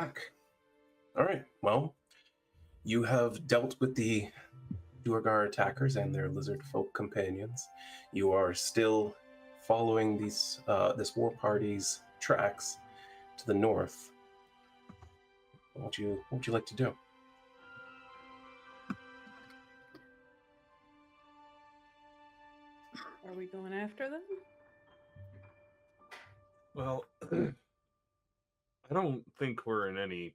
back. All right, well, you have dealt with the Duergar attackers and their lizard folk companions. You are still following this war party's tracks to the north. What would you like to do? Are we going after them? Well, I don't think we're in any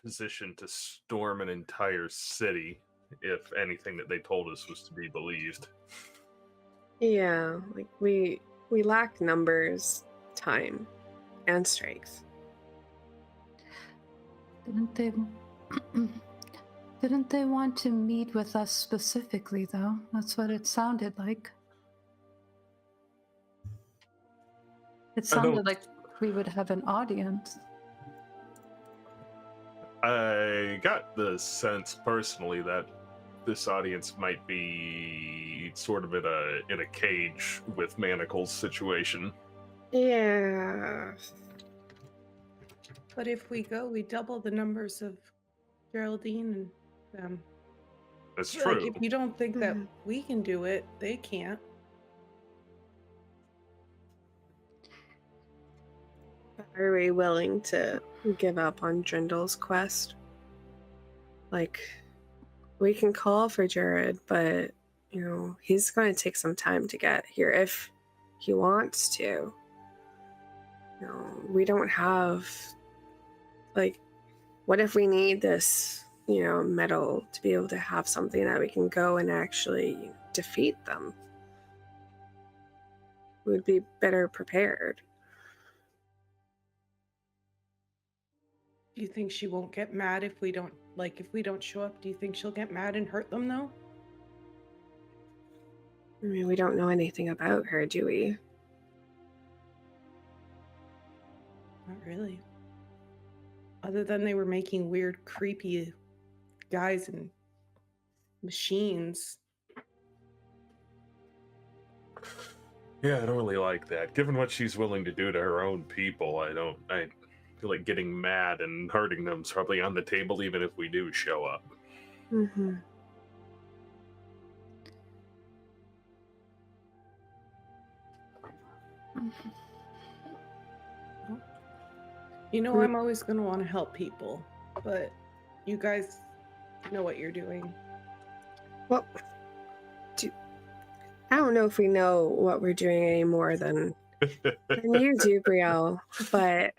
position to storm an entire city if anything that they told us was to be believed. Yeah, like we lack numbers, time, and strength. Didn't they want to meet with us specifically, though? That's what it sounded like. It sounded like we would have an audience. I got the sense personally that this audience might be sort of in a cage with manacles situation. Yeah. But if we go, we double the numbers of Geraldine and them. That's Like, true. if you don't think that we can do it, they can't. Are we willing to give up on Drindle's quest? Like, we can call for Jared, but, he's going to take some time to get here if he wants to. We don't have, what if we need this, medal to be able to have something that we can go and actually defeat them? We'd be better prepared. Do you think she won't get mad if we don't show up? Do you think she'll get mad and hurt them, though? I mean, we don't know anything about her, do we? Not really. Other than they were making weird, creepy guys and machines. Yeah, I don't really like that. Given what she's willing to do to her own people, I feel like getting mad and hurting them is probably on the table even if we do show up. Mm-hmm. I'm always going to want to help people, but you guys know what you're doing. Well, I don't know if we know what we're doing any more than you do, Brielle, but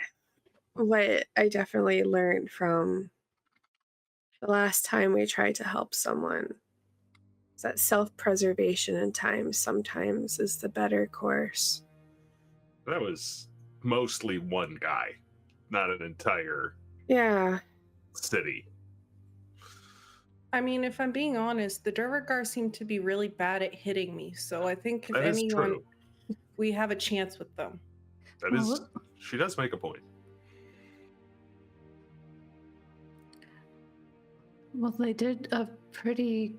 what I definitely learned from the last time we tried to help someone is that self-preservation in time sometimes is the better course. That was mostly one guy, not an entire city. I mean, if I'm being honest, the Duergar seem to be really bad at hitting me, so I think if anyone, we have a chance with them. She does make a point. Well, they did a pretty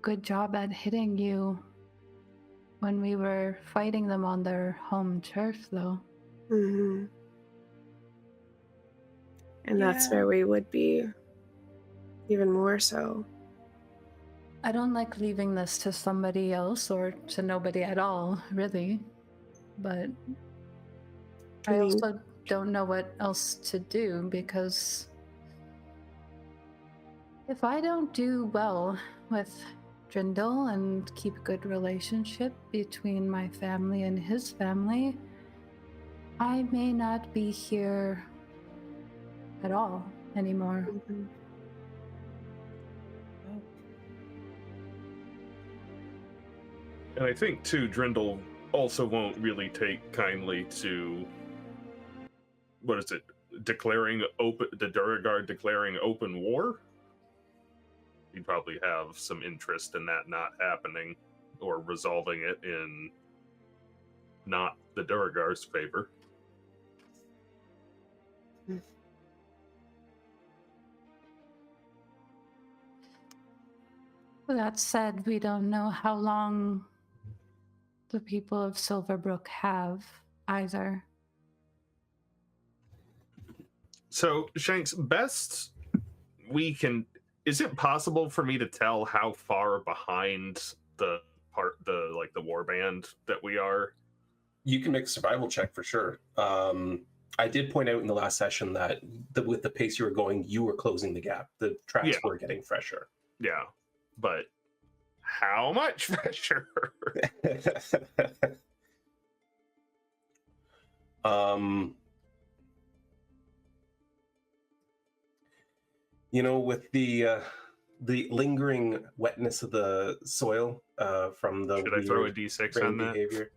good job at hitting you when we were fighting them on their home turf, though. Mm-hmm. And that's where we would be even more so. I don't like leaving this to somebody else or to nobody at all, really. But I also don't know what else to do, because if I don't do well with Drindle and keep a good relationship between my family and his family, I may not be here at all anymore. Mm-hmm. And I think, too, Drindle also won't really take kindly to, the Duergar declaring open war. He'd probably have some interest in that not happening, or resolving it in not the Duergar's favor. That said, we don't know how long the people of Silverbrook have either. So, Shanks, best we can. Is it possible for me to tell how far behind the warband that we are? You can make a survival check for sure. I did point out in the last session that with the pace you were going, you were closing the gap. The tracks were getting fresher. Yeah, but how much fresher? With the lingering wetness of the soil from the Should I throw a d6 on that? Behavior.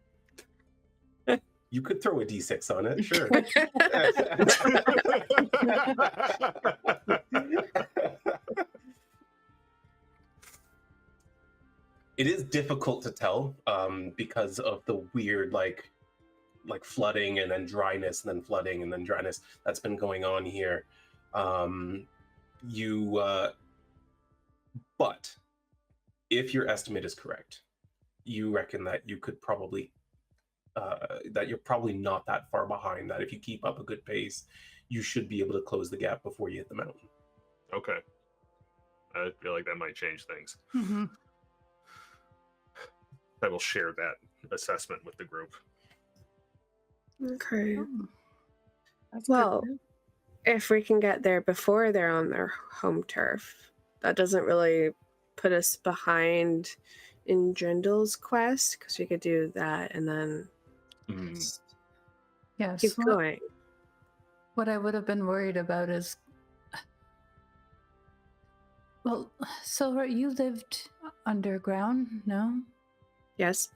You could throw a d6 on it, sure. It is difficult to tell because of the weird like flooding and then dryness and then flooding and then dryness that's been going on here. But if your estimate is correct, you reckon that you could probably that you're probably not that far behind, that if you keep up a good pace, you should be able to close the gap before you hit the mountain. Okay. I feel like that might change things. Mm-hmm. I will share that assessment with the group. Okay. That's Well, good. if we can get there before they're on their home turf, that doesn't really put us behind in Drendel's quest, because we could do that and then Yes. keep going. What I would have been worried about is, well, Sylra, you lived underground, no? Yes.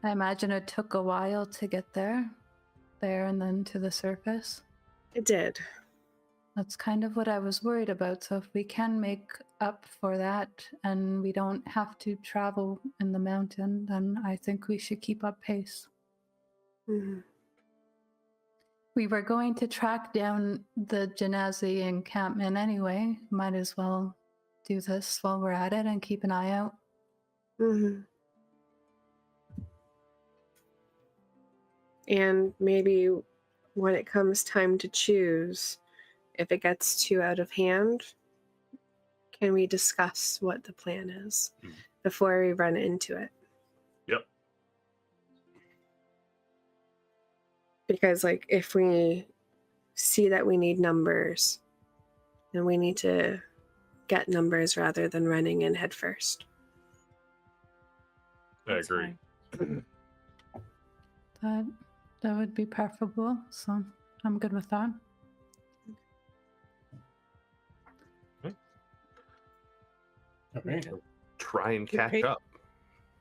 I imagine it took a while to get there and then to the surface. It did. That's kind of what I was worried about. So if we can make up for that and we don't have to travel in the mountain, then I think we should keep up pace. Mm-hmm. We were going to track down the Genasi encampment anyway. Might as well do this while we're at it and keep an eye out. Mm-hmm. And maybe when it comes time to choose, if it gets too out of hand, can we discuss what the plan is before we run into it? Yep. Because, like, if we see that we need numbers, then we need to get numbers rather than running in head first. I agree. That would be preferable, so I'm good with that. All right. Try and catch up.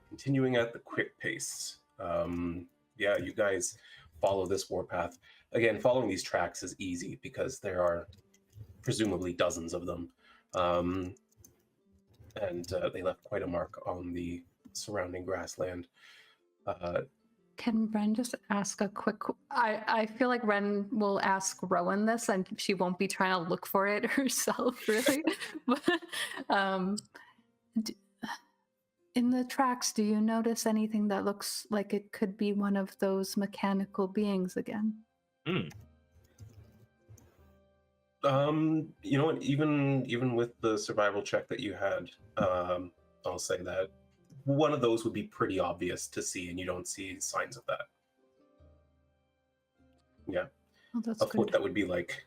Continuing at the quick pace. You guys follow this warpath. Again, following these tracks is easy because there are presumably dozens of them. And they left quite a mark on the surrounding grassland. Can Wren just ask a quick... I feel like Wren will ask Rhowan this, and she won't be trying to look for it herself, really. But, in the tracks, do you notice anything that looks like it could be one of those mechanical beings again? You know what? Even with the survival check that you had, I'll say that one of those would be pretty obvious to see, and you don't see signs of that. Yeah. Oh, that's a good. foot that would be like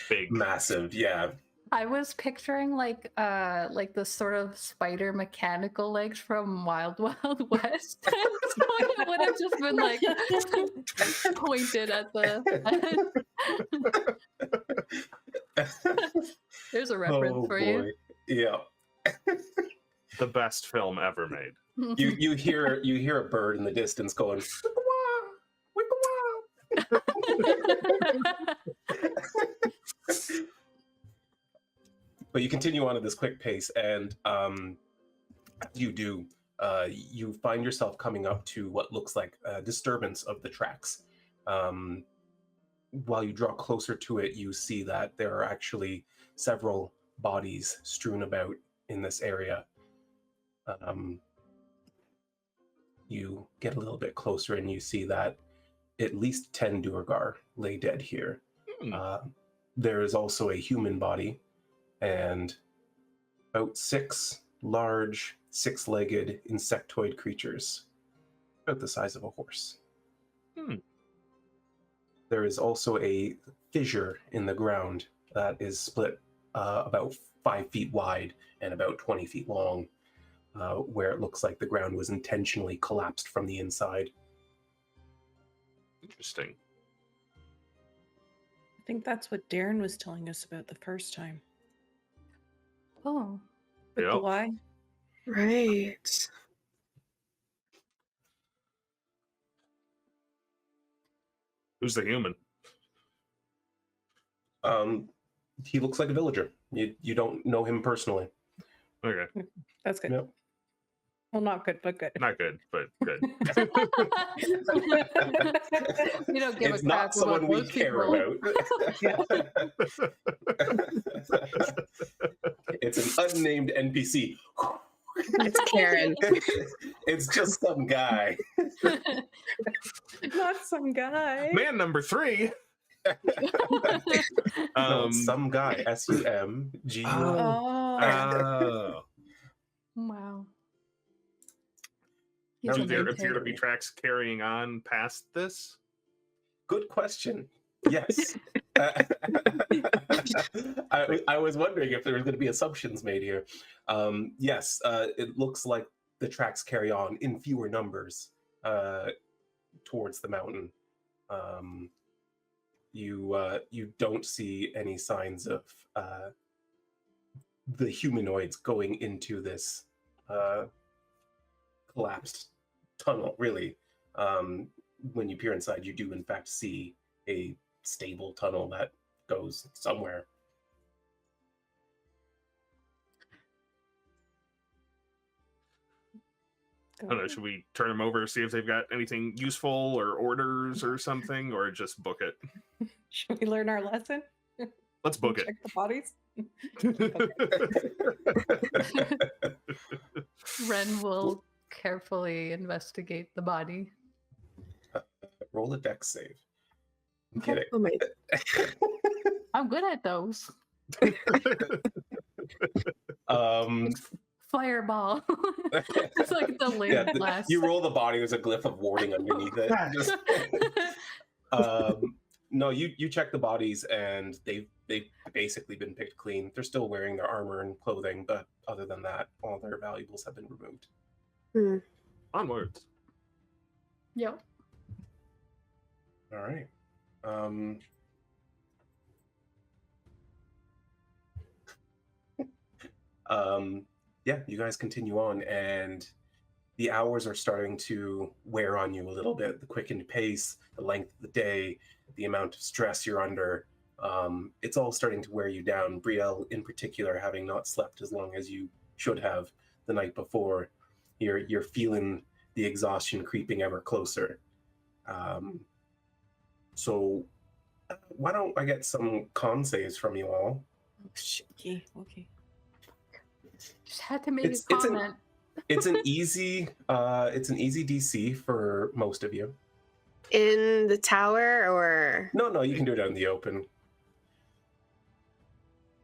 Big, massive. Yeah. I was picturing like the sort of spider mechanical legs from Wild Wild West. So it would have just been like pointed at the There's a reference for you. Yeah. The best film ever made. You hear a bird in the distance going wicka-wah, wicka-wah. But you continue on at this quick pace, and you do. You find yourself coming up to what looks like a disturbance of the tracks. While you draw closer to it, you see that there are actually several bodies strewn about in this area. You get a little bit closer, and you see that at least 10 Duergar lay dead here. There is also a human body and about 6 large, 6-legged insectoid creatures, about the size of a horse. There is also a fissure in the ground that is split about 5 feet wide and about 20 feet long, where it looks like the ground was intentionally collapsed from the inside. Interesting. I think that's what Darren was telling us about the first time. Oh. With the Yep. why? Right. Who's the human? He looks like a villager. You don't know him personally. Okay. That's good. Yep. Well, not good, but good. Not good, but good. You don't give It's a not crap someone about we those care people. about. It's an unnamed NPC. It's Karen. It's just some guy. Not some guy. Man number 3. No, it's some guy. SUMG. Oh. Wow. Now, Do He's a there appear to be maintainer. tracks carrying on past this? Good question. Yes. I was wondering if there was going to be assumptions made here. Yes, it looks like the tracks carry on in fewer numbers towards the mountain. You don't see any signs of the humanoids going into this collapsed tunnel, really. When you peer inside, you do in fact see a stable tunnel that goes somewhere. I don't know, should we turn them over, see if they've got anything useful or orders or something, or just book it? Should we learn our lesson? Let's book it. Check the bodies. Wren will carefully investigate the body. Roll a dex save. I'm kidding. Oh my. I'm good at those. Fireball. It's like the lid Yeah, blast. you roll the body, there's a glyph of warding underneath it. Just- no, you check the bodies and they've basically been picked clean. They're still wearing their armor and clothing, but other than that, all their valuables have been removed. Onwards. Yep. All right. Yeah, you guys continue on, and the hours are starting to wear on you a little bit. The quickened pace, the length of the day, the amount of stress you're under. It's all starting to wear you down. Brielle, in particular, having not slept as long as you should have the night before, you're feeling the exhaustion creeping ever closer. So why don't I get some con saves from you all? Okay. Just had to make It's a an- comment. It's an easy DC for most of you. In the tower or? No, you can do it out in the open.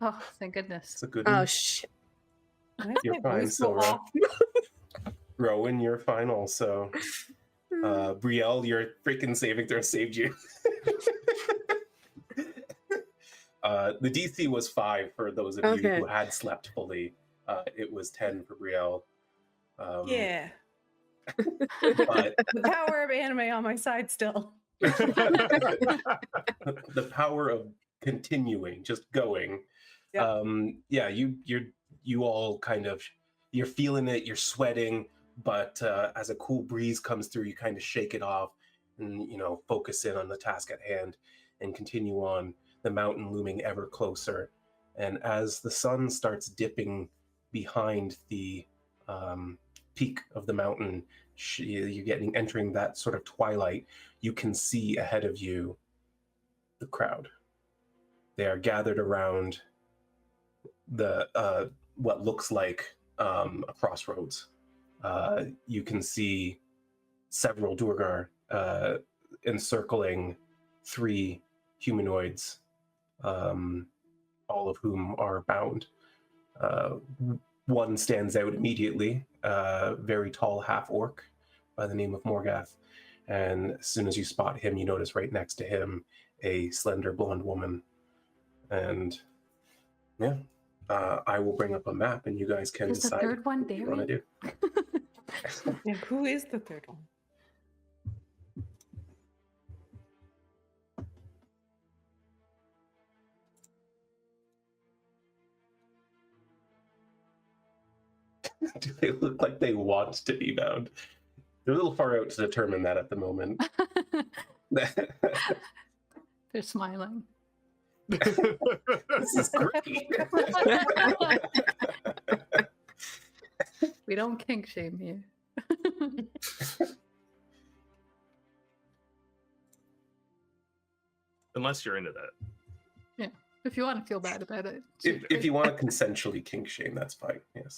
Oh, thank goodness. It's a good Oh one. shit. Why is You're my fine, voice so Sylra. off? Rowan, you're fine also. Brielle, your freaking saving throw saved you. The DC was 5 for those of you Okay. who had slept fully. It was 10 for Brielle. Yeah. But The power of anime on my side still. the power of continuing, just going. Yeah. Yeah, you all kind of, you're feeling it, you're sweating, but as a cool breeze comes through, you kind of shake it off and, focus in on the task at hand and continue on, the mountain looming ever closer. And as the sun starts dipping behind the peak of the mountain, you're entering that sort of twilight, you can see ahead of you the crowd. They are gathered around the what looks like a crossroads. You can see several Duergar encircling 3 humanoids all of whom are bound. One stands out immediately, very tall half-orc by the name of Morgath. And as soon as you spot him, you notice right next to him a slender blonde woman. And yeah, I will bring up a map and you guys can Is the decide third one what you want to Derry? do. Yeah, who is the third one? Do they look like they want to be bound? They're a little far out to determine that at the moment. They're smiling. This is great. We don't kink shame here. Unless you're into that. Yeah. If you want to feel bad about it. If you want to consensually kink shame, that's fine. Yes.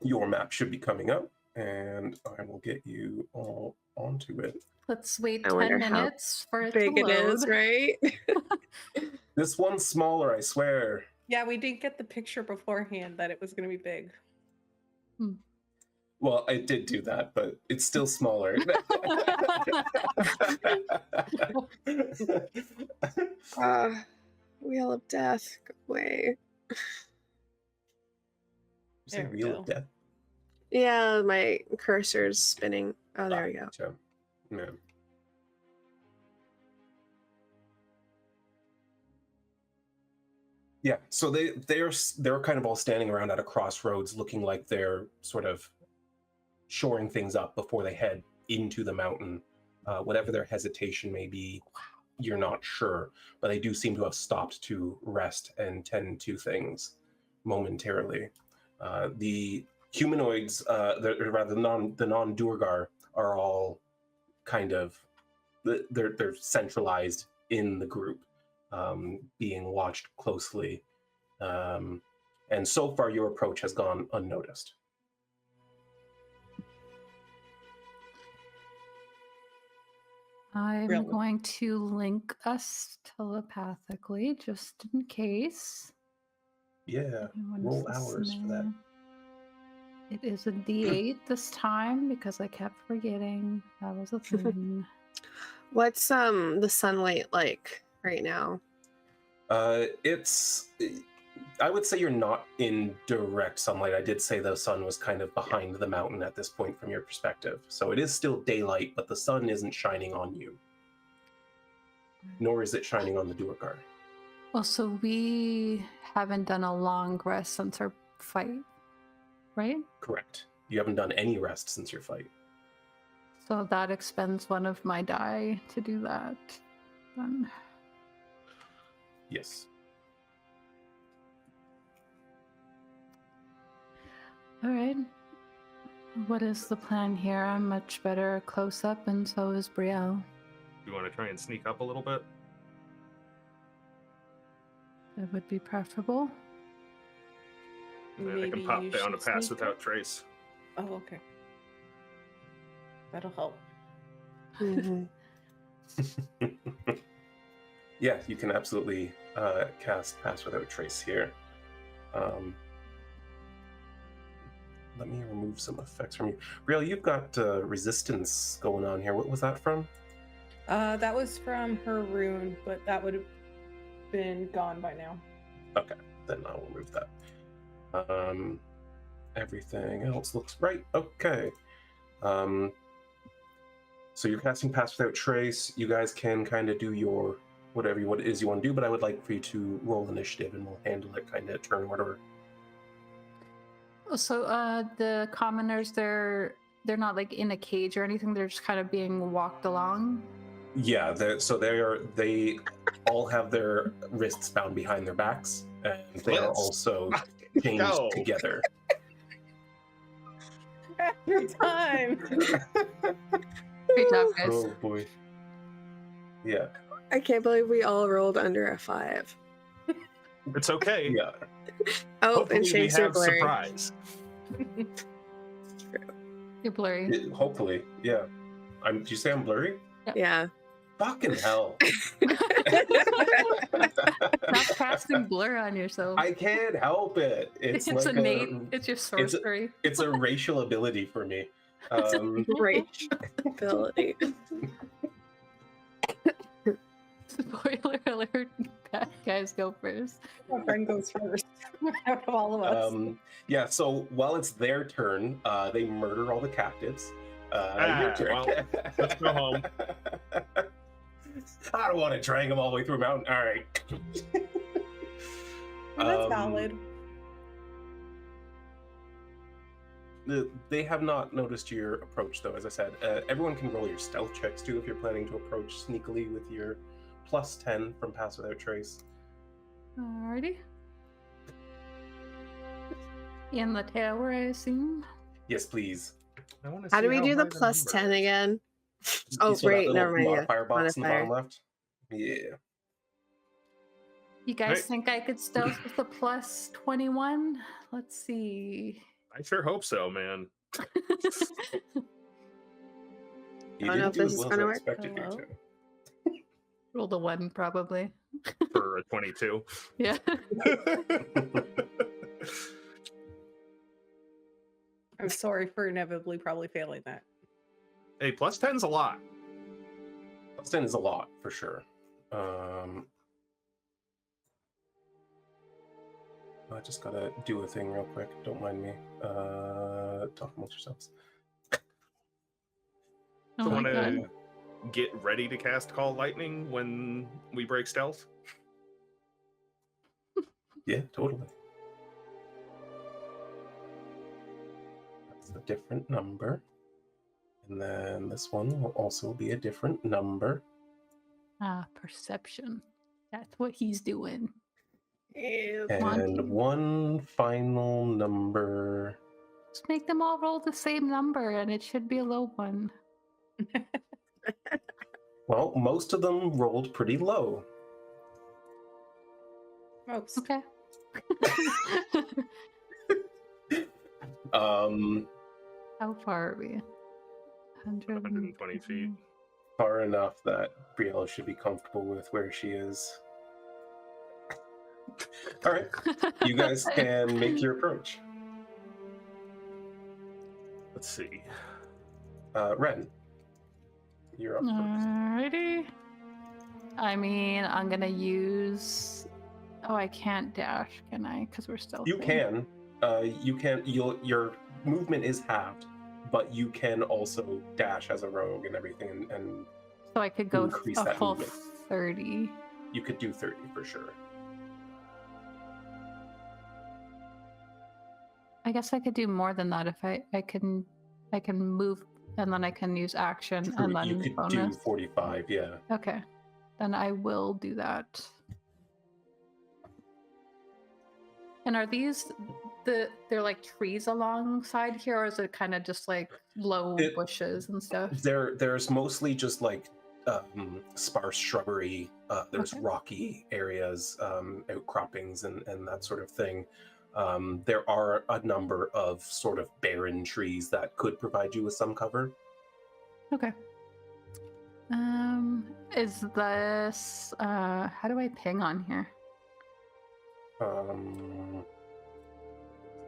Your map should be coming up, and I will get you all onto it. Let's wait I 10 wonder how minutes for it Big to it load. is, right? This one's smaller, I swear. Yeah, we didn't get the picture beforehand that it was going to be big. Well, I did do that, but it's still smaller. Wheel of Death, go away. You say There we Wheel go. of Death? Yeah, my cursor's spinning. Oh, there we go. Gotcha. Yeah. Yeah, so they're kind of all standing around at a crossroads, looking like they're sort of shoring things up before they head into the mountain. Whatever their hesitation may be, you're not sure, but they do seem to have stopped to rest and tend to things momentarily. The humanoids, rather the non-Duergar, are all kind of they're centralized in the group, being watched closely, and so far your approach has gone unnoticed. I'm Really? going to link us telepathically just in case. Yeah, Anyone roll is hours for that. listening. It is a D8 this time because I kept forgetting that was a thing. What's the sunlight like right now? I would say you're not in direct sunlight. I did say the sun was kind of behind the mountain at this point from your perspective. So it is still daylight, but the sun isn't shining on you. Nor is it shining on the Duergar. Well, so we haven't done a long rest since our fight, right? Correct. You haven't done any rest since your fight. So that expends one of my die to do that. Then. Yes. All right. What is the plan here? I'm much better close up, and so is Brielle. You want to try and sneak up a little bit? That would be preferable. And I Maybe can pop you down a should pass sneak without up? trace. Oh, okay. That'll help. Mhm. Yeah, you can absolutely cast Pass Without Trace here. Let me remove some effects from you. Brielle, you've got resistance going on here. What was that from? That was from her rune, but that would have been gone by now. Okay, then I'll remove that. Everything else looks right. Okay. So you're casting Pass Without Trace. You guys can kind of do your whatever what it is you want to do, but I would like for you to roll initiative, and we'll handle it kind of turn order. So the commoners, they're not like in a cage or anything. They're just kind of being walked along. Yeah, they all have their wrists bound behind their backs, and they are Let's also chained go. together. After time. Great job, guys. Oh boy. Yeah. I can't believe we all rolled under a 5. It's okay. Yeah. Oh, Hopefully and we shades are have blurry. surprise. It You're blurry. Hopefully, yeah. Did you say I'm blurry? Yeah. Fucking hell. Stop casting blur on yourself. I can't help it. It's like innate. It's your sorcery. It's a racial ability for me. Great ability. Spoiler alert, bad guys go first. My friend goes first out of all of us. Yeah, so while it's their turn, they murder all the captives. Your turn. Well, let's go home. I don't want to drag them all the way through a mountain. All right. That's valid. They have not noticed your approach, though, as I said. Everyone can roll your stealth checks, too, if you're planning to approach sneakily with your +10 from Pass Without Trace. Alrighty. In the tower, I assume. Yes, please. How do we do the +10 again? Oh, You saw that right. little Never mind. modifier box in the bottom Modifier. left? Yeah. You guys Right. think I could stealth with a +21? Let's see. I sure hope so, man. You don't know didn't if do this as is well as gonna I work. expected you Hello? to. Rolled a 1, probably. For a 22. Yeah. I'm sorry for inevitably probably failing that. Hey, +10's a lot. +10 is a lot, for sure. I just gotta do a thing real quick. Don't mind me. Talk amongst yourselves. Oh So my want god. to get ready to cast Call Lightning when we break stealth? Yeah, totally. That's a different number. And then this one will also be a different number. Perception. That's what he's doing. And Monty. one final number. Just make them all roll the same number, and it should be a low one. Well, most of them rolled pretty low. Most. Okay. How far are we? 120 feet. Far enough that Brielle should be comfortable with where she is. All right, you guys can make your approach. Let's see. Wren, you're up first. Alrighty. I mean, I'm gonna use. Oh, I can't dash, can I? Because we're still. You can. Your movement is halved, but you can also dash as a rogue and everything, and So I could go increase a that full movement. 30. you could do 30 for sure. I guess I could do more than that if I can move and then I can use action True, and then you could bonus. do 45, yeah. Okay, then I will do that. And are these they're like trees alongside here, or is it kind of just like low bushes and stuff? There's mostly just like sparse shrubbery. There's Okay. rocky areas, outcroppings, and that sort of thing. There are a number of sort of barren trees that could provide you with some cover. Okay. Is this how do I ping on here?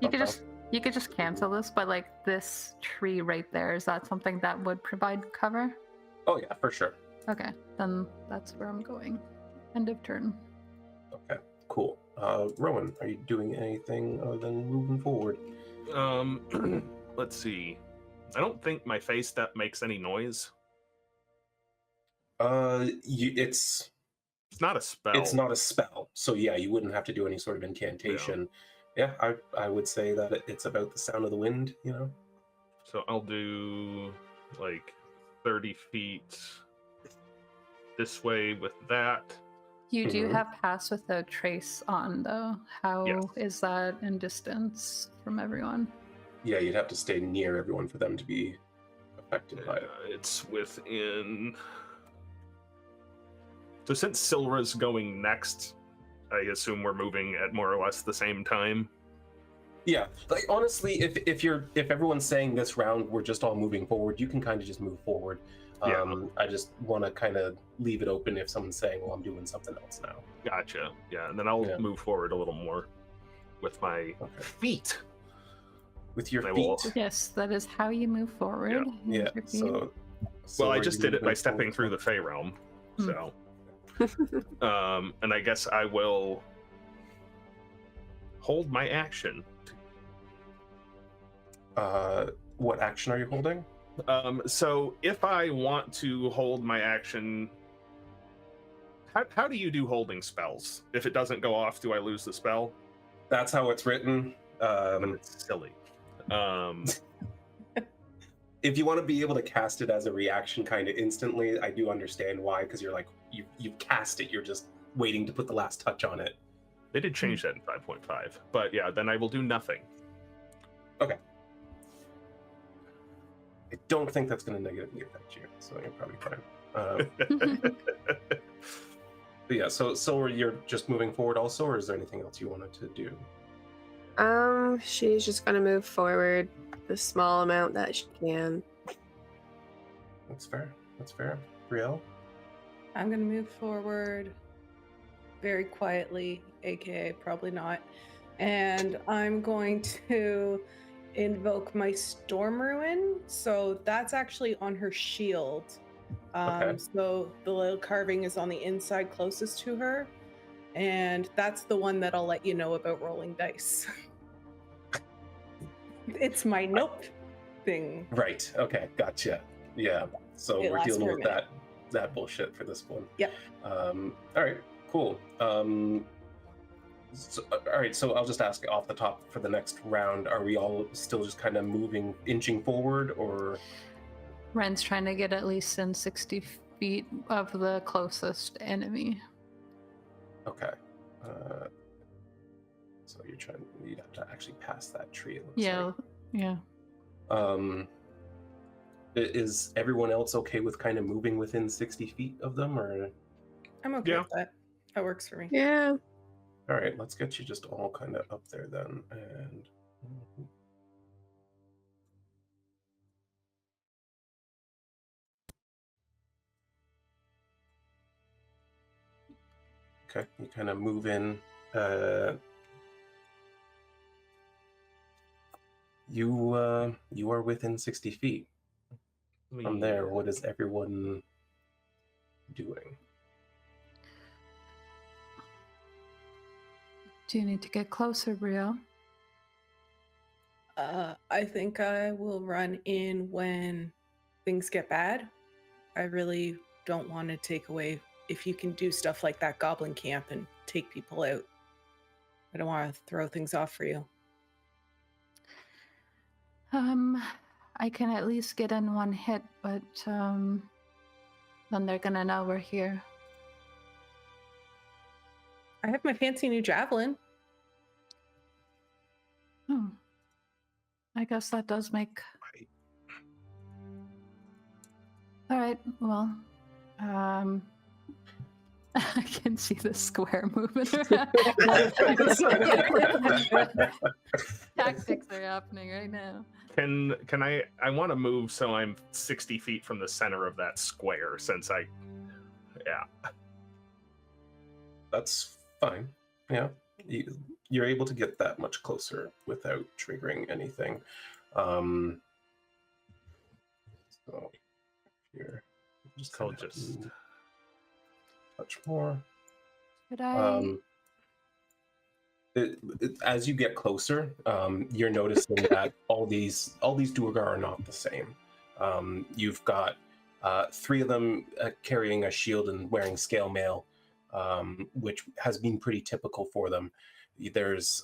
You could just cancel this, but like this tree right there, is that something that would provide cover? Oh yeah, for sure. Okay, then that's where I'm going. End of turn. Okay, cool. Rhowan, are you doing anything other than moving forward? Let's see. I don't think my face step makes any noise. It's not a spell. It's not a spell, so yeah, you wouldn't have to do any sort of incantation. Yeah, I would say that it's about the sound of the wind, you know? So I'll do like 30 feet this way with that. You do Mhm. have Pass Without Trace on, though. How is Yes. that in distance from everyone? Yeah, you'd have to stay near everyone for them to be affected by it. It's within. So since Sylra's going next, I assume we're moving at more or less the same time. Yeah, like honestly, if everyone's saying this round we're just all moving forward, you can kind of just move forward. I just want to kind of leave it open if someone's saying, "Well, I'm doing something else now." Gotcha. Yeah, and then I'll move forward a little more with my feet. With your I feet. will- Yes, that is how you move forward. Yeah. Use your feet. So Well, I are just you did it by moving stepping through forward? the Fey realm. Hmm. So, and I guess I will hold my action. What action are you holding? So if I want to hold my action, how do you do holding spells? If it doesn't go off, do I lose the spell? That's how it's written. But it's silly. If you want to be able to cast it as a reaction kind of instantly, I do understand why, because you're like, you cast it, you're just waiting to put the last touch on it. They did change that in 5.5, but yeah, then I will do nothing. Okay. I don't think that's going to negatively affect you, so you're probably fine. But yeah, so Sylra, you're just moving forward also, or is there anything else you wanted to do? She's just gonna move forward the small amount that she can. That's fair. That's fair. Brielle? I'm going to move forward very quietly, aka probably not. And I'm going to invoke my Storm Ruin. So that's actually on her shield. Okay. So the little carving is on the inside closest to her. And that's the one that I'll let you know about rolling dice. It's my nope thing. Right. Okay. Gotcha. Yeah. So It we're lasts dealing for a with minute. that bullshit for this one. Yep. All right. Cool. All right. So I'll just ask off the top for the next round. Are we all still just kind of moving, inching forward, or? Wren's trying to get at least in 60 feet of the closest enemy. Okay. So you'd have to actually pass that tree. It looks Yeah, like. yeah. Is everyone else okay with kind of moving within 60 feet of them, or? I'm okay Yeah. with that. That works for me. Yeah. All right, let's get you just all kind of up there then, and. Okay, you kind of move in. You are within 60 feet. From there, what is everyone doing? Do you need to get closer, Brielle? I think I will run in when things get bad. I really don't want to take away if you can do stuff like that goblin camp and take people out. I don't want to throw things off for you. I can at least get in one hit, but then they're gonna know we're here. I have my fancy new javelin. I guess that does make. All right. Well, I can see the square moving around. Tactics are happening right now. Can I want to move so I'm 60 feet from the center of that square, since That's fine. Yeah, you're able to get that much closer without triggering anything. So here, I'll just touch more. Could I? As you get closer, you're noticing that all these Duergar are not the same. You've got 3 of them carrying a shield and wearing scale mail, which has been pretty typical for them. There's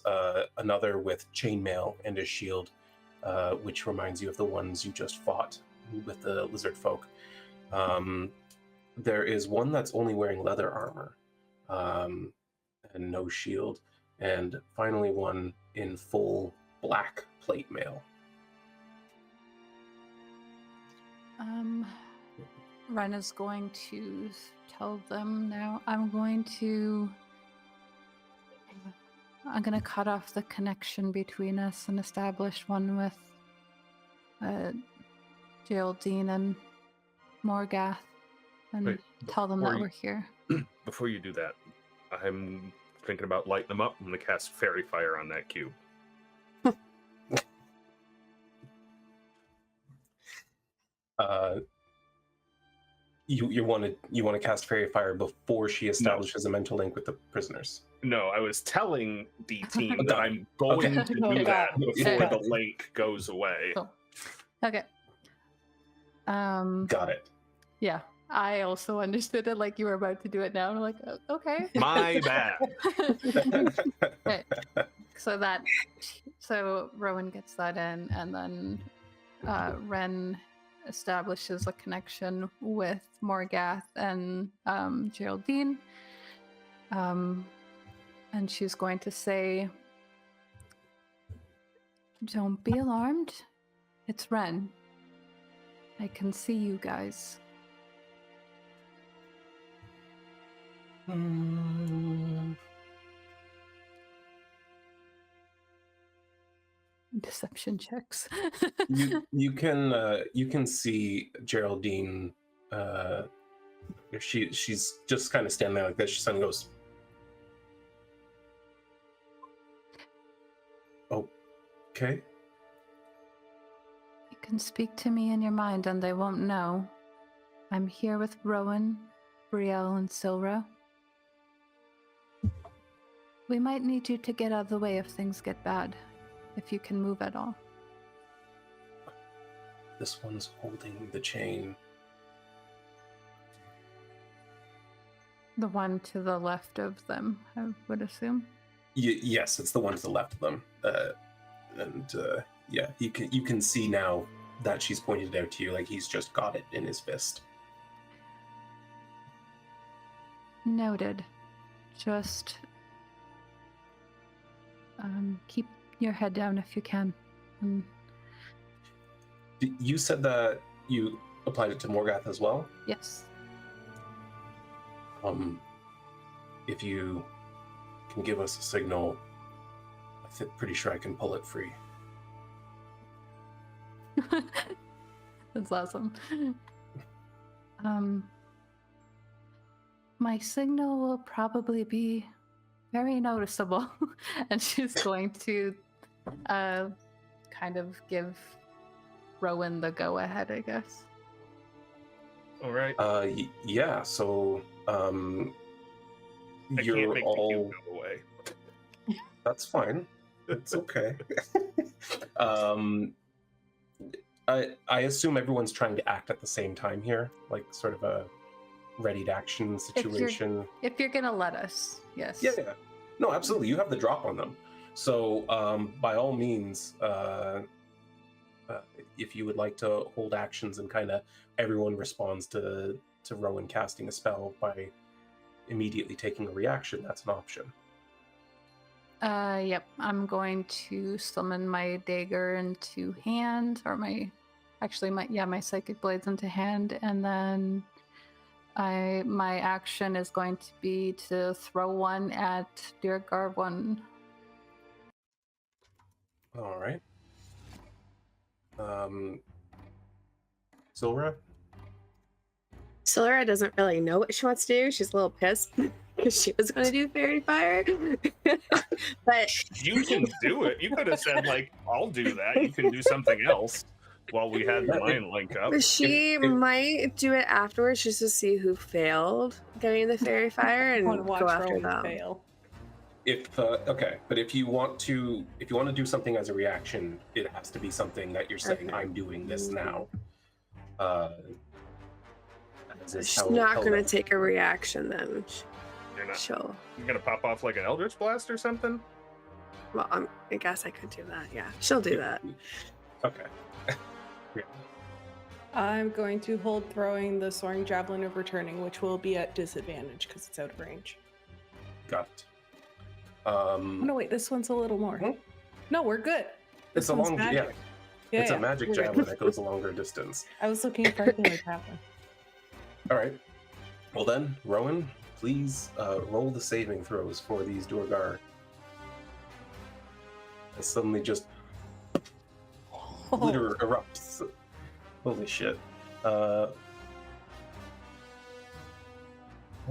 another with chainmail and a shield, which reminds you of the ones you just fought with the lizard folk. There is one that's only wearing leather armor and no shield. And finally one in full black plate mail. Wren is going to tell them now. I'm going to I'm gonna cut off the connection between us and establish one with Geraldine and Morgath, and Wait, tell them before that you- we're here. Before you do that, I'm thinking about lighting them up. I'm going to cast Fairy Fire on that cube. You want to cast Fairy Fire before she establishes a mental link with the prisoners. No, I was telling the team that Got it. I'm going Okay. to Oh, do that God. before Yeah. the link goes away. Cool. Okay. Got it. Yeah. I also understood it like you were about to do it now. I'm like, okay. My bad. Okay. So Rhowan gets that in, and then Wren establishes a connection with Morgath and Geraldine. And she's going to say, "Don't be alarmed. It's Wren. I can see you guys." Deception checks. you can see Geraldine. She's just kind of standing there like this. She suddenly goes, "Okay." You can speak to me in your mind and they won't know. I'm here with Rhowan, Brielle, and Sylra. We might need you to get out of the way if things get bad, if you can move at all. This one's holding the chain. The one to the left of them, I would assume. Yes, it's the one to the left of them. Yeah, you can see now that she's pointed it out to you, like he's just got it in his fist. Noted. Just keep your head down if you can. You said that you applied it to Morgath as well. Yes. If you can give us a signal, I'm pretty sure I can pull it free. That's awesome. My signal will probably be very noticeable. And she's going to kind of give Rhowan the go-ahead, I guess. All right. Yeah, so I can't you're make the all... cube go away. That's fine. It's okay. I assume everyone's trying to act at the same time here, like sort of a ready to action situation. If you're gonna let us, yes. Yeah. No, absolutely. You have the drop on them. So by all means, if you would like to hold actions and kind of everyone responds to Rhowan casting a spell by immediately taking a reaction, that's an option. Yep. I'm going to summon my dagger into hand, or my psychic blades into hand, and then my action is going to be to throw one at Duergar 1. All right. Sylra? Sylra doesn't really know what she wants to do. She's a little pissed because she was going to do fairy fire. But You can do it. You could have said, like, I'll do that. You can do something else while we had the mind link up. she might do it afterwards just to see who failed getting the fairy fire and Want to watch go after Rowan them. fail. Okay, but if you want to do something as a reaction, it has to be something that you're saying, Okay. I'm doing this now. She's not going to take a reaction then. You're not. She'll. You're gonna pop off like an Eldritch Blast or something? Well, I guess I could do that. Yeah, she'll do that. Okay. I'm going to hold throwing the soaring javelin of returning, which will be at disadvantage because it's out of range. Got it. Oh, no, wait, this one's a little more. Mhm. No, we're good. It's This a one's long, magic. yeah. It's Yeah, a magic we're good. javelin that goes a longer distance. I was looking for regular javelin. All right. Well then, Rhowan, please roll the saving throws for these Duergar and suddenly just glitter erupts. Holy shit. What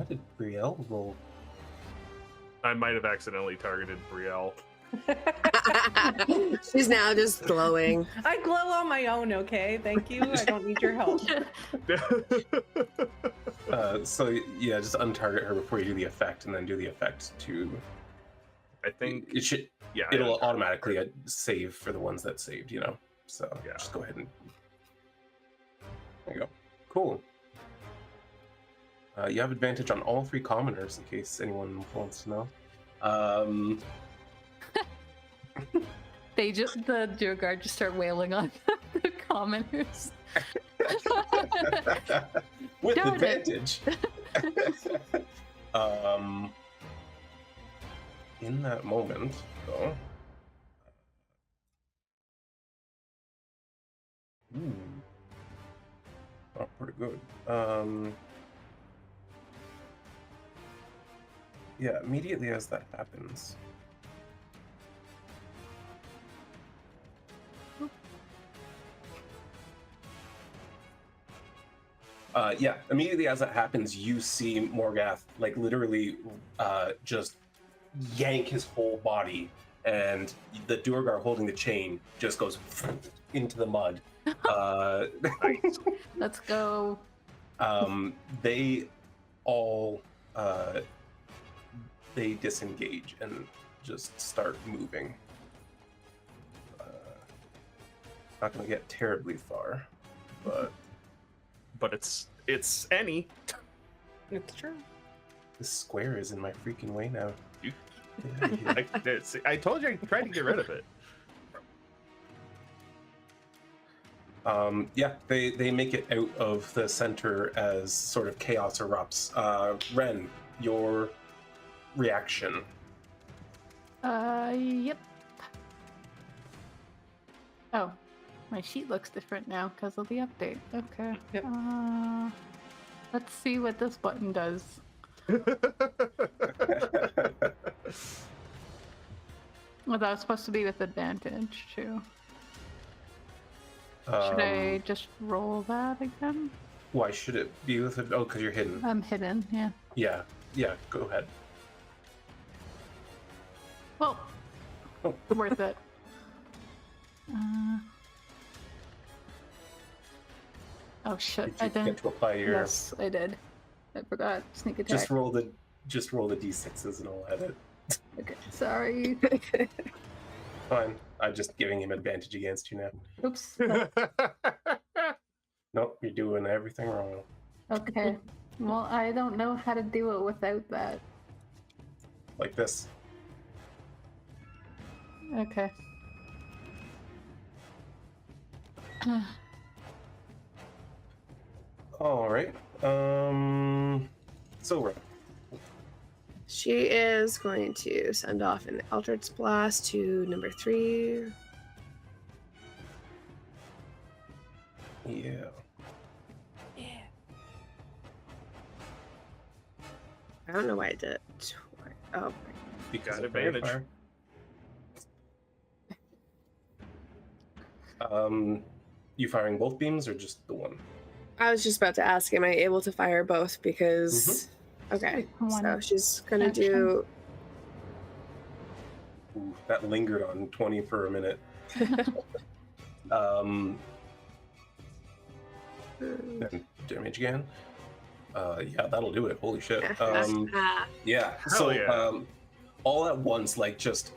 did Brielle roll? I might have accidentally targeted Brielle. She's now just glowing. I glow on my own, okay? Thank you. I don't need your help. So yeah, just untarget her before you do the effect, and then do the effect to. I think It should. yeah, It'll automatically save for the ones that saved, you know. So Yeah. just go ahead and. There you go. Cool. You have advantage on all 3 commoners, in case anyone wants to know. The Duergar just start wailing on the commoners. With Darn it. advantage. In that moment, though. Oh, pretty good. Yeah, immediately as that happens. Yeah, immediately as that happens, you see Morgath like literally just yank his whole body, and the Duergar holding the chain just goes into the mud. Let's go. They all they disengage and just start moving. Not gonna get terribly far, but it's any. It's true. this square is in my freaking way now. You- I told you I tried to get rid of it. Yeah, they make it out of the center as sort of chaos erupts. Wren, your reaction. Yep. Oh, my sheet looks different now because of the update. Okay. Yep. Let's see what this button does. Well, that was supposed to be with advantage too. Should I just roll that again? Why should it be with it? Oh, because you're hidden. I'm hidden, yeah. Yeah, go ahead. Well, Oh. worth it. Oh shit! Did you I didn't. get to apply your? Yes, I did. I forgot. Sneak attack. Just roll the d6s and I'll edit. Okay, sorry. Fine. I'm just giving him advantage against you now. Oops. Nope, you're doing everything wrong. Okay. Well, I don't know how to do it without that. Like this. Okay. All right. Sylra. She is going to send off an Eldritch Blast to number 3. Yeah. I don't know why I did it. Oh, Because Got of fairy advantage. fire. You firing both beams or just the one? I was just about to ask, am I able to fire both? Because, okay, One so she's gonna action. do. Ooh, that lingered on 20 for a minute. And damage again. Yeah, that'll do it. Holy shit. Yeah. So yeah. all at once, like just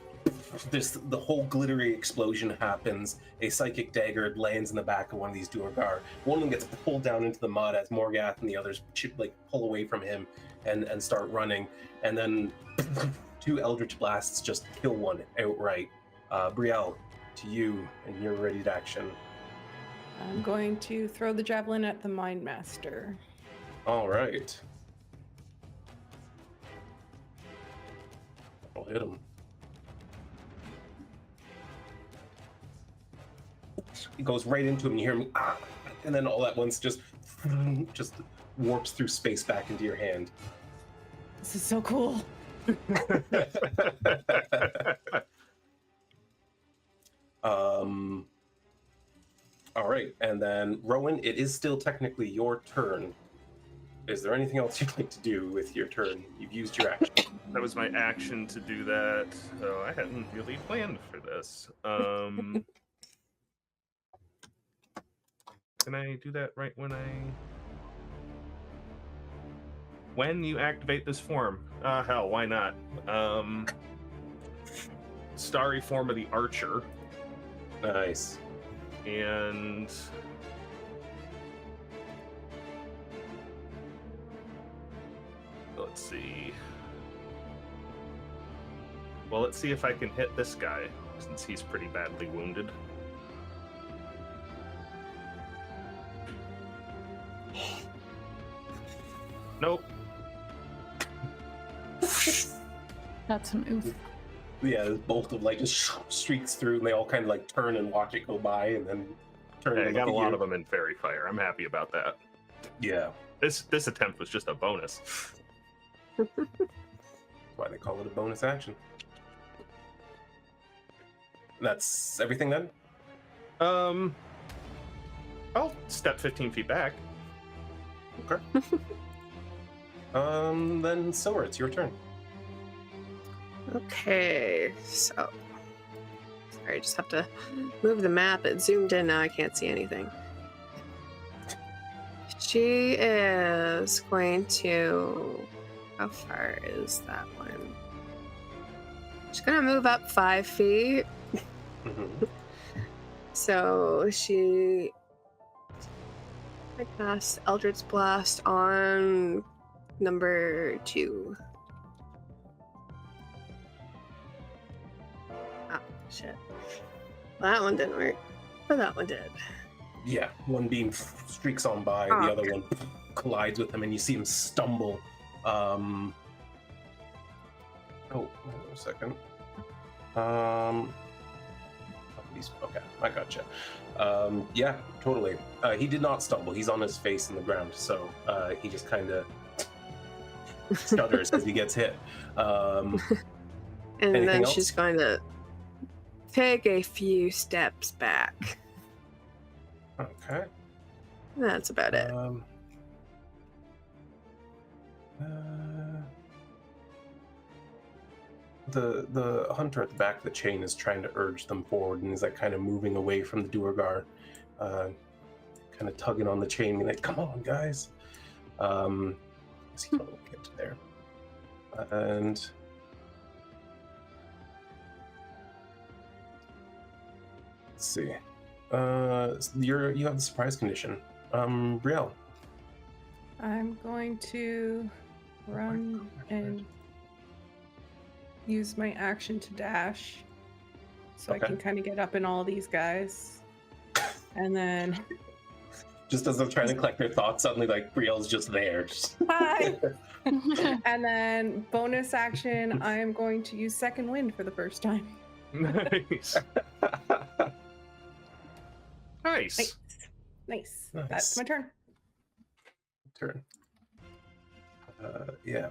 the whole glittery explosion happens. A psychic dagger lands in the back of one of these Duergar. One of them gets pulled down into the mud as Morgath and the others like pull away from him and start running. And then 2 Eldritch Blasts just kill one outright. Brielle, to you, and you're ready to action. I'm going to throw the javelin at the Mind Master. All right. I'll hit him. He goes right into him, and you hear him, ah, and then all at once just warps through space back into your hand. This is so cool. All right, and then Rowan, it is still technically your turn. Is there anything else you'd like to do with your turn? You've used your action. That was my action to do that. Oh, I hadn't really planned for this. Can I do that right when you activate this form? Hell, why not? Starry form of the archer. Nice. And let's see. Well, let's see if I can hit this guy, since he's pretty badly wounded. Nope. That's an oof. Yeah, this bolt of light just streaks through, and they all kind of like turn and watch it go by, and then turn. Hey, I and got a look at lot you. of them in fairy fire. I'm happy about that. Yeah, This attempt was just a bonus. that's why they call it a bonus action. That's everything then. I'll step 15 feet back. Okay. Then Sylra, it's your turn. Okay, so sorry, I just have to move the map. It zoomed in now. I can't see anything. She is going to. How far is that one? She's gonna move up 5 feet. Mm-hmm. So she cast Eldritch Blast on number 2. Oh, shit. That one didn't work, but that one did. Yeah, one beam streaks on by, and the other one collides with him, and you see him stumble. Oh, hold on a second. Okay, I gotcha. Yeah, totally. He did not stumble. He's on his face in the ground, so he just kind of stutters as he gets hit. And Anything then else? she's going to take a few steps back. Okay. That's about it. The hunter at the back of the chain is trying to urge them forward, and is like kind of moving away from the Duergar, kind of tugging on the chain, being like, "Come on, guys!" So you don't get to there, and let's see. You have the surprise condition, Brielle. I'm going to run and use my action to dash so Okay. I can kind of get up in all these guys. And then Just as I'm trying to collect their thoughts, suddenly like Brielle's just there. hi. And then bonus action, I am going to use second wind for the first time. Nice. Nice. Nice. Nice. That's my turn. Turn. Yeah.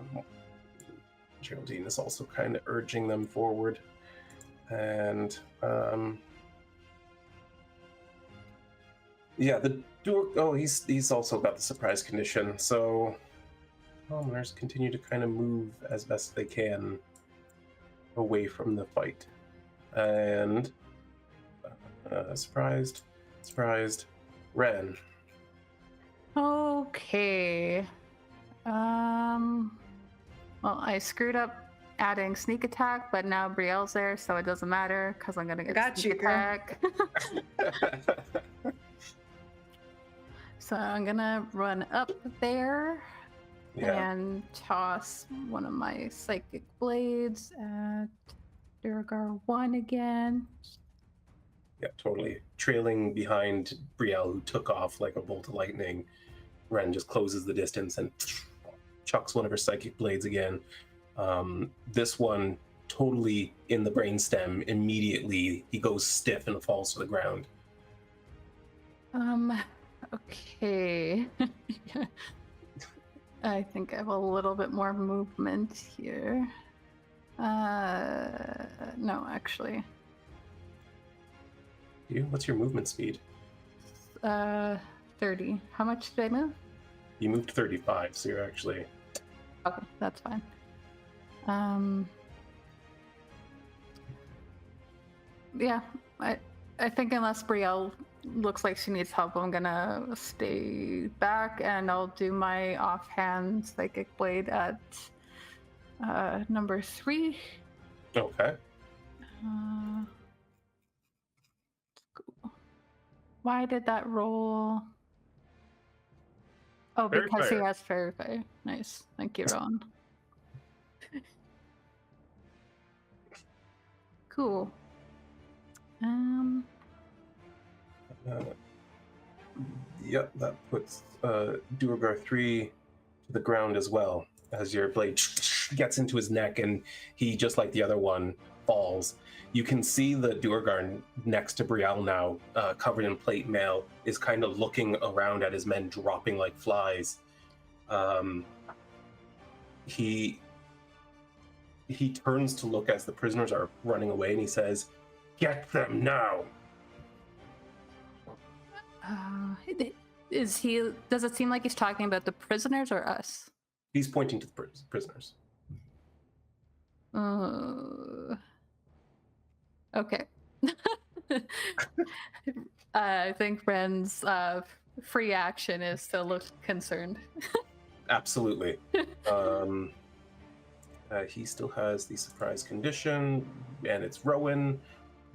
Geraldine is also kind of urging them forward, and yeah, the door. Oh, he's also got the surprise condition. So commoners continue to kind of move as best they can away from the fight, and surprised, Wren. Okay. Well, I screwed up adding sneak attack, but now Brielle's there, so it doesn't matter because I'm gonna get Got sneak you, girl. attack. So I'm gonna run up there Yeah. and toss one of my psychic blades at Duergar 1 again. Yeah, totally. Trailing behind Brielle, who took off like a bolt of lightning, Wren just closes the distance and chucks one of her psychic blades again. This one totally in the brainstem. Immediately, he goes stiff and falls to the ground. Okay. I think I have a little bit more movement here. No, actually. What's your movement speed? 30. How much did I move? You moved 35, so you're actually... Okay, that's fine. Yeah, I think unless Brielle looks like she needs help, I'm gonna stay back and I'll do my offhand psychic blade at number 3. Okay. Why did that roll? Oh, Very because fair. he has fairy fire. Nice. Thank you, Rhowan. Cool. Yep, that puts Duergar 3 to the ground as well, as your blade gets into his neck and he, just like the other one, falls. You can see the Duergar next to Brielle now, covered in plate mail, is kind of looking around at his men dropping like flies. He turns to look as the prisoners are running away and he says, "Get them now!" Does it seem like he's talking about the prisoners or us? He's pointing to the prisoners. Okay. I think Wren's free action is to look concerned. Absolutely. He still has the surprise condition, and it's Rhowan.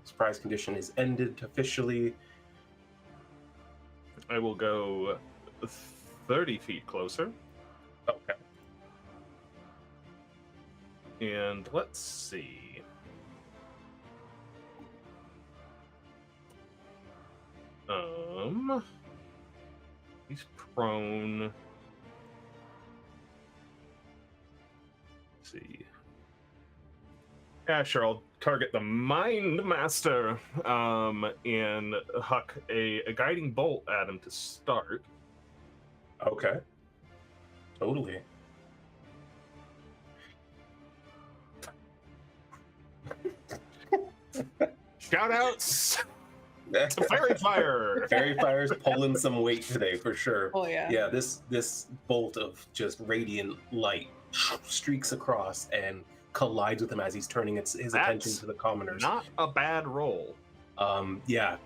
Surprise condition is ended officially. I will go 30 feet closer. Okay. And let's see. He's prone. Let's see. Yeah, sure. I'll target the Mind Master and huck a guiding bolt at him to start. Okay. Totally. Shout outs to Fairy Fire! Fairy Fire's pulling some weight today for sure. Oh yeah. Yeah, this bolt of just radiant light streaks across and collides with him as he's turning his attention to the commoners. Not a bad roll. Yeah,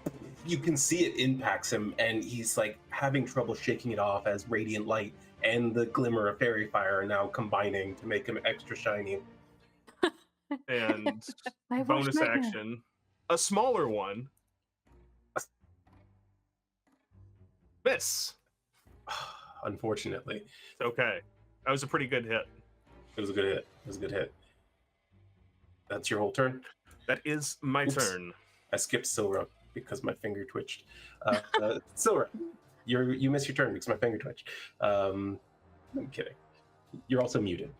you can see it impacts him, and he's like having trouble shaking it off as radiant light and the glimmer of fairy fire are now combining to make him extra shiny. And bonus action, a smaller one. Miss. Unfortunately. Okay. That was a pretty good hit. It was a good hit. That's your whole turn? That is my turn. I skipped Sylra because my finger twitched. Sylra, you missed your turn because my finger twitched. I'm kidding. You're also muted.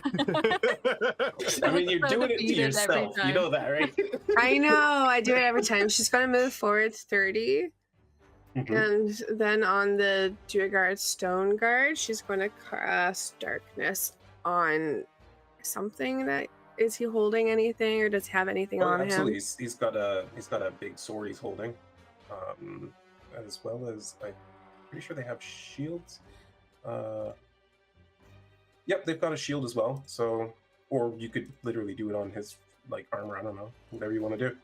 I mean, you're doing it to yourself. You know that, right? I know. I do it every time. She's going to move forward 30. Mm-hmm. And then on the Duergar Stone Guard, she's going to cast Darkness on something. That is he holding anything, or does he have anything on absolutely. him? He's got a big sword he's holding, as well as I'm pretty sure they have shields. Yep, they've got a shield as well. So, or you could literally do it on his like armor. I don't know, whatever you want to do.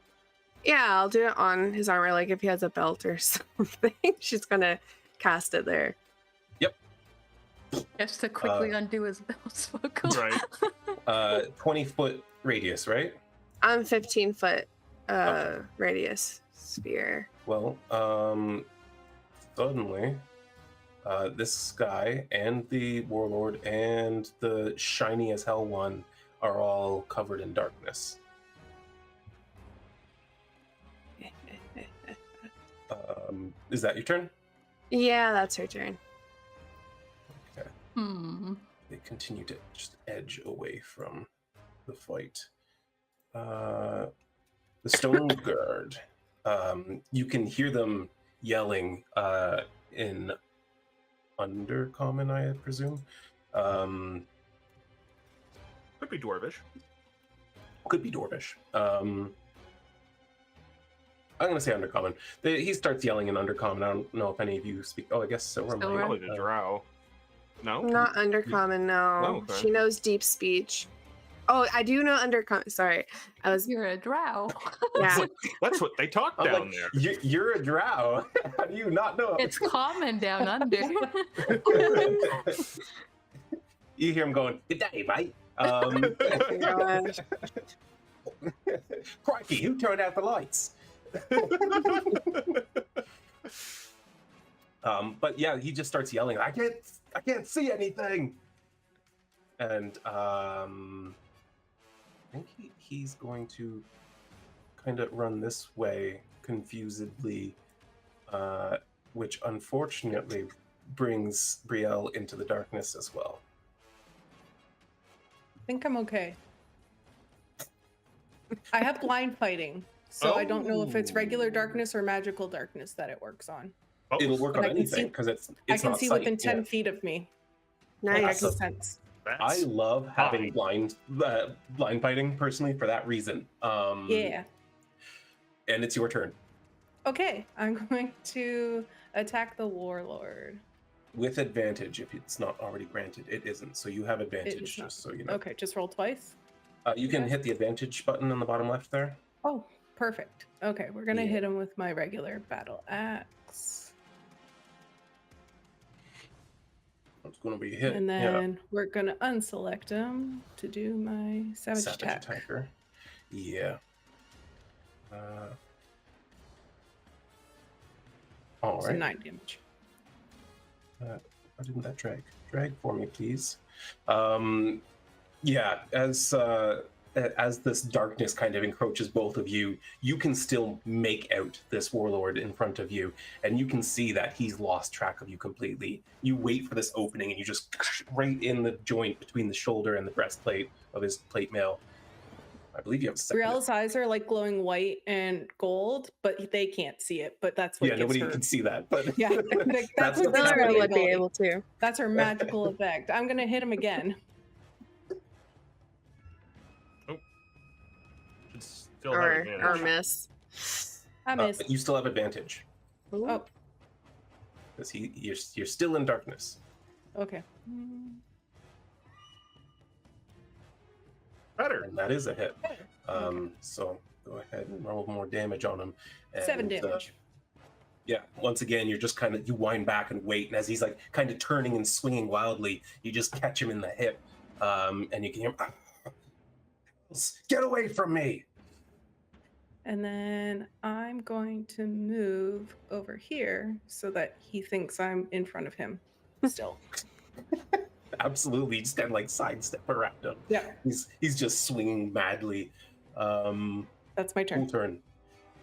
Yeah, I'll do it on his armor, like if he has a belt or something. She's gonna cast it there. Yep. Just to quickly undo his belt buckle. Right. 20-foot radius, right? I'm 15-foot radius sphere. Well, suddenly, this guy and the warlord and the shiny as hell one are all covered in darkness. Is that your turn? Yeah, that's her turn. Okay. They continue to just edge away from the fight. The Stone Guard. You can hear them yelling in Undercommon, I presume. Could be Dwarvish. Could be Dwarvish. I'm going to say undercommon. He starts yelling in undercommon. I don't know if any of you speak. Oh, I guess Sylra might. Probably the drow. No? Not undercommon, no. Oh, okay. She knows deep speech. Oh, I do know undercommon. Sorry. I was You're a drow. yeah. That's what they talk I'm down like, there. You're a drow. How do you not know? It's common down under. You hear him going, "Good day, mate." Oh my gosh. Crikey, who turned out the lights? But yeah, he just starts yelling, I can't see anything. And I think he's going to kind of run this way confusedly, which unfortunately brings Brielle into the darkness as well. I think I'm okay. I have blind fighting, so I don't know if it's regular darkness or magical darkness that it works on. It'll work But on I can anything see- because it's I can not see sight, within 10 yeah. feet of me. Nice. I Awesome. can sense. I love having blind fighting personally for that reason. Yeah. And it's your turn. Okay, I'm going to attack the warlord. With advantage, if it's not already granted. It isn't, so you have advantage, is not. just so you know. Okay, just roll twice. You can hit the advantage button on the bottom left there. Oh, perfect. Okay, we're gonna Yeah. hit him with my regular battle axe. It's going to be a hit. And then we're gonna unselect him to do my savage attack. attacker. Yeah. All So right. 9 damage. Why didn't that drag? Drag for me, please. Yeah, as this darkness kind of encroaches both of you, you can still make out this warlord in front of you, and you can see that he's lost track of you completely. You wait for this opening, and you just right in the joint between the shoulder and the breastplate of his plate mail. I believe you have a second. Brielle's eyes are like glowing white and gold, but they can't see it. But that's what Yeah, gives nobody her. can see that, but Yeah, that's what gives her Sylra the would be ability. able to. That's her magical effect. I'm gonna hit him again. Should still have Or advantage. miss. I missed. but you still have advantage Oh, because you're still in darkness. okay. Better. And that is a hit. So go ahead and roll more damage on him. And, 7 damage. Yeah, once again, you're just kind of, you wind back and wait, and as he's like kind of turning and swinging wildly, you just catch him in the hip, and you can hear him, get away from me! And then I'm going to move over here so that he thinks I'm in front of him still. Absolutely, just kind of like sidestep around him. Yeah, He's just swinging madly. that's my Full turn. turn.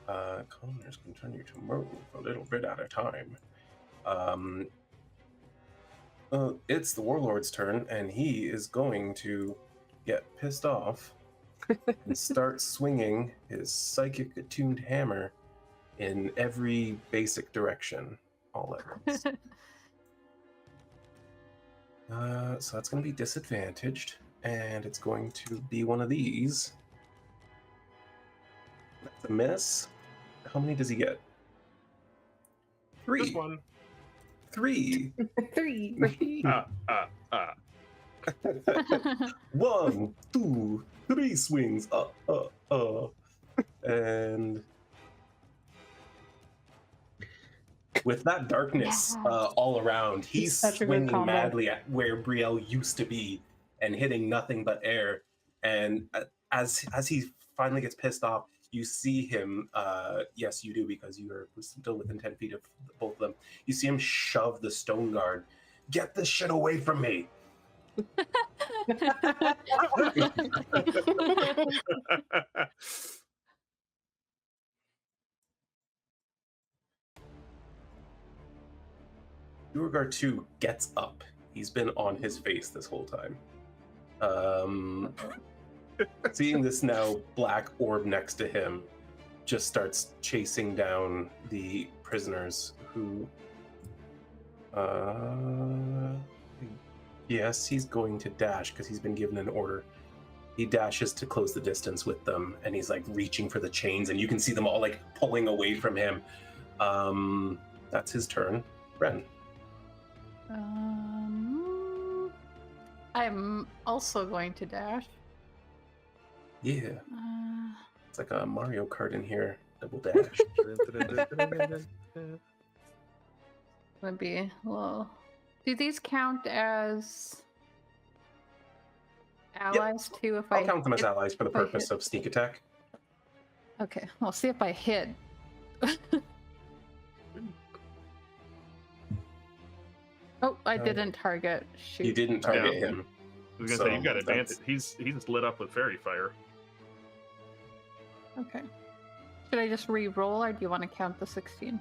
Commoners continue to move a little bit at a time. It's the warlord's turn, and he is going to get pissed off and start swinging his psychic attuned hammer in every basic direction all at once. So that's going to be disadvantaged, and it's going to be one of these. That's a miss. How many does he get? 3. Just one. 3. 3. 1, 2, 3 swings. And with that darkness all around, he's Such a good swinging combo. madly at where Brielle used to be and hitting nothing but air. And as he finally gets pissed off, you see him, yes, you do, because you are still within 10 feet of both of them. You see him shove the stone guard. Get this shit away from me! Duergar 2 gets up. He's been on his face this whole time. Seeing this now black orb next to him, just starts chasing down the prisoners who... yes, he's going to dash because he's been given an order. He dashes to close the distance with them, and he's like reaching for the chains, and you can see them all like pulling away from him. That's his turn. Wren. I'm also going to dash. Yeah. It's like a Mario Kart in here. Double dash. Would be well. Do these count as allies too? If I'll count them as hit- allies for the if I purpose hit? of sneak attack. Okay, well, see if I hit. Oh, I didn't target. Shoot. You didn't target Yeah. him. I was gonna So say you've got that's- advantage. He's lit up with fairy fire. Okay. Should I just re-roll, or do you want to count the 16?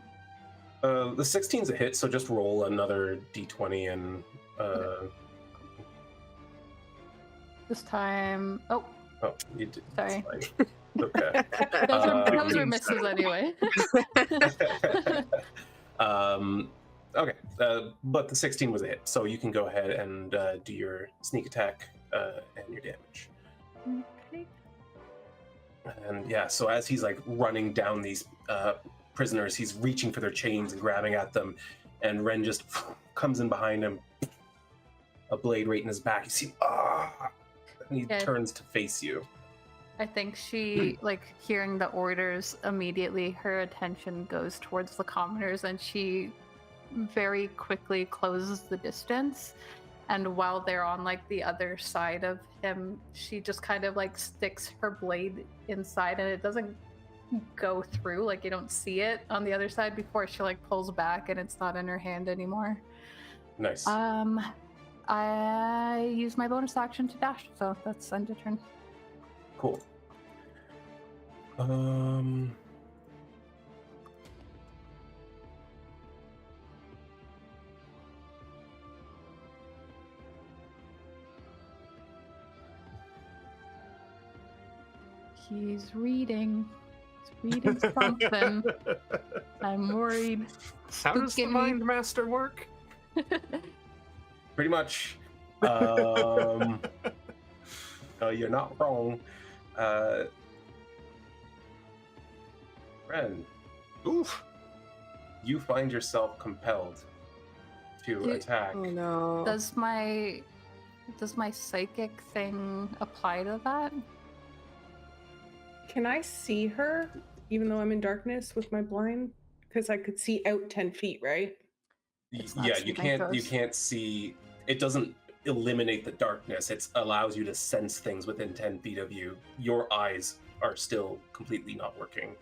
The 16's a hit, so just roll another d20 and This time. Oh, oh, you did. Sorry. It's fine. Okay. those are misses anyway. Okay, but the 16 was a hit, so you can go ahead and do your sneak attack and your damage. Okay. And yeah, so as he's like running down these prisoners, he's reaching for their chains and grabbing at them, and Wren just comes in behind him, a blade right in his back. You see, and he turns to face you. I think she, like, hearing the orders, immediately her attention goes towards the commoners, and she very quickly closes the distance. And while they're on like the other side of him, she just kind of like sticks her blade inside, and it doesn't go through, like you don't see it on the other side before she like pulls back and it's not in her hand anymore. Nice. I use my bonus action to dash, so that's end of turn. Cool. He's reading. He's reading something. I'm worried. How does the Spooking. mind master work? Pretty much. You're not wrong. Wren, Oof. you find yourself compelled to attack. Oh no. Does my psychic thing apply to that? Can I see her, even though I'm in darkness with my blind? Because I could see out 10 feet, right? It's not Yeah, you something can't. You close. can't see. It doesn't eliminate the darkness. It allows you to sense things within 10 feet of you. Your eyes are still completely not working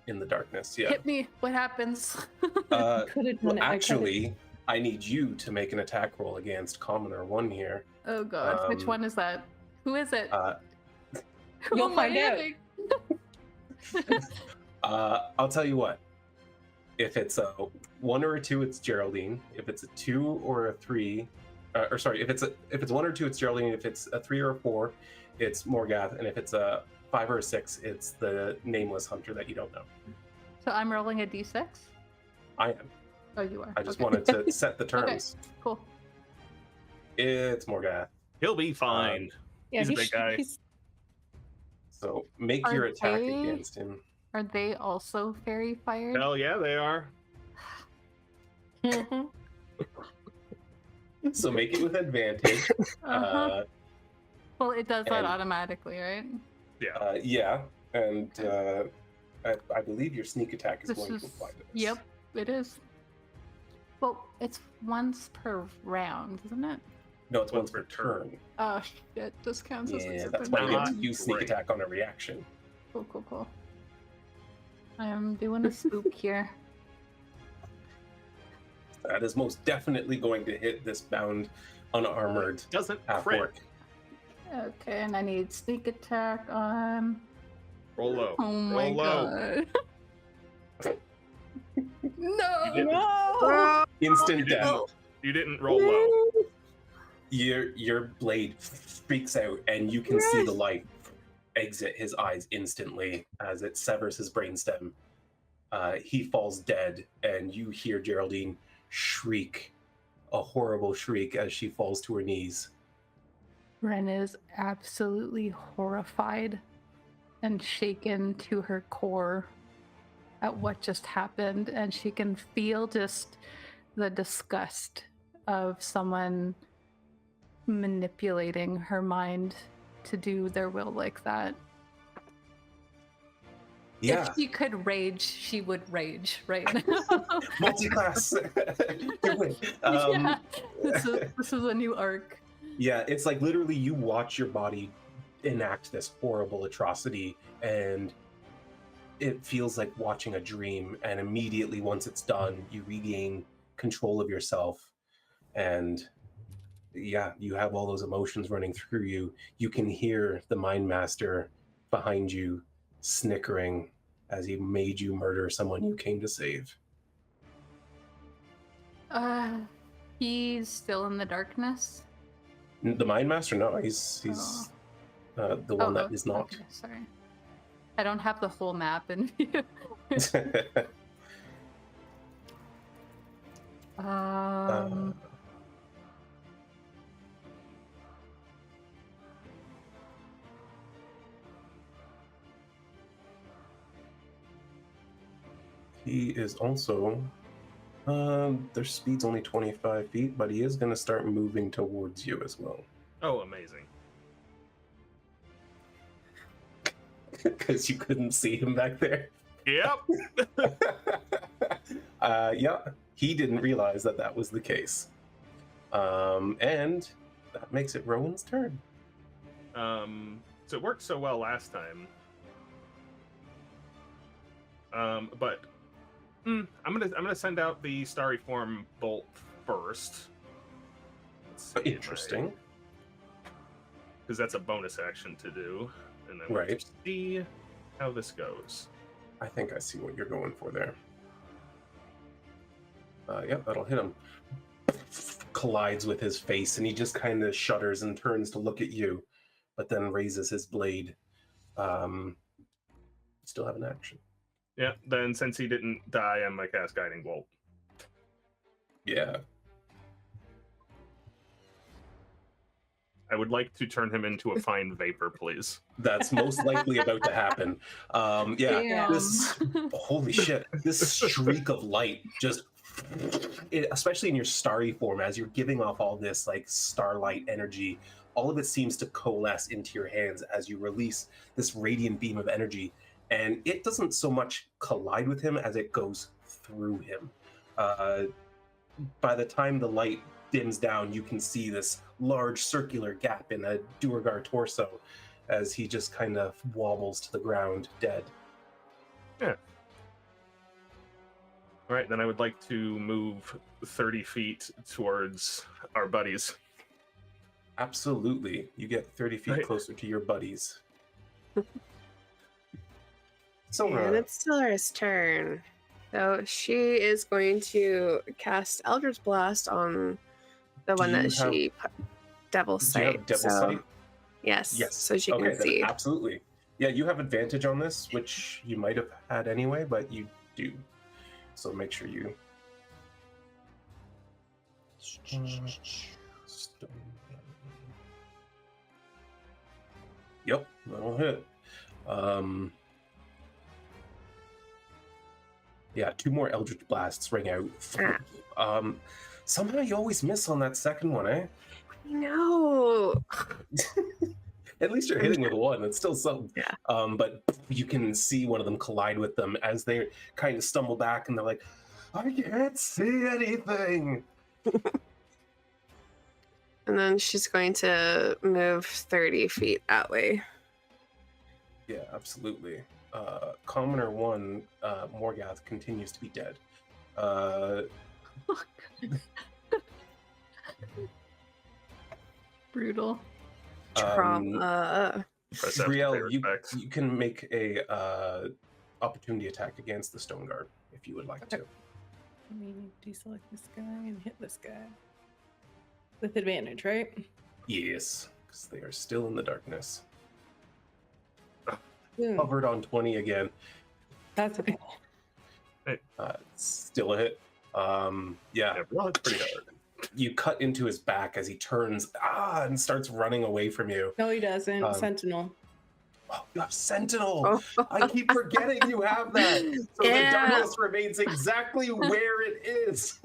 in the darkness. Yeah. Hit me. What happens? Could have done Well, it. actually, I need you to make an attack roll against Commoner 1 here. Oh god, which one is that? Who is it? Who You'll am I find out. hitting? I'll tell you what. If it's a 1 or a 2, it's Geraldine. If it's a 2 or a 3, if it's 1 or 2, it's Geraldine. If it's a 3 or a 4, it's Morgath. And if it's a 5 or a 6, it's the nameless hunter that you don't know. So I'm rolling a d6? I am. Oh, you are. I just Okay. wanted to set the terms. Cool. It's Morgath. He'll be fine. Yeah, He's a big guy. So make Are your attack they- against him. Are they also fairy fired? Hell yeah, they are. So make it with advantage. Uh-huh. Well, it does that and- automatically, right? Yeah. Yeah, and I believe your sneak attack is This going is. to apply to this. Yep, it is. Well, it's once per round, isn't it? No, it's once per turn. Oh shit! This counts as Yeah, a that's why you get to Not use sneak great. attack on a reaction. Cool. I am doing a spook here. That is most definitely going to hit this bound, unarmored Doesn't half crit. orc. Okay, and I need sneak attack on. Roll low. Oh my Roll low. god. You No! didn't- No! Instant death. You didn't roll low. Your blade streaks out, and you can see the light exit his eyes instantly as it severs his brainstem. He falls dead, and you hear Geraldine shriek, a horrible shriek, as she falls to her knees. Wren is absolutely horrified and shaken to her core at what just happened, and she can feel just the disgust of someone manipulating her mind to do their will like that. Yeah. If she could rage, she would rage right now. Multi-class. Yeah, this is a new arc. Yeah, it's like literally you watch your body enact this horrible atrocity, and it feels like watching a dream. And immediately, once it's done, you regain control of yourself. And yeah, you have all those emotions running through you. You can hear the Mind Master behind you snickering as he made you murder someone you came to save. He's still in the darkness. The Mind Master, no, he's the one that is not. Okay, sorry, I don't have the whole map in view. He is also, their speed's only 25 feet, but he is going to start moving towards you as well. Oh, amazing. Because you couldn't see him back there. Yep. Yeah, he didn't realize that that was the case. And that makes it Rhowan's turn. So it worked so well last time. But I'm gonna send out the starry form bolt first. Interesting. Because that's a bonus action to do, and then Right. we'll see how this goes. I think I see what you're going for there. Yep, that'll hit him. Collides with his face, and he just kind of shudders and turns to look at you, but then raises his blade. Still have an action. Yeah. Then since he didn't die, I'm gonna cast Guiding Bolt. Yeah. I would like to turn him into a fine vapor, please. That's most likely about to happen. Yeah, Damn. this holy shit, this streak of light just, especially in your starry form, as you're giving off all this like starlight energy, all of it seems to coalesce into your hands as you release this radiant beam of energy, and it doesn't so much collide with him as it goes through him. By the time the light dims down, you can see this large circular gap in a Duergar torso as he just kind of wobbles to the ground, dead. Yeah. All right, then I would like to move 30 feet towards our buddies. Absolutely. You get 30 feet Right. closer to your buddies. And Sylra, it's Sylra's turn. So she is going to cast Eldritch Blast on the one Do you that she put Devil do you Sight. have Devil so, Sight? Yes, Yes. so she Okay, can then see. absolutely. Yeah, you have advantage on this, which you might have had anyway, but you do. So make sure you... Yep, that'll hit. Yeah, 2 more Eldritch Blasts ring out. Somehow you always miss on that second one, eh? No. At least you're hitting with one. It's still something. Yeah. But you can see one of them collide with them as they kind of stumble back, and they're like, "I can't see anything." And then she's going to move 30 feet that way. Yeah, absolutely. Commoner 1, Morgath, continues to be dead. Brutal. Trauma. Press F to Brielle, pay respects. you can make a opportunity attack against the Stone Guard if you would like to. I mean, deselect this guy and hit this guy. With advantage, right? Yes, because they are still in the darkness. Boom. Covered on 20 again. That's okay. Still a hit. Yeah. Yeah, well, it's pretty hard. you cut into his back as he turns and starts running away from you. No, he doesn't. Um, Sentinel. Oh, you have Sentinel. I keep forgetting you have that. So Yeah. the darkness remains exactly where it is.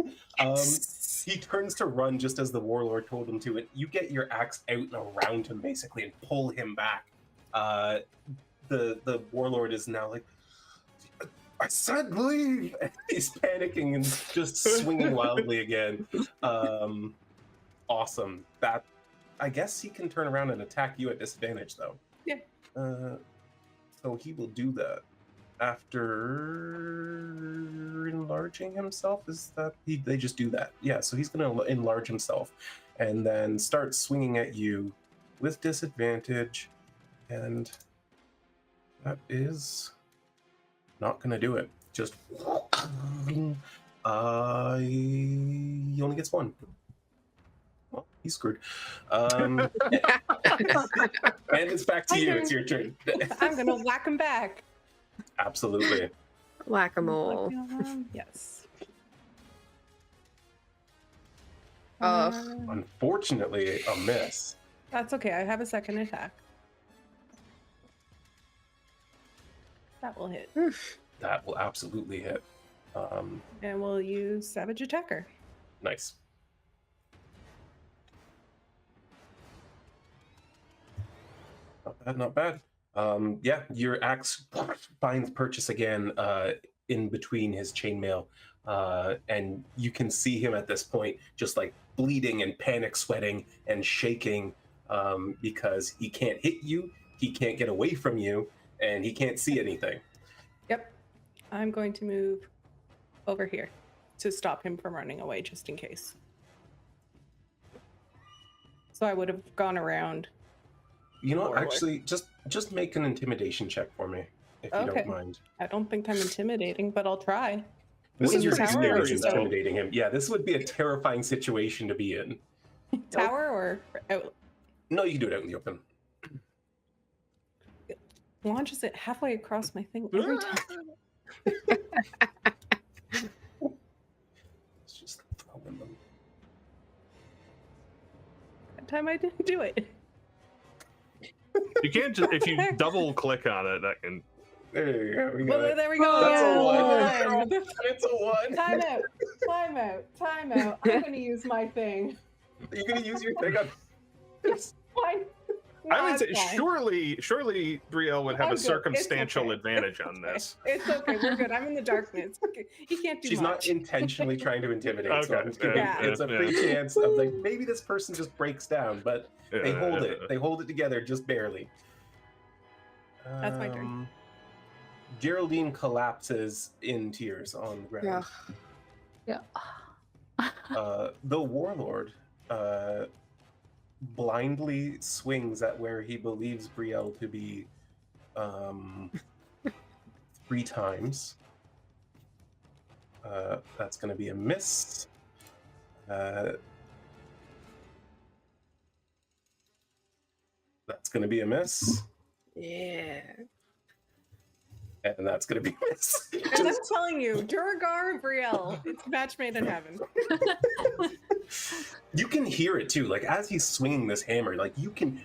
He turns to run just as the warlord told him to, and you get your axe out and around him basically and pull him back. The warlord is now like, I said leave! And he's panicking and just swinging wildly again. Awesome. That, I guess he can turn around and attack you at disadvantage though. Yeah. So he will do that after enlarging himself. Is that they just do that? Yeah. So he's going to enlarge himself and then start swinging at you with disadvantage, and that is not going to do it. Just he only gets one. Well, he's screwed. And it's back to you. It's your turn. I'm gonna whack him back. Absolutely. Whack-a-mole. Yes. Unfortunately, a miss. That's okay. I have a second attack. That will hit. That will absolutely hit. And we'll use Savage Attacker. Nice. Not bad, not bad. Yeah, your axe finds purchase again in between his chainmail. And you can see him at this point just like bleeding and panic sweating and shaking because he can't hit you, he can't get away from you, and he can't see anything. Yep. I'm going to move over here to stop him from running away just in case. So I would have gone around. You know what, Forward. actually, just make an intimidation check for me, if you Okay. don't mind. I don't think I'm intimidating, but I'll try. This In is your your tower or experience just out? intimidating him. Yeah, this would be a terrifying situation to be in. Tower or out? No, you can do it out in the open. Launches it halfway across my thing every time. It's just throwing them. That time I didn't do it. You can't just, if you double click on it, that can. There you go. We got Well, it. there we go. That's a Yeah, one. one. It's a one. Time out. Time out. Time out. I'm going to use my thing. You're gonna use your thing on. Fine. I No, would it's say fine. surely Brielle would have I'm a good. It's circumstantial okay. advantage It's on okay. this. It's okay. We're good. I'm in the darkness. Okay. He can't do She's much. not intentionally trying to intimidate, so Okay. I'm just giving Yeah. it's a free chance of like maybe this person just breaks down, but they hold it. They hold it together just barely. That's my turn. Geraldine collapses in tears on the ground. Yeah. The warlord blindly swings at where he believes Brielle to be 3 times. That's going to be a miss. That's going to be a miss. Yeah. And that's going to be a miss. And I'm telling you, Duergar and Brielle, it's a match made in heaven. You can hear it too, like as he's swinging this hammer, like you can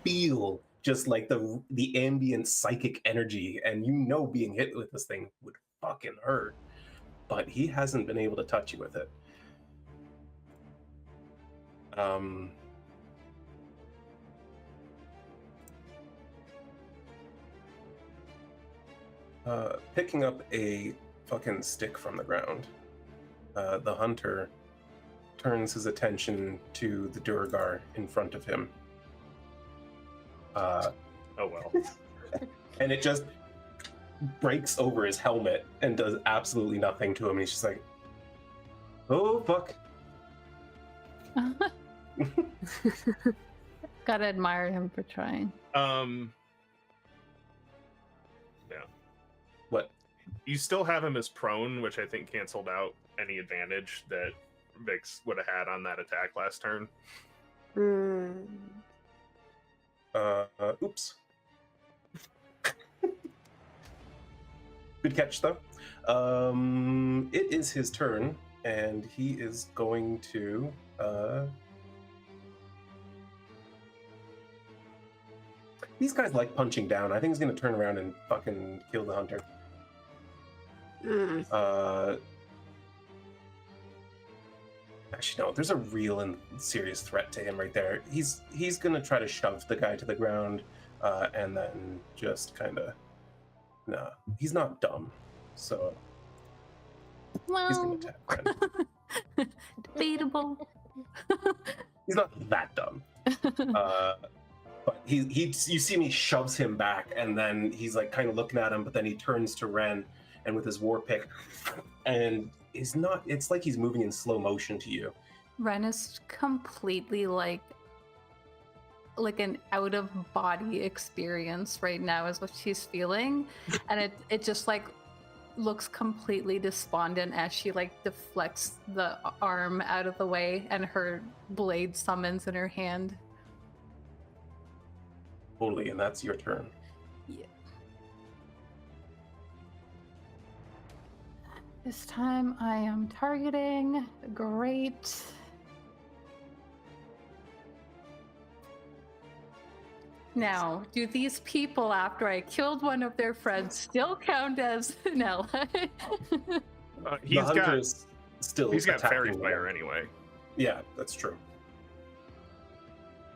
feel just like the ambient psychic energy, and you know being hit with this thing would fucking hurt, but he hasn't been able to touch you with it. Picking up a fucking stick from the ground, the hunter turns his attention to the Duergar in front of him. Oh well. And it just breaks over his helmet and does absolutely nothing to him. And he's just like, oh, fuck. Gotta admire him for trying. What? You still have him as prone, which I think canceled out any advantage that Vix would have had on that attack last turn. Oops. Good catch, though. It is his turn, and he is going to these guys like punching down. I think he's gonna turn around and fucking kill the hunter. Actually, no, there's a real and serious threat to him right there. He's gonna try to shove the guy to the ground, and then just kind of... Nah, he's not dumb, so he's gonna Well, attack Wren. debatable. He's not that dumb. But he you see me shoves him back, and then he's like kind of looking at him, but then he turns to Wren, and with his war pick, and it's like he's moving in slow motion to you. Wren is completely like an out of body experience right now is what she's feeling, and it just like looks completely despondent as she like deflects the arm out of the way and her blade summons in her hand. Totally, and that's your turn. Yeah. This time I am targeting. Great. Now, do these people, after I killed one of their friends, still count as an ally? He's got fairy attacking fire them. anyway. Yeah, that's true.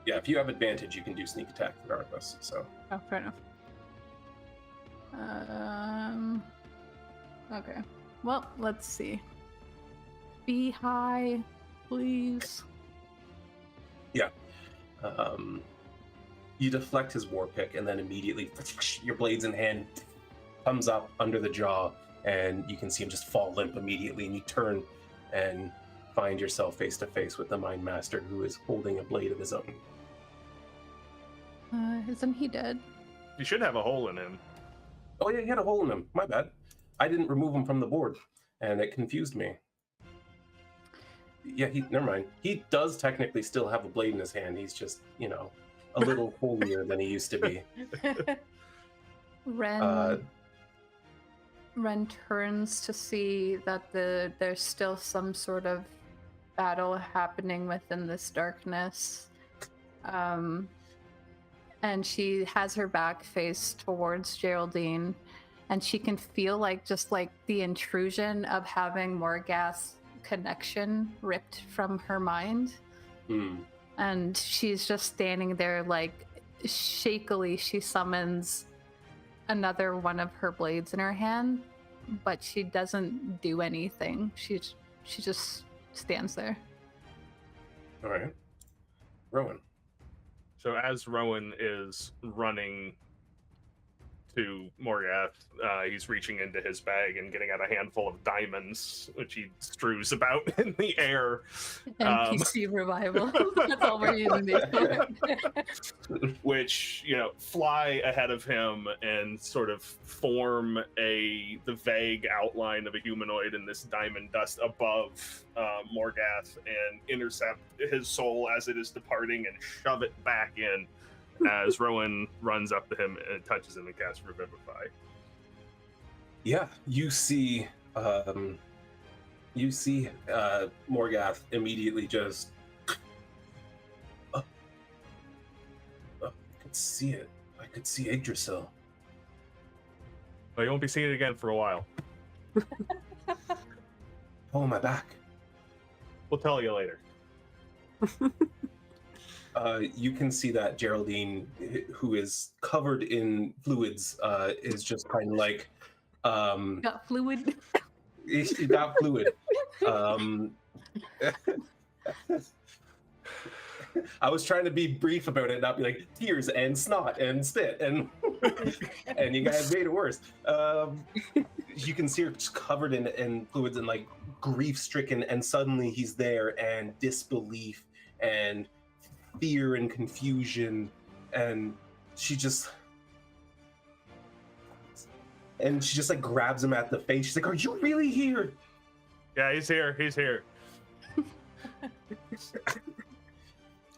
Yeah, if you have advantage, you can do sneak attack regardless. So. Oh, fair enough. Okay. Well, let's see. Be high, please. Yeah. You deflect his war pick, and then immediately your blades in hand comes up under the jaw, and you can see him just fall limp immediately. And you turn and find yourself face to face with the Mind Master, who is holding a blade of his own. Isn't he dead? You should have a hole in him. Oh yeah, he had a hole in him. My bad. I didn't remove him from the board, and it confused me. Yeah, never mind. He does technically still have a blade in his hand. He's just, a little holier than he used to be. Wren turns to see that there's still some sort of battle happening within this darkness. And she has her back faced towards Geraldine, and she can feel like just like the intrusion of having Morgath's connection ripped from her mind. And she's just standing there like shakily. She summons another one of her blades in her hand, but she doesn't do anything. She just stands there. All right. Rhowan. So as Rhowan is running to Morgath, he's reaching into his bag and getting out a handful of diamonds, which he strews about in the air. NPC revival. That's all we're using these for. Which, fly ahead of him and sort of form the vague outline of a humanoid in this diamond dust above Morgath, and intercept his soul as it is departing and shove it back in as Rhowan runs up to him and touches him and casts Revivify. Yeah, you see Morgath immediately just... I could see it. I could see Yggdrasil. Well, you won't be seeing it again for a while. Oh, my back. We'll tell you later. You can see that Geraldine, who is covered in fluids, is just kind of like... Got fluid. She got fluid. I was trying to be brief about it, not be like tears and snot and spit, and and you guys made it worse. You can see her just covered in fluids and like grief-stricken, and suddenly he's there, and disbelief and fear and confusion, and she just like grabs him at the face. She's like, "Are you really here?" Yeah, he's here. He's here.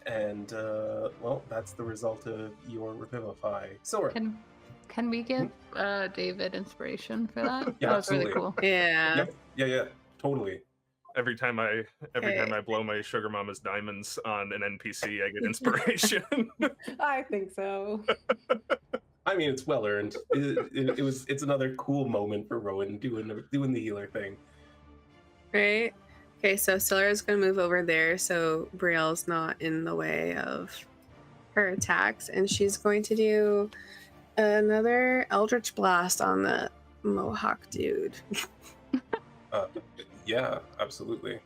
And well, that's the result of your Revivify. Sylra. Can we give David inspiration for that? Yeah, That was really absolutely. cool. Yeah. Yeah, totally. Every time I blow my sugar mama's diamonds on an NPC, I get inspiration. I think so. I mean, it's well earned. It's another cool moment for Rhowan doing the healer thing. Right? Okay, so Sylra's gonna move over there so Brielle's not in the way of her attacks, and she's going to do another Eldritch Blast on the Mohawk dude. Yeah, absolutely.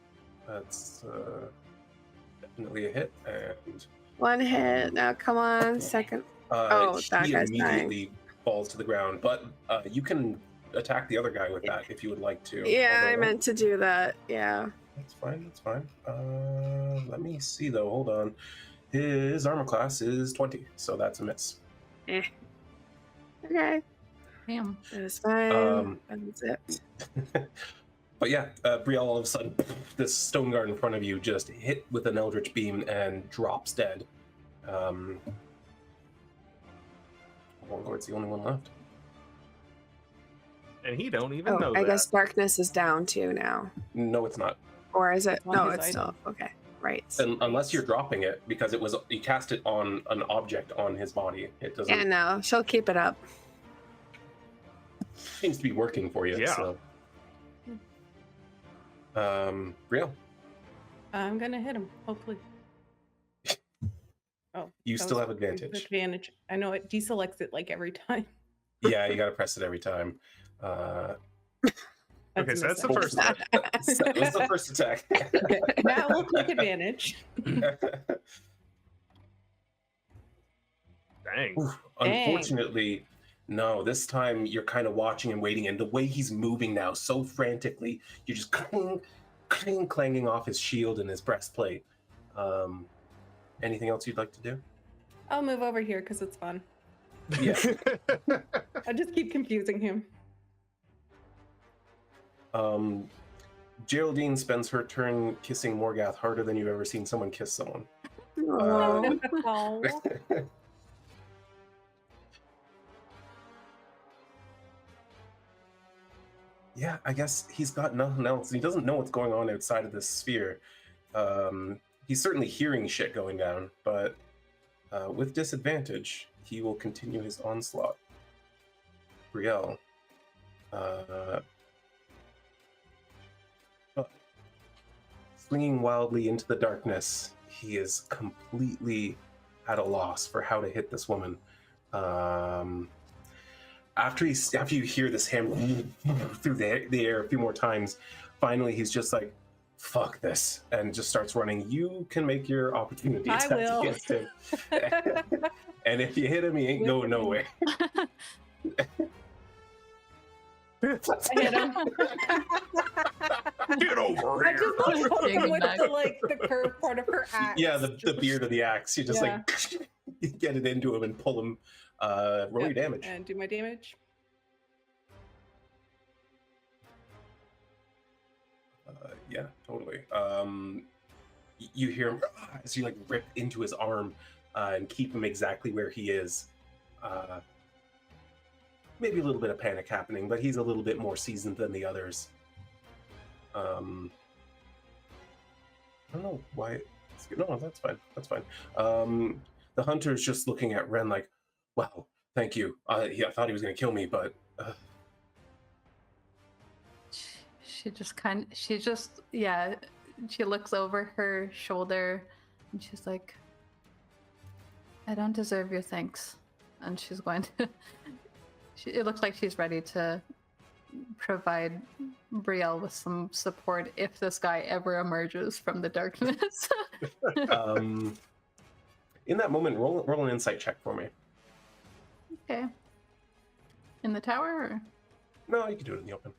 That's definitely a hit. And One hit. Now, come on, second. he that guy's immediately falls to the ground. But you can attack the other guy with that if you would like to. Yeah, Although, I meant to do that. Yeah. That's fine. That's fine. Let me see though. Hold on. His armor class is 20, so that's a miss. Okay. Damn. That's fine. That's it. But yeah, Brielle, all of a sudden, this stone guard in front of you just hit with an eldritch beam and drops dead. Warlord's the only one left. And he don't even know I that. guess darkness is down too now. No, it's not. Or is it? On No, his it's still okay. Right. Unless you're dropping it, because you cast it on an object on his body. It doesn't. Yeah, no, she'll keep it up. Seems to be working for you. Yeah. So. Brielle, I'm gonna hit him, hopefully. Oh, you that still was have advantage. Advantage. I know it deselects it like every time. Yeah, you gotta press it every time. Okay, so that's the mistake. first one. That was the first attack. Okay, now we'll take advantage. Dang. Oof, unfortunately, no. This time you're kind of watching and waiting, and the way he's moving now so frantically, you're just clang, clang, clanging off his shield and his breastplate. Anything else you'd like to do? I'll move over here because it's fun. Yeah. I just keep confusing him. Geraldine spends her turn kissing Morgath harder than you've ever seen someone kiss someone. Aw. Oh. Yeah, I guess he's got nothing else. He doesn't know what's going on outside of this sphere. He's certainly hearing shit going down, but with disadvantage, he will continue his onslaught. Brielle. Swinging wildly into the darkness, he is completely at a loss for how to hit this woman. After you hear this hammer through the air a few more times, finally he's just like, fuck this, and just starts running. You can make your opportunity I attack will. against him. And if you hit him, he ain't going nowhere. I hit him. Get over I here. just like poke him with Back. the curved part of her axe. Yeah, the beard of the axe. You just like get it into him and pull him. Roll your damage. And do my damage. Yeah, totally. You hear him as you like rip into his arm and keep him exactly where he is. Maybe a little bit of panic happening, but he's a little bit more seasoned than the others. I don't know why. No, that's fine. That's fine. The hunter's just looking at Wren like, "Wow, thank you. I thought he was going to kill me, but." She looks over her shoulder and she's like, I don't deserve your thanks. And she's going to, it looks like she's ready to provide Brielle with some support if this guy ever emerges from the darkness. In that moment, roll an insight check for me. Okay. In the tower? Or? No, you can do it in the open.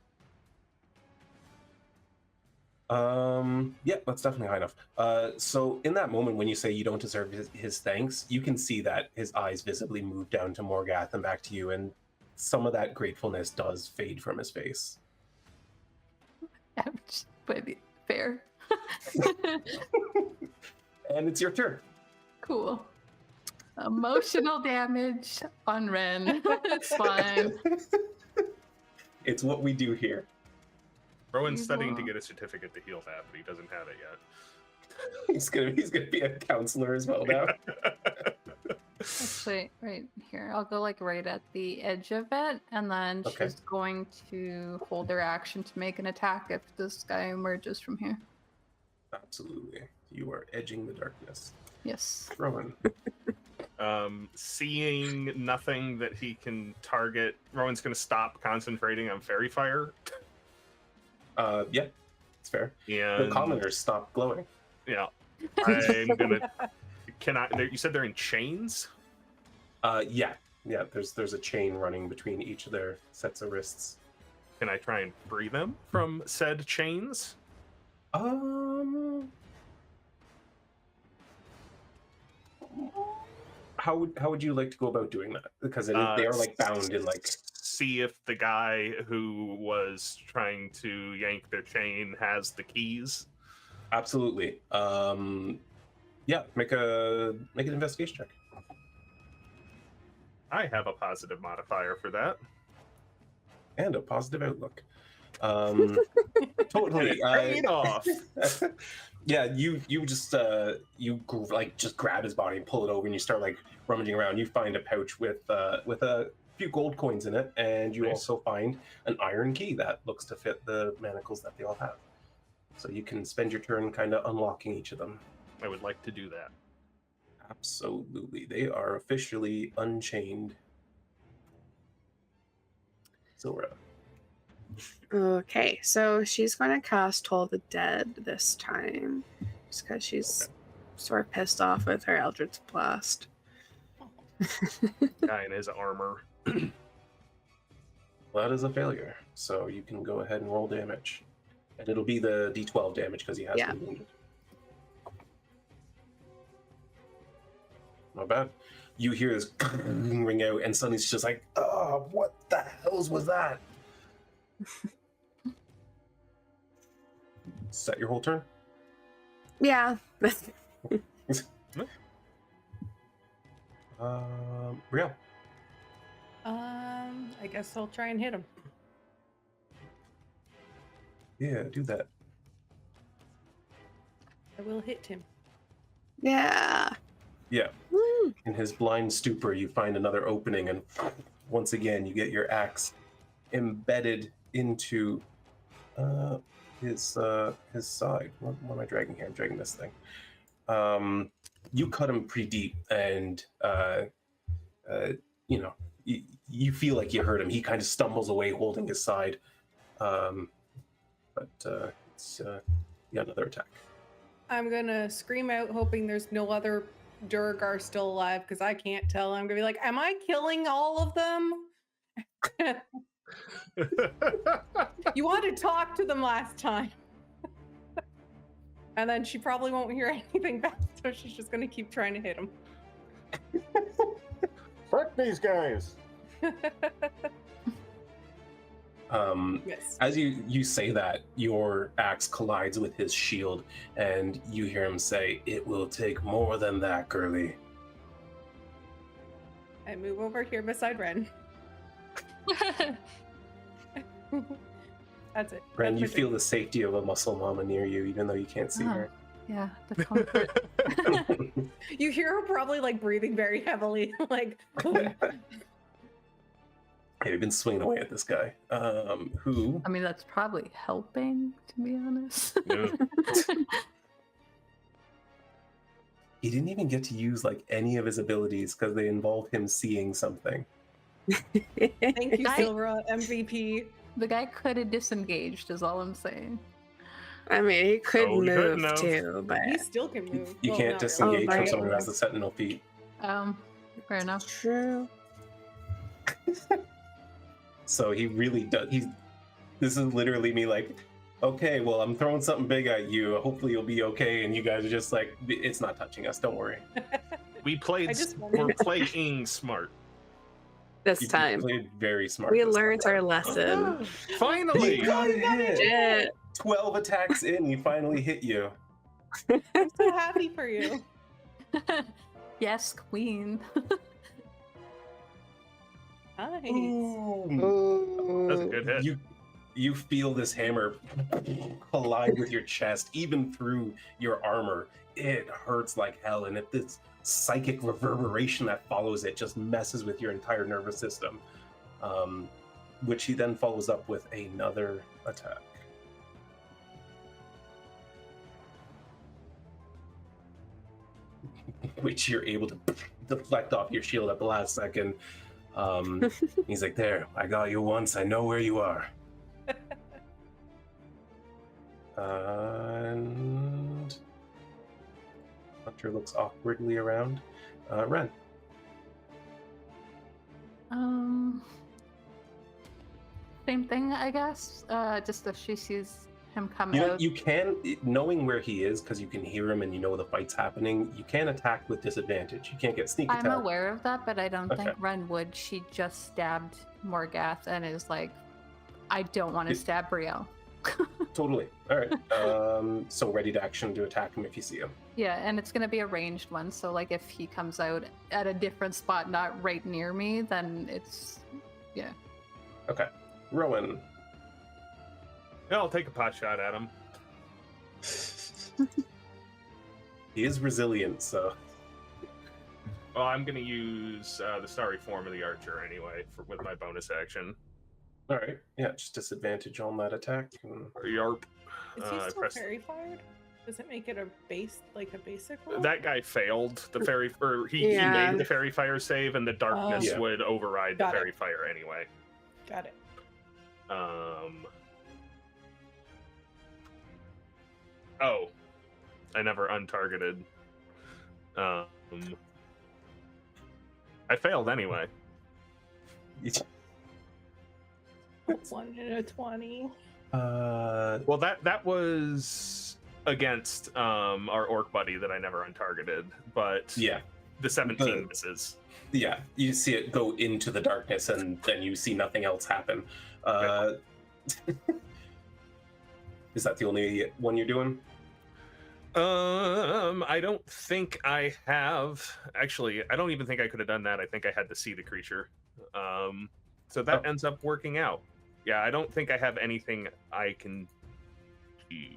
Yeah, that's definitely high enough. So in that moment when you say you don't deserve his thanks, you can see that his eyes visibly move down to Morgath and back to you, and some of that gratefulness does fade from his face. Ouch. But fair. And it's your turn. Cool. Emotional damage on Wren. It's fine. It's what we do here. Rowan's studying to get a certificate to heal that, but he doesn't have it yet. He's gonna be a counselor as well now. Actually, right here. I'll go like right at the edge of it, and then Okay. she's going to hold her action to make an attack if this guy emerges from here. Absolutely. You are edging the darkness. Yes. Rowan. Seeing nothing that he can target, Rowan's going to stop concentrating on fairy fire. Yeah, it's fair. And The commoners stop glowing. yeah, I'm gonna. You said they're in chains? Yeah. There's a chain running between each of their sets of wrists. Can I try and free them from said chains? How would you like to go about doing that? Because they are like bound in like. See if the guy who was trying to yank their chain has the keys. Absolutely. Yeah. Make an investigation check. I have a positive modifier for that. And a positive outlook. Totally. Trade off. Yeah, you just just grab his body and pull it over, and you start like rummaging around. You find a pouch with a few gold coins in it, and you Nice. also find an iron key that looks to fit the manacles that they all have. So you can spend your turn kind of unlocking each of them. I would like to do that. Absolutely, they are officially unchained. Sylra. Okay, so she's going to cast Toll the Dead this time. Just because she's sort of pissed off with her Eldritch Blast. Guy in his armor. Well, that is a failure, so you can go ahead and roll damage. And it'll be the d12 damage because he has been wounded. Not bad. You hear this ring out, and suddenly it's just like, oh, what the hells was that? Is that your whole turn? Yeah. Brielle. I guess I'll try and hit him. Yeah, do that. I will hit him. Yeah. Yeah. Woo. In his blind stupor, you find another opening, and once again, you get your axe embedded into his side. What am I dragging here? I'm dragging this thing. You cut him pretty deep, and you feel like you hurt him. He kind of stumbles away, holding his side. But it's another attack. I'm gonna scream out, hoping there's no other Duergar still alive, because I can't tell. I'm gonna be like, "Am I killing all of them?" You wanted to talk to them last time. And then she probably won't hear anything back, so she's just gonna keep trying to hit him. Fuck these guys. Yes. As you say that, your axe collides with his shield, and you hear him say, "It will take more than that, girlie." I move over here beside Wren. That's it. Ren, That's you my feel turn. the safety of a muscle mama near you, even though you can't see her. Yeah, the comfort. You hear her probably like breathing very heavily, like. Hey, we've been swinging away at this guy. Who? I mean, that's probably helping, to be honest. Yeah. He didn't even get to use like any of his abilities because they involve him seeing something. Thank you, I- Sylra, MVP. The guy could have disengaged, is all I'm saying. I mean, he could Oh, he couldn't move have. too, but He still can move. You Well, can't not disengage Oh, from right. someone who has the sentinel feet. Fair enough. true. So he really does. This is literally me like, okay, well, I'm throwing something big at you. Hopefully you'll be okay. And you guys are just like, it's not touching us. Don't worry. We played. I just We're wondered. playing smart. This You time. played very smart. We this learned time. our lesson. Finally. You got hit. Shit. 12 attacks in, he finally hit you. I'm so happy for you. Yes, queen. Nice. Ooh. Ooh. That's a good hit. You feel this hammer collide with your chest, even through your armor. It hurts like hell, and if this psychic reverberation that follows it just messes with your entire nervous system, which he then follows up with another attack. Which you're able to deflect off your shield at the last second. He's like, there, I got you once, I know where you are. And Hunter looks awkwardly around. Wren. Same thing, I guess. Just if she sees him come You know, out. you can, knowing where he is, because you can hear him and you know the fight's happening, you can attack with disadvantage. You can't get sneak attack. I'm aware of that, but I don't Okay. think Wren would. She just stabbed Morgath and is like, I don't want to stab Brielle. Totally. All right. So ready to action to attack him if you see him. Yeah, and it's going to be a ranged one. So, like, if he comes out at a different spot, not right near me, then it's, yeah. Okay. Rhowan. Yeah, I'll take a pot shot at him. He is resilient, so. Well, I'm going to use the starry form of the archer anyway with my bonus action. All right. Yeah, just disadvantage on that attack. Yarp. Is he still press- fairy fired? Does it make it a basic roll? That guy failed the fairy, or he Yeah. made the fairy fire save, and the darkness Yeah. would override Got the it. fairy fire anyway. Got it. Oh, I never untargeted. I failed anyway. 1 in a 20. Well, that was against our orc buddy that I never untargeted, but Yeah. the 17 misses. Yeah, you see it go into the darkness, and then you see nothing else happen. Is that the only one you're doing? I don't think I have. Actually, I don't even think I could have done that. I think I had to see the creature. So that ends up working out. Yeah, I don't think I have anything I can do.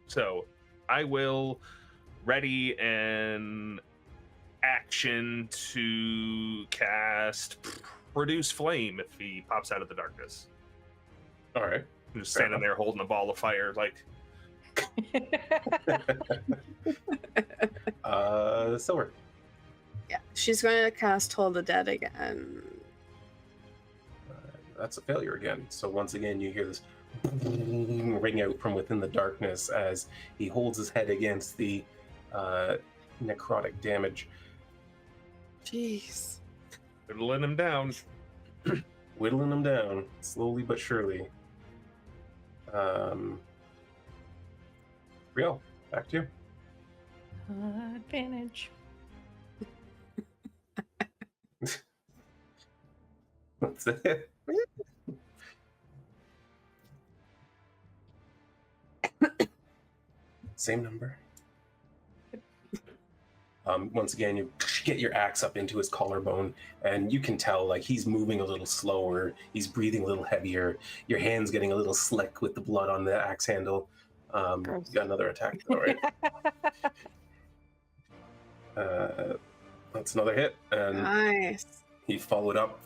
So I will ready an action to cast Produce Flame if he pops out of the darkness. All right. I'm just standing there holding a ball of fire, like, Sylra. Yeah, she's going to cast Hold the Dead again. That's a failure again. So once again, you hear this ring out from within the darkness as he holds his head against the necrotic damage. Jeez. whittling him down. Whittling him down, slowly but surely. Brielle, back to you. Advantage. That's it. Same number. Once again, you get your axe up into his collarbone, and you can tell like he's moving a little slower. He's breathing a little heavier. Your hand's getting a little slick with the blood on the axe handle. You got another attack, though, right? That's another hit, and Nice. he followed up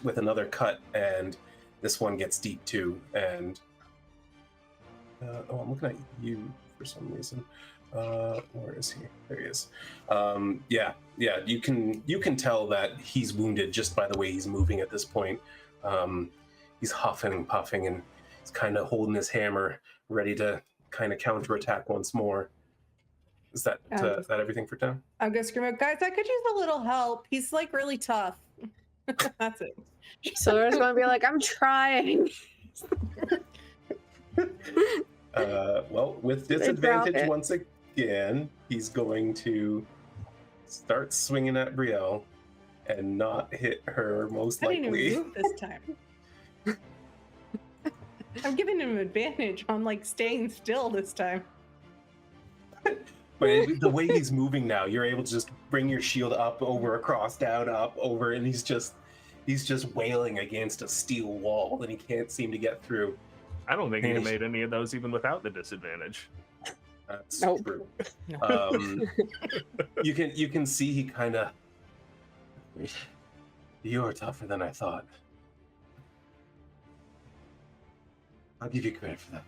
with another cut, and this one gets deep too. And I'm looking at you for some reason. Where is he? There he is. Yeah. You can tell that he's wounded just by the way he's moving at this point. He's huffing and puffing, and he's kind of holding his hammer, ready to kind of counterattack once more. Is that everything for Tom? I'm gonna scream out, guys, I could use a little help. He's like really tough. That's it. So there's going to be like, I'm trying. Well, with disadvantage once again, he's going to start swinging at Brielle and not hit her most I didn't likely. even move this time. I'm giving him advantage on like staying still this time. But the way he's moving now, you're able to just bring your shield up, over, across, down, up, over, and he's just wailing against a steel wall that he can't seem to get through. I don't think he'd have made any of those even without the disadvantage. That's Nope. true. No. You can see he kind of. You're tougher than I thought. I'll give you credit for that.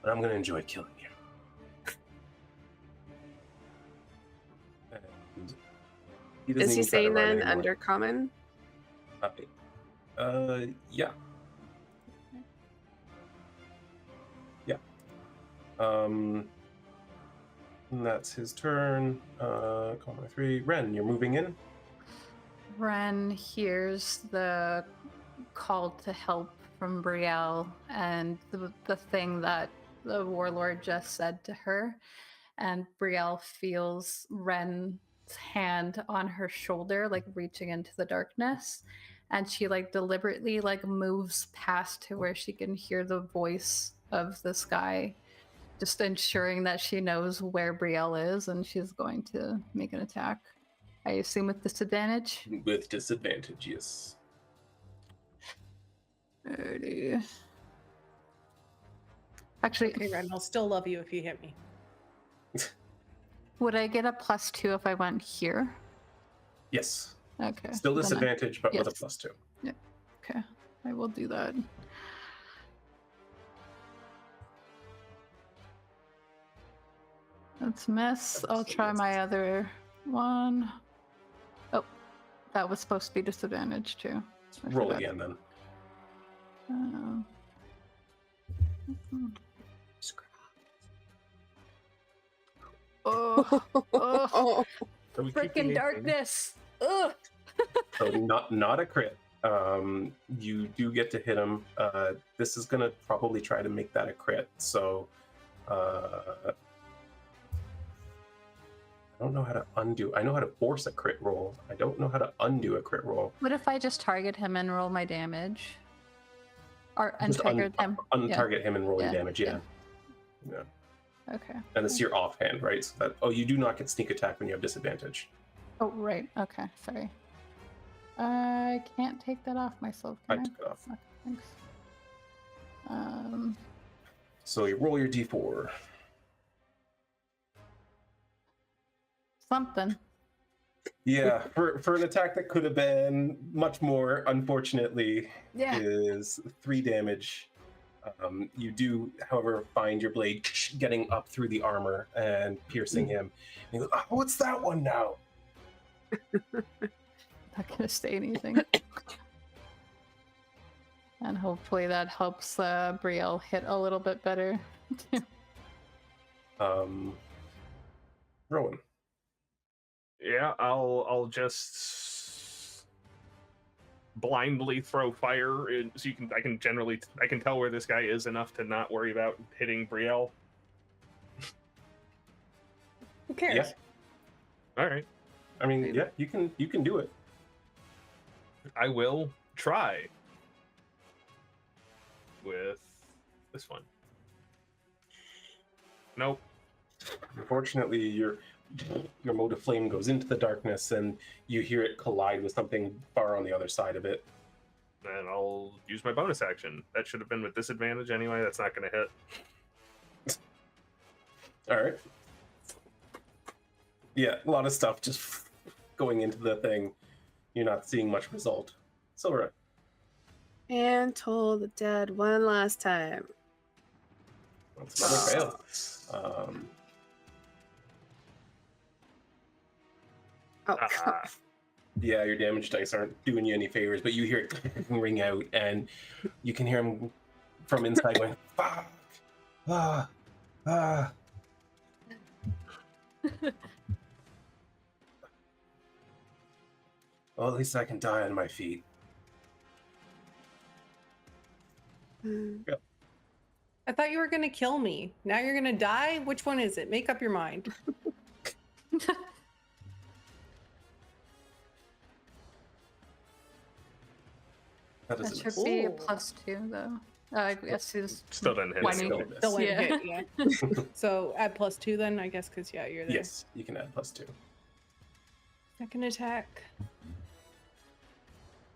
But I'm gonna enjoy killing you. And he doesn't Is he even try to saying run then anymore. undercommon? Yeah. Yeah. And that's his turn. Call my 3. Wren, you're moving in? Wren hears the call to help from Brielle and the thing that the warlord just said to her. And Brielle feels Wren's hand on her shoulder, like reaching into the darkness. And she like deliberately like moves past to where she can hear the voice of this guy, just ensuring that she knows where Brielle is, and she's going to make an attack. I assume with disadvantage? With disadvantage, yes. 30. Actually, Okay, Ren, I'll still love you if you hit me. would I get a +2 if I went here? Yes. Okay. Still then disadvantage, but with a yes. +2. Okay, I will do that. Let's miss. I'll try my other one. Oh, that was supposed to be disadvantage too. I Roll forgot. again then. Oh, Oh, So we keep the freaking 18. darkness! Ugh. So not a crit. You do get to hit him. This is gonna probably try to make that a crit. So I don't know how to undo. I know how to force a crit roll. I don't know how to undo a crit roll. What if I just target him and roll my damage? Or Just untarget him? untarget him and roll your Yeah, damage. Yeah. Yeah. Okay. And it's your offhand, right? So that you do not get sneak attack when you have disadvantage. Oh, right. Okay, sorry. I can't take that off myself, I can took it off. Okay, thanks. So you roll your d4. Something. Yeah, for an attack that could have been much more, unfortunately, Yeah. is 3 damage. You do, however, find your blade getting up through the armor and piercing him. And you go, oh, what's that one now? Not gonna say anything. And hopefully that helps Brielle hit a little bit better. Rhowan. Yeah, I'll just blindly throw fire in, so I can tell where this guy is enough to not worry about hitting Brielle. Who cares? Yeah. All right, I mean, yeah, you can do it. I will try with this one. Nope. Unfortunately, your mode of flame goes into the darkness, and you hear it collide with something far on the other side of it. And I'll use my bonus action. That should have been with disadvantage anyway. That's not going to hit. All right. Yeah, a lot of stuff just going into the thing. You're not seeing much result. Sylra. and toll the dead one last time. That's another fail. Oh, Yeah, your damage dice aren't doing you any favors, but you hear it ring out, and you can hear him from inside going, "Fuck! Ah! Ah!" Well, at least I can die on my feet. I thought you were gonna kill me. Now you're gonna die? Which one is it? Make up your mind. That is That a should miss. be a Ooh. +2 though. I guess he's Still doesn't hit. 20. Still a miss. Still wouldn't Yeah. hit, yeah. So add +2 then, I guess, because yeah, you're there. Yes, you can add +2. Second attack.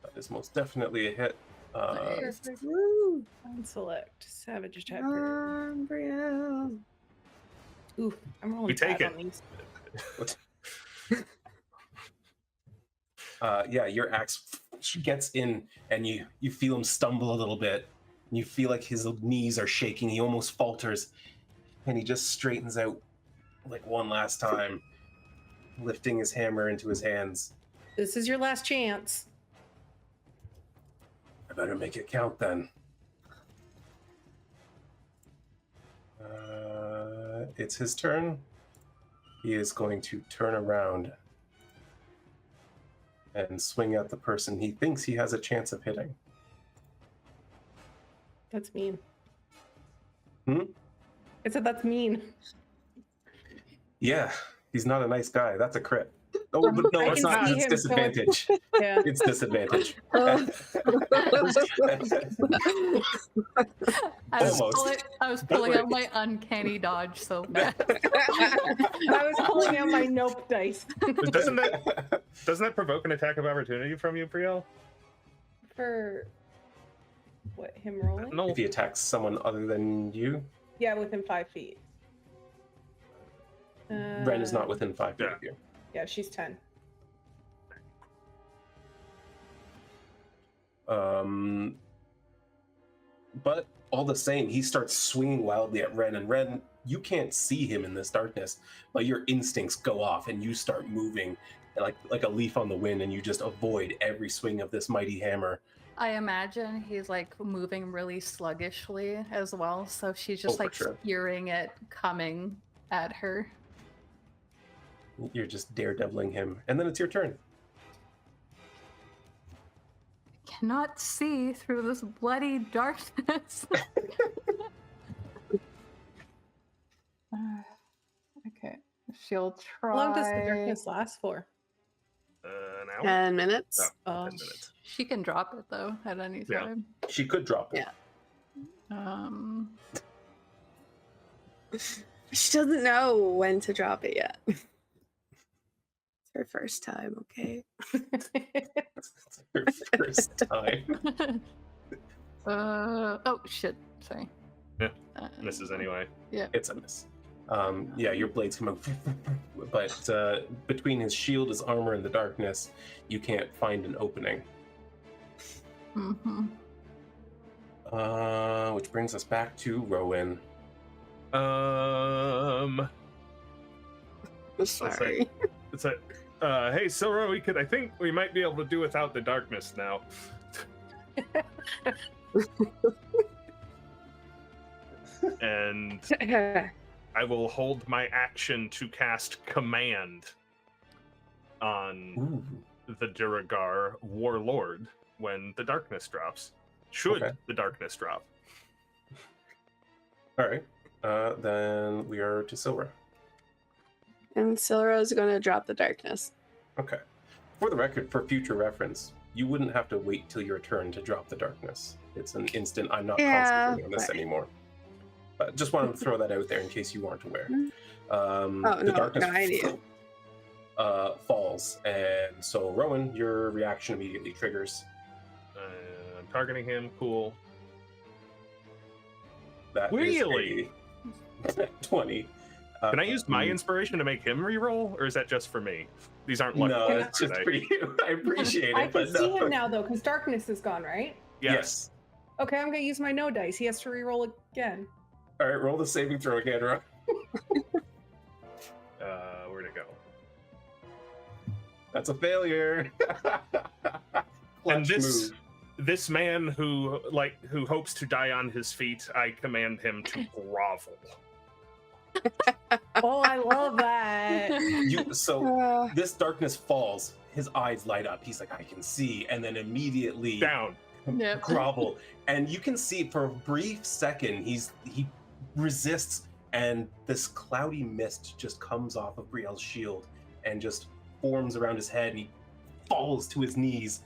That is most definitely a hit. Perfect. Woo! Select savage attacker. Brielle. Ooh, I'm rolling We take bad it. on these. Yeah, your axe gets in, and you feel him stumble a little bit. And you feel like his knees are shaking. He almost falters, and he just straightens out like one last time, lifting his hammer into his hands. This is your last chance. I better make it count then. It's his turn. He is going to turn around and swing at the person he thinks he has a chance of hitting. That's mean. Hmm? I said that's mean. Yeah, he's not a nice guy. That's a crit. Oh, but no, I it's can not. see It's him disadvantage. Yeah. It's disadvantage. Oh. Almost. I was pulling out my uncanny dodge so bad. I was pulling out my nope dice. Doesn't that provoke an attack of opportunity from you, Brielle? For what, him rolling? No. If he attacks someone other than you, Yeah, within 5 feet. Wren is not within 5 feet yeah. of you. Yeah, she's 10. But all the same, he starts swinging wildly at Wren, and Wren, you can't see him in this darkness, but your instincts go off, and you start moving like a leaf on the wind, and you just avoid every swing of this mighty hammer. I imagine he's like moving really sluggishly as well, so she's just for like sure. hearing it coming at her. You're just daredeviling him, and then it's your turn. Cannot see through this bloody darkness. Okay, she'll try. How long does the darkness last for? An hour? 10 minutes. Oh, Oh. 10 minutes. She can drop it though at any Yeah. time. She could drop it. Yeah. She She doesn't know when to drop it yet. It's her first time, okay? It's her first time. Oh shit! Sorry. Yeah, Misses anyway. Yeah. It's a miss. Yeah, your blades come out, but between his shield, his armor, and the darkness, you can't find an opening. Mm-hmm. Which brings us back to Rhowan. Sorry. It's like, hey, Sylra, I think we might be able to do without the darkness now. And I will hold my action to cast Command on Ooh. the Duergar Warlord when the darkness drops. Should Okay. the darkness drop. All right. Then we are to Sylra. And Sylra's going to drop the darkness. Okay. For the record, for future reference, you wouldn't have to wait till your turn to drop the darkness. It's an instant. I'm not concentrating on this but- anymore. But just wanted to throw that out there in case you weren't aware. Oh, The darkness no, I knew. falls, and so Rhowan, your reaction immediately triggers. I'm targeting him. Cool. That Really? is a 20. Can I use my inspiration to make him reroll, or is that just for me? These aren't lucky No, rolls it's just today. for you. I appreciate it, I can but see no. him now, though, because darkness is gone, right? Yes. Okay, I'm going to use my no dice. He has to reroll again. All right, roll the saving throw again, Ron. Where'd it go? That's a failure. And Clutch move. this man who hopes to die on his feet, I command him to grovel. Oh, I love that. So this darkness falls. His eyes light up. He's like, I can see, and then immediately Down. Yep. grovel. And you can see for a brief second, he resists, and this cloudy mist just comes off of Brielle's shield and just forms around his head, and he falls to his knees,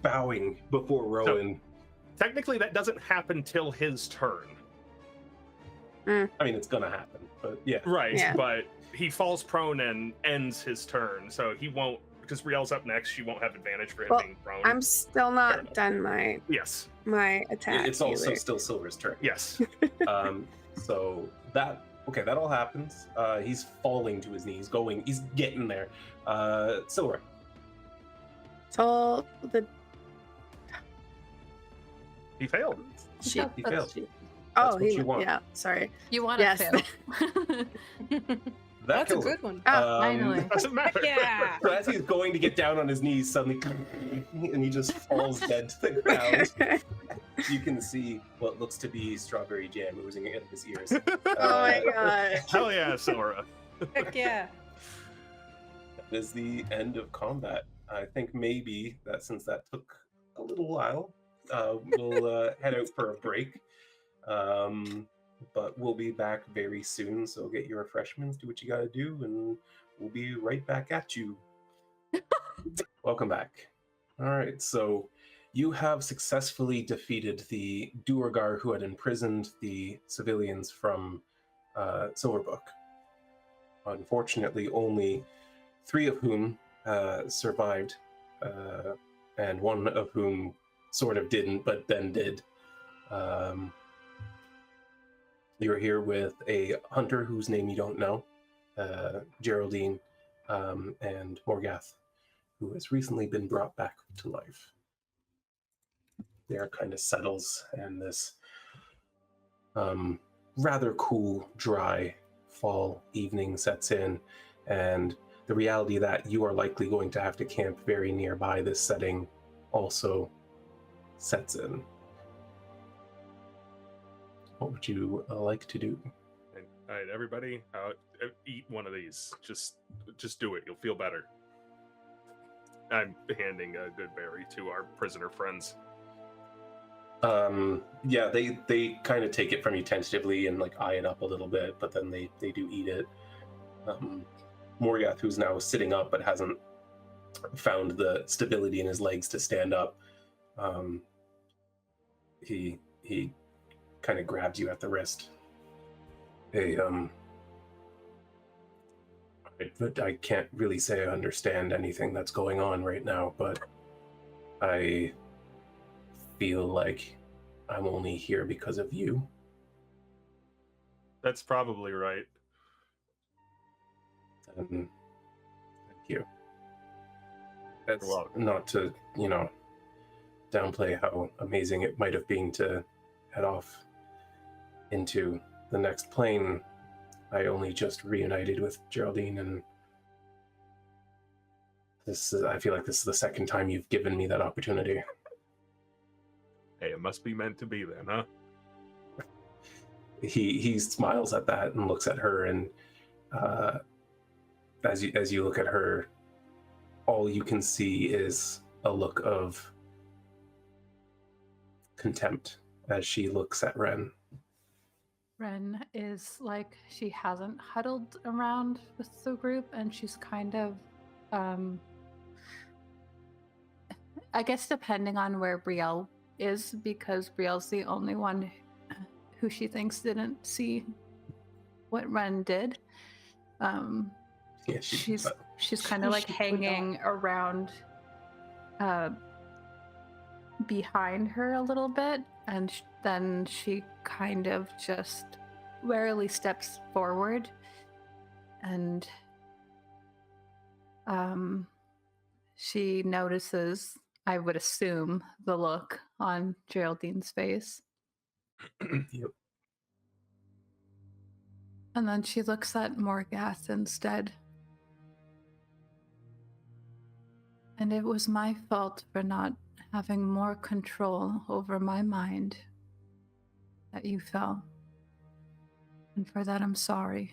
bowing before Rhowan. Technically, that doesn't happen till his turn. I mean, it's gonna happen, but yeah. Right, Yeah. but he falls prone and ends his turn, so he won't because Brielle's up next, she won't have advantage for him Well, being prone. I'm still not Fair enough. done my Yes. attack. It's also either. still Sylra's turn. Yes. So that all happens. He's falling to his knees, he's getting there. Sylra. So the He failed. He failed. oh what he you want. yeah sorry You want Yes. to fail. That's a kills good it. one. Finally. Doesn't matter. Yeah. So as he's going to get down on his knees, suddenly, and he just falls dead to the ground. You can see what looks to be strawberry jam oozing out of his ears. Oh my god. Hell yeah, Sylra. Heck yeah. That is the end of combat. I think maybe that since that took a little while, we'll head out for a break. But we'll be back very soon, so get your refreshments, do what you gotta do, and we'll be right back at you. Welcome back. All right, so you have successfully defeated the Duergar who had imprisoned the civilians from Silverbook. Unfortunately, only 3 of whom survived, and 1 of whom sort of didn't, but then did. You're here with a hunter whose name you don't know, Geraldine, and Morgath, who has recently been brought back to life. The air kind of settles, and this rather cool, dry fall evening sets in, and the reality that you are likely going to have to camp very nearby this setting also sets in. What would you like to do? All right, everybody, eat one of these. Just do it. You'll feel better. I'm handing a good berry to our prisoner friends. Yeah, they kind of take it from you tentatively and like eye it up a little bit, but then they do eat it. Morgath, who's now sitting up but hasn't found the stability in his legs to stand up, he kind of grabs you at the wrist. Hey, I can't really say I understand anything that's going on right now, but I feel like I'm only here because of you. That's probably right. Thank you. That's You're welcome. not to, downplay how amazing it might have been to head off into the next plane. I only just reunited with Geraldine, and I feel like this is the second time you've given me that opportunity. Hey, it must be meant to be then, huh? He smiles at that and looks at her, and as you look at her, all you can see is a look of contempt as she looks at Wren. Wren is like, she hasn't huddled around with the group, and she's kind of, I guess depending on where Brielle is, because Brielle's the only one who she thinks didn't see what Wren did. Yeah, she's kind of like hanging around behind her a little bit, and then she kind of just warily steps forward, and she notices, I would assume, the look on Geraldine's face. Yep. And then she looks at Morgath instead. And it was my fault for not having more control over my mind that you fell. And for that, I'm sorry.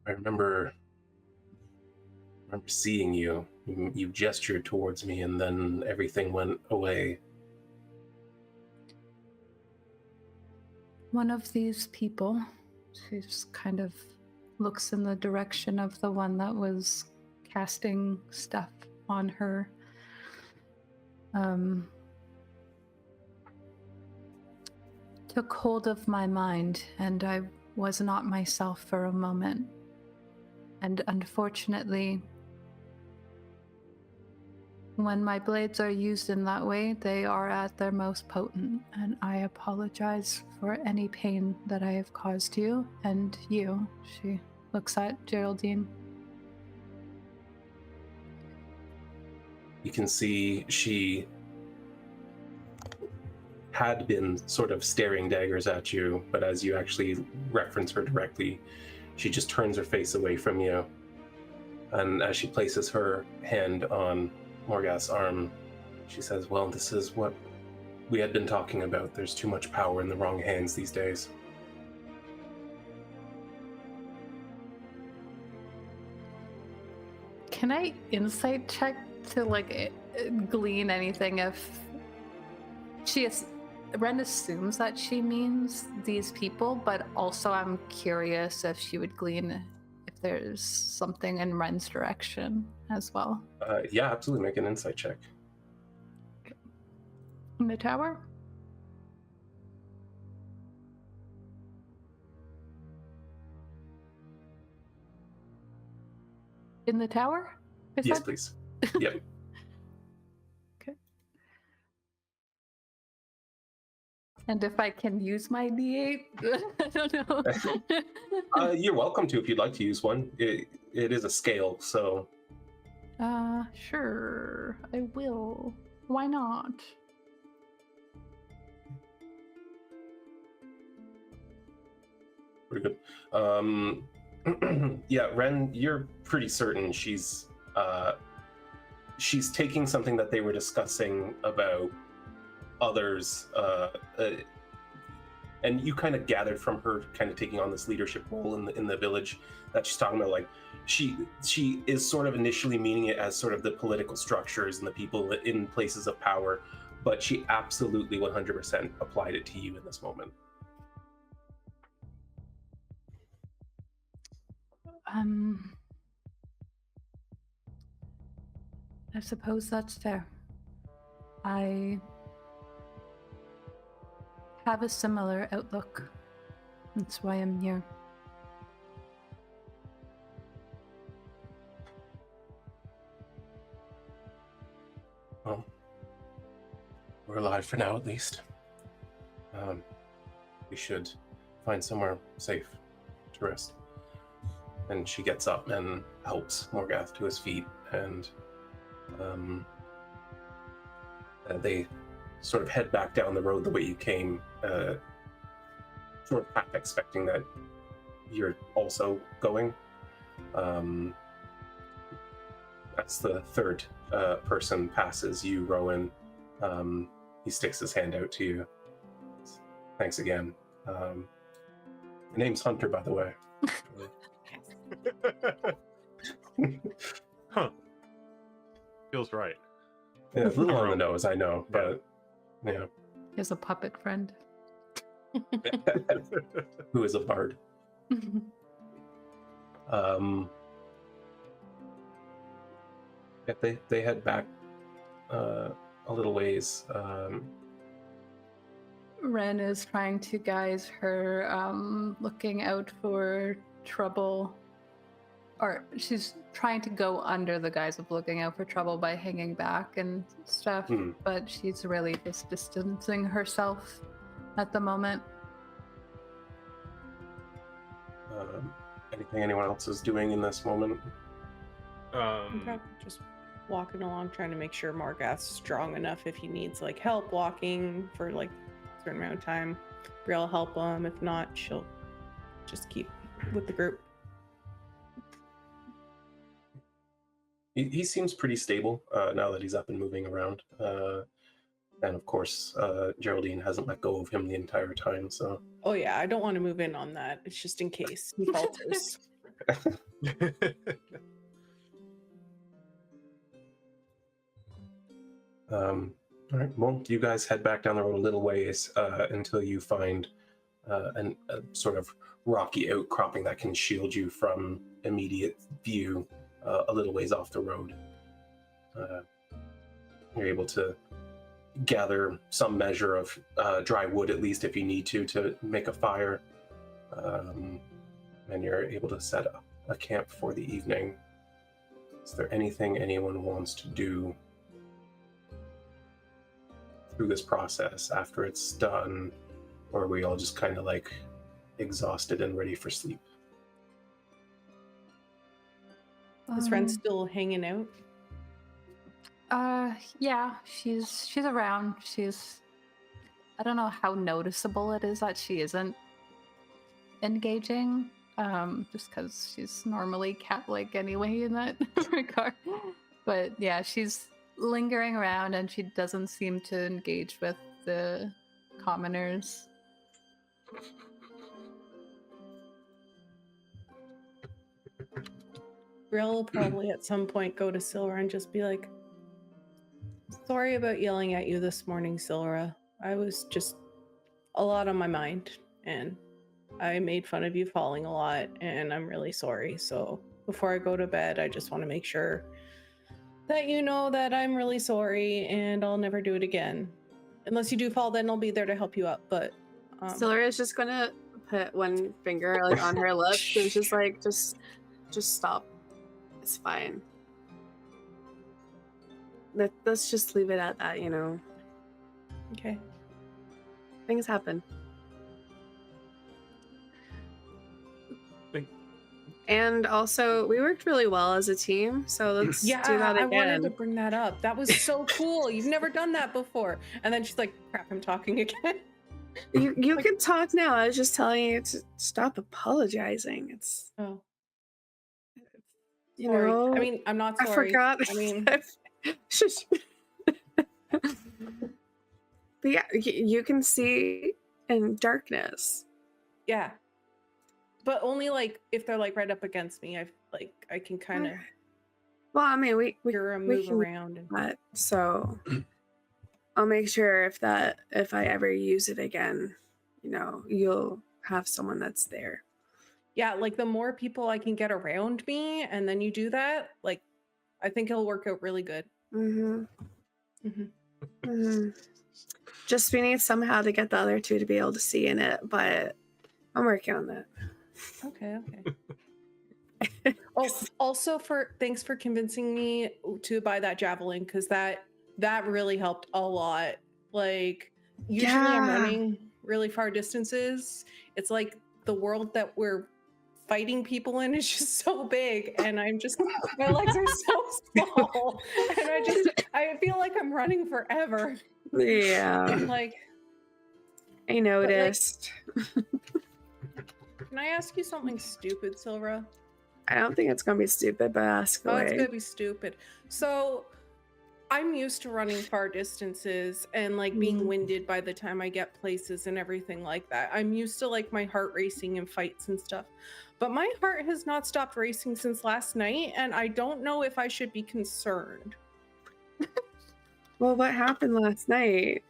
I remember seeing you. You gestured towards me, and then everything went away. One of these people, she just kind of looks in the direction of the one that was casting stuff on her. Took hold of my mind, and I was not myself for a moment. And unfortunately, when my blades are used in that way, they are at their most potent, and I apologize for any pain that I have caused you and you. She looks at Geraldine. You can see she had been sort of staring daggers at you, but as you actually reference her directly, she just turns her face away from you. And as she places her hand on Morgath's arm, she says, well, this is what we had been talking about. There's too much power in the wrong hands these days. Can I insight check to glean anything if Wren assumes that she means these people, but also I'm curious if she would glean if there's something in Wren's direction as well. Yeah, absolutely. Make an insight check. In the tower? In the tower? Yes, please. Yep. Okay. And if I can use my D8? I don't know. You're welcome to if you'd like to use one. It is a scale, so... Sure. I will. Why not? Pretty good. Yeah, Wren, you're pretty certain she's taking something that they were discussing about others, and you kind of gathered from her kind of taking on this leadership role in the village that she's talking about, like she is sort of initially meaning it as sort of the political structures and the people in places of power, but she absolutely 100% applied it to you in this moment. I suppose that's fair. I have a similar outlook. That's why I'm here. Well, we're alive for now, at least. We should find somewhere safe to rest. And she gets up and helps Morgath to his feet, and they sort of head back down the road the way you came, sort of half expecting that you're also going. That's the third person passes you, Rhowan. He sticks his hand out to you. Thanks again. The name's Hunter, by the way. Huh. Feels right. Yeah, a little on the nose, I know, but yeah. He has a puppet friend. Who is a bard. Yeah, they head back a little ways. Wren is trying to guide her, looking out for trouble. Or she's trying to go under the guise of looking out for trouble by hanging back and stuff, but she's really just distancing herself at the moment. Anything anyone else is doing in this moment? Okay, just walking along, trying to make sure Morgath's strong enough if he needs like help walking for like a certain amount of time. Brielle help him. If not, she'll just keep with the group. He seems pretty stable now that he's up and moving around. And of course, Geraldine hasn't let go of him the entire time, so... Oh yeah, I don't want to move in on that. It's just in case he falters. All right, well, you guys head back down the road a little ways until you find a sort of rocky outcropping that can shield you from immediate view a little ways off the road. You're able to gather some measure of dry wood, at least if you need to make a fire, and you're able to set up. a camp for the evening. Is there anything anyone wants to do through this process after it's done, or are we all just kind of like exhausted and ready for sleep? Is Wren still hanging out? Yeah, she's around. I don't know how noticeable it is that she isn't engaging. Just because she's normally cat-like anyway in that regard. But yeah, she's lingering around and she doesn't seem to engage with the commoners. Brielle will probably at some point go to Sylra and just be like, sorry about yelling at you this morning, Sylra. I was just a lot on my mind, and I made fun of you falling a lot, and I'm really sorry. So before I go to bed, I just want to make sure that you know that I'm really sorry, and I'll never do it again. Unless you do fall, then I'll be there to help you up. But Sylra is just gonna put one finger like on her lips and just like, just stop. It's fine. Let's just leave it at that, you know. Okay. Things happen. And also, we worked really well as a team, so let's do that again. I wanted to bring that up. That was so cool. You've never done that before. And then she's like, crap, I'm talking again. You can talk now. I was just telling you to stop apologizing. It's... Oh. You Sorry. know, I mean, I'm not sorry. I forgot. I mean, Shush. But yeah, you can see in darkness. Yeah, but only like if they're like right up against me. I can kind of. Well, I mean, we move can around. That, so I'll make sure if I ever use it again, you know, you'll have someone that's there. Yeah, like the more people I can get around me, and then you do that, like, I think it'll work out really good. Mm-hmm. Mm-hmm. Mm-hmm. Just we need somehow to get the other two to be able to see in it, but I'm working on that. Okay. Oh, also thanks for convincing me to buy that javelin, because that really helped a lot. Like, usually I'm running really far distances. It's like the world that we're fighting people in is just so big, and I'm just, my legs are so small, and I feel like I'm running forever. Yeah. Like, I noticed. Can I ask you something stupid, Sylra? I don't think it's gonna be stupid, but ask away. Oh, it's gonna be stupid. So I'm used to running far distances and like being winded by the time I get places and everything like that. I'm used to like my heart racing in fights and stuff, but my heart has not stopped racing since last night, and I don't know if I should be concerned. Well, what happened last night?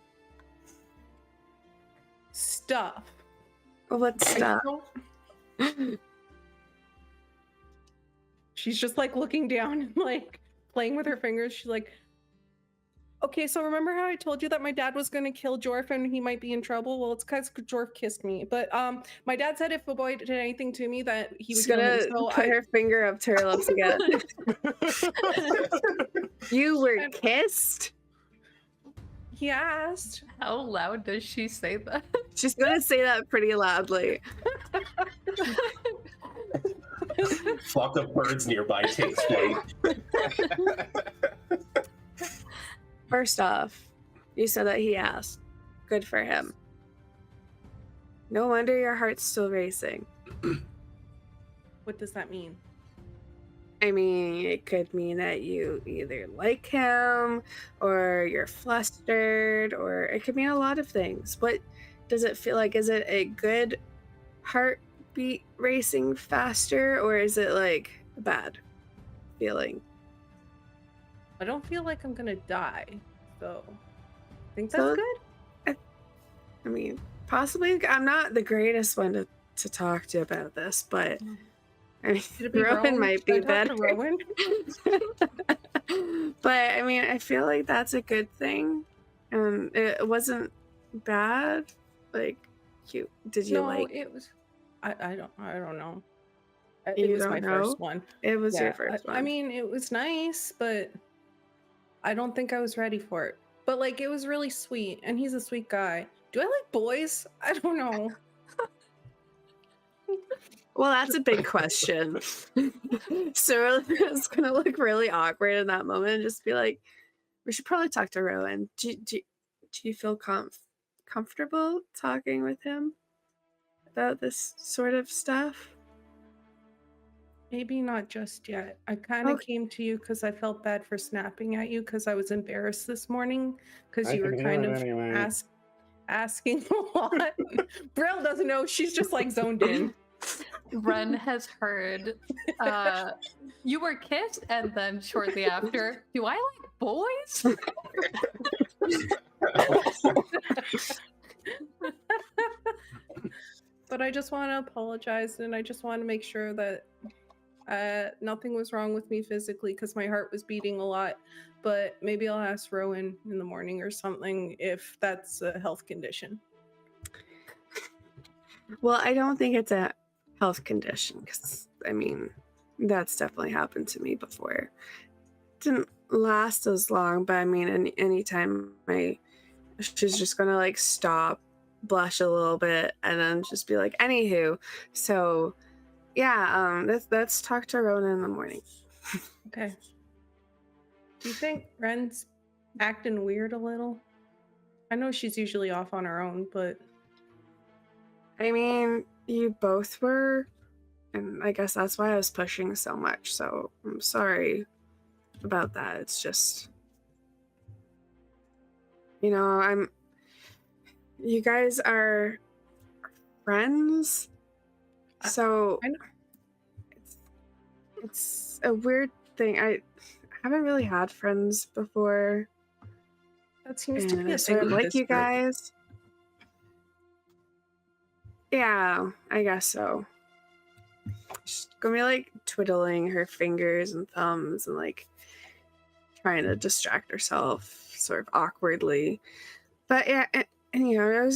Stuff. What stuff? She's just like looking down and like playing with her fingers. She's like, okay, so remember how I told you that my dad was going to kill Jorf and he might be in trouble? Well, it's because Jorf kissed me. But my dad said if a boy did anything to me that he was going to put her finger up to her lips again. You were kissed? He asked. How loud does she say that? She's going to say that pretty loudly. Flock of birds nearby takes flight. First off, you said that he asked. Good for him. No wonder your heart's still racing. What does that mean? I mean, it could mean that you either like him or you're flustered, or it could mean a lot of things. What does it feel like? Is it a good heartbeat racing faster, or is it like a bad feeling? I don't feel like I'm gonna die, so I think that's good. I mean, possibly. I'm not the greatest one to talk to about this, but I mean, Rhowan might be better. Rhowan? But I mean, I feel like that's a good thing. It wasn't bad. Like, cute. Did you like? It was. I don't know. It You was don't my know? first one. It was Yeah, your first one. I mean, it was nice, but I don't think I was ready for it. But like, it was really sweet, and he's a sweet guy. Do I like boys? I don't know. Well, that's a big question. So it's gonna look really awkward in that moment and just be like, we should probably talk to Rhowan. Do you feel comfortable talking with him about this sort of stuff? Maybe not just yet. I kind of Okay. came to you because I felt bad for snapping at you because I was embarrassed this morning because I you were can hear kind it of anyway. asking a lot. Brielle doesn't know. She's just like zoned in. Wren has heard you were kissed, and then shortly after, do I like boys? But I just want to apologize, and I just want to make sure that nothing was wrong with me physically because my heart was beating a lot. But maybe I'll ask Rhowan in the morning or something if that's a health condition. Well, I don't think it's a health condition because, I mean, that's definitely happened to me before. It didn't last as long, but I mean, anytime she's just gonna like stop, blush a little bit, and then just be like, anywho. So, yeah, let's talk to Rhoda in the morning. Okay. Do you think Wren's acting weird a little? I know she's usually off on her own, but I mean, you both were, and I guess that's why I was pushing so much. So I'm sorry about that. It's just, you guys are friends, so I know. it's a weird thing. I haven't really had friends before, That seems to and be I a sort thing of with like this you group. guys. Yeah, I guess so. She's gonna be like twiddling her fingers and thumbs and like trying to distract herself sort of awkwardly. But yeah, and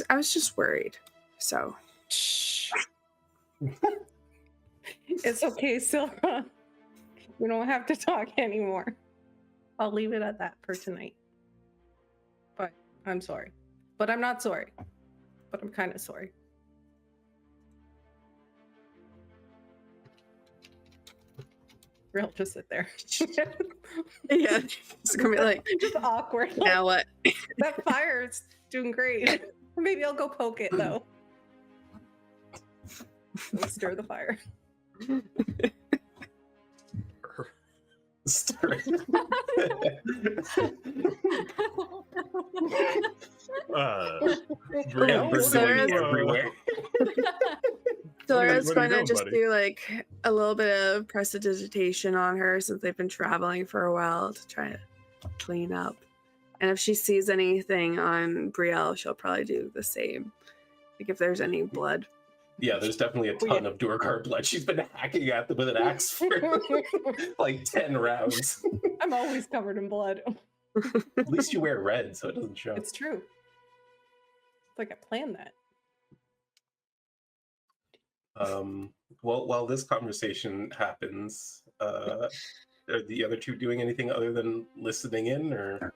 I was just worried. So Shh. It's okay, Sylra. We don't have to talk anymore. I'll leave it at that for tonight. But I'm sorry. But I'm not sorry. But I'm kind of sorry. Real, just sit there. yeah, it's gonna be like, just awkward. now what? That fire's doing great. Maybe I'll go poke it though. Let's stir the fire. Stir it. Brielle, Embers going Sylra's- everywhere. Dora's what are you going to doing, just buddy? do like a little bit of prestidigitation on her since they've been traveling for a while to try to clean up. And if she sees anything on Brielle, she'll probably do the same. Like if there's any blood. Yeah, there's definitely a ton of Duergar blood. She's been hacking at them with an axe for like 10 rounds. I'm always covered in blood. At least you wear red, so it doesn't show. It's true. It's like I planned that. Well, while this conversation happens, are the other two doing anything other than listening in, or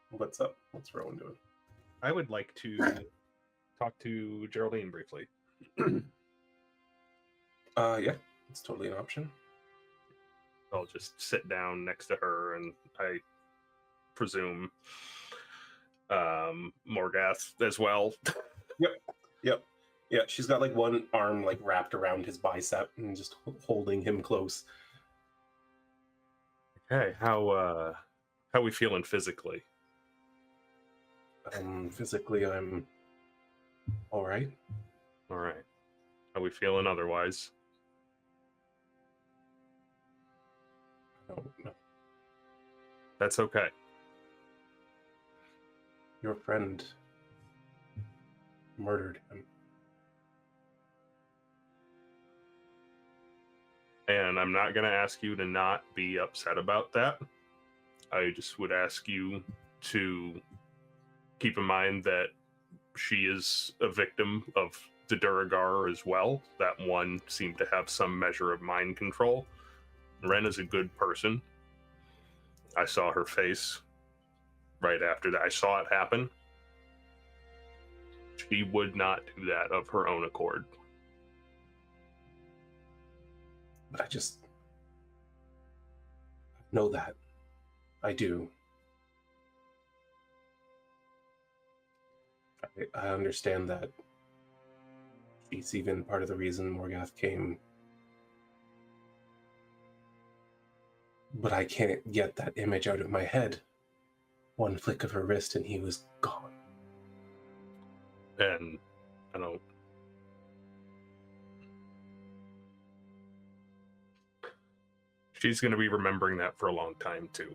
what's up? What's Rhowan doing? I would like to talk to Geraldine briefly. Yeah, it's totally an option. I'll just sit down next to her, and I presume Morgath as well. Yep. Yeah, she's got like one arm like wrapped around his bicep and just holding him close. Okay, how we feeling physically? Physically, I'm all right. All right. How we feeling otherwise? I don't know. That's okay. Your friend murdered him. And I'm not going to ask you to not be upset about that. I just would ask you to keep in mind that she is a victim of the Duergar as well. That one seemed to have some measure of mind control. Wren is a good person. I saw her face right after that. I saw it happen. She would not do that of her own accord. I just know that. I do. I understand that she's even part of the reason Morgath came. But I can't get that image out of my head. One flick of her wrist and he was gone. And I don't. She's going to be remembering that for a long time, too.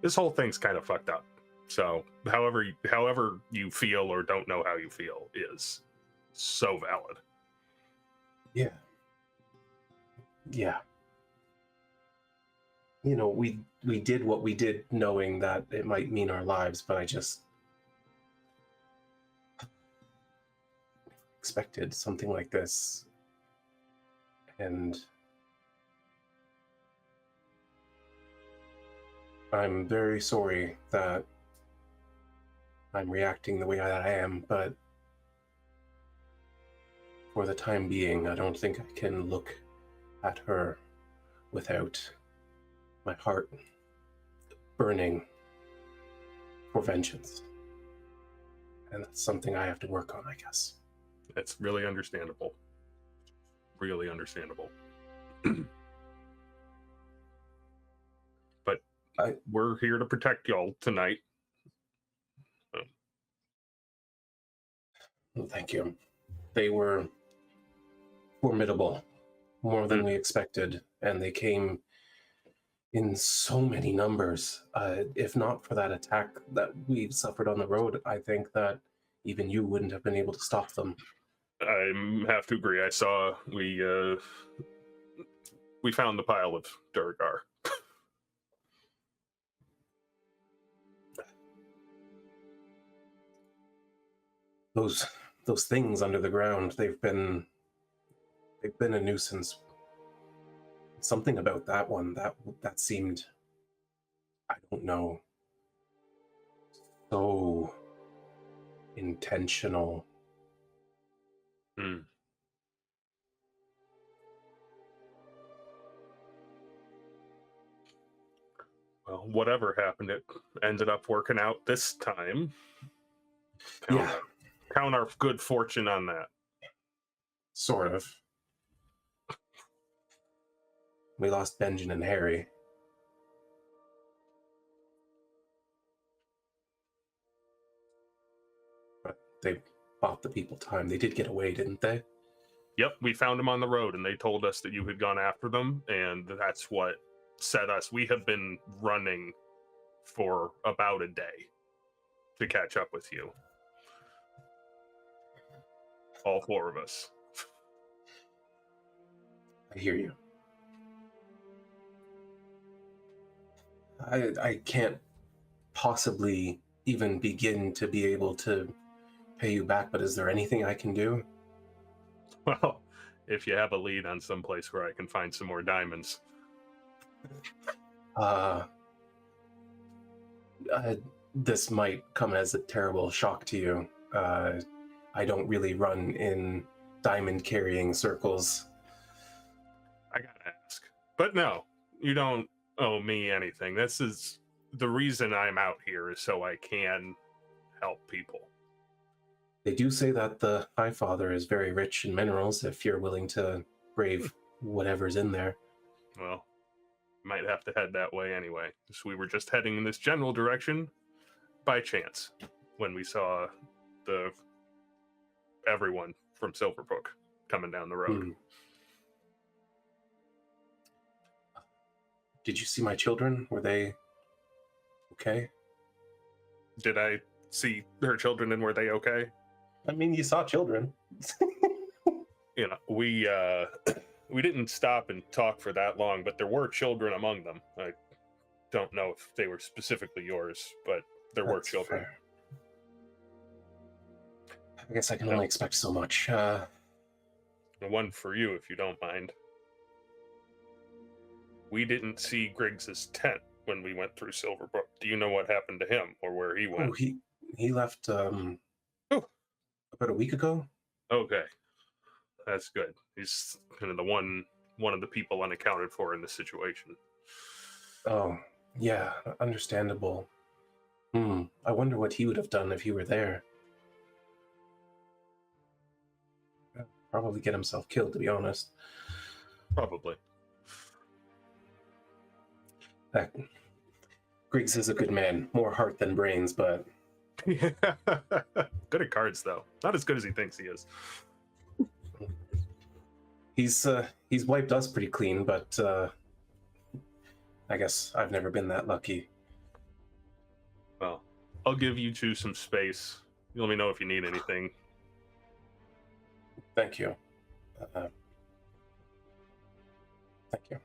This whole thing's kind of fucked up. So, however you feel or don't know how you feel is so valid. Yeah. Yeah. You know, we did what we did knowing that it might mean our lives, but I just expected something like this. And I'm very sorry that I'm reacting the way that I am, but for the time being, I don't think I can look at her without my heart burning for vengeance. And that's something I have to work on, I guess. It's really understandable. Really understandable. But we're here to protect y'all tonight. Well, thank you. They were formidable, more than we expected, and they came in so many numbers. If not for that attack that we suffered on the road, I think that even you wouldn't have been able to stop them. I have to agree. I saw we found the pile of Duergar. Those things under the ground, they've been a nuisance. Something about that one that seemed, I don't know, so intentional. Well, whatever happened, it ended up working out this time. Count our good fortune on that. Sort of. We lost Benjamin and Harry. But they bought the people time. They did get away, didn't they? Yep, we found them on the road, and they told us that you had gone after them, and that's what set us. We have been running for about a day to catch up with you. All four of us. I hear you. I can't possibly even begin to be able to pay you back, but is there anything I can do? Well, if you have a lead on some place where I can find some more diamonds. This might come as a terrible shock to you. I don't really run in diamond carrying circles. I gotta ask. But no, you don't owe me anything. This is the reason I'm out here, is so I can help people. They do say that the High Father is very rich in minerals if you're willing to brave whatever's in there. Well, might have to head that way anyway. So we were just heading in this general direction by chance when we saw everyone from Silverbrook coming down the road. Did you see my children? Were they okay? Did I see her children and were they okay? I mean, you saw children. You know, we didn't stop and talk for that long, but there were children among them. I don't know if they were specifically yours, but there were That's children. fair. I guess I can No. only expect so much. One for you, if you don't mind. We didn't see Griggs's tent when we went through Silverbrook. Do you know what happened to him or where he went? Oh, he left about a week ago. Okay, that's good. He's kind of the one of the people unaccounted for in this situation. Oh, yeah, understandable. I wonder what he would have done if he were there. Probably get himself killed, to be honest. Probably. Griggs is a good man, more heart than brains, but Yeah. Good at cards, though. Not as good as he thinks he is. he's wiped us pretty clean, but I guess I've never been that lucky. Well, I'll give you two some space. You let me know if you need anything. Thank you. Thank you.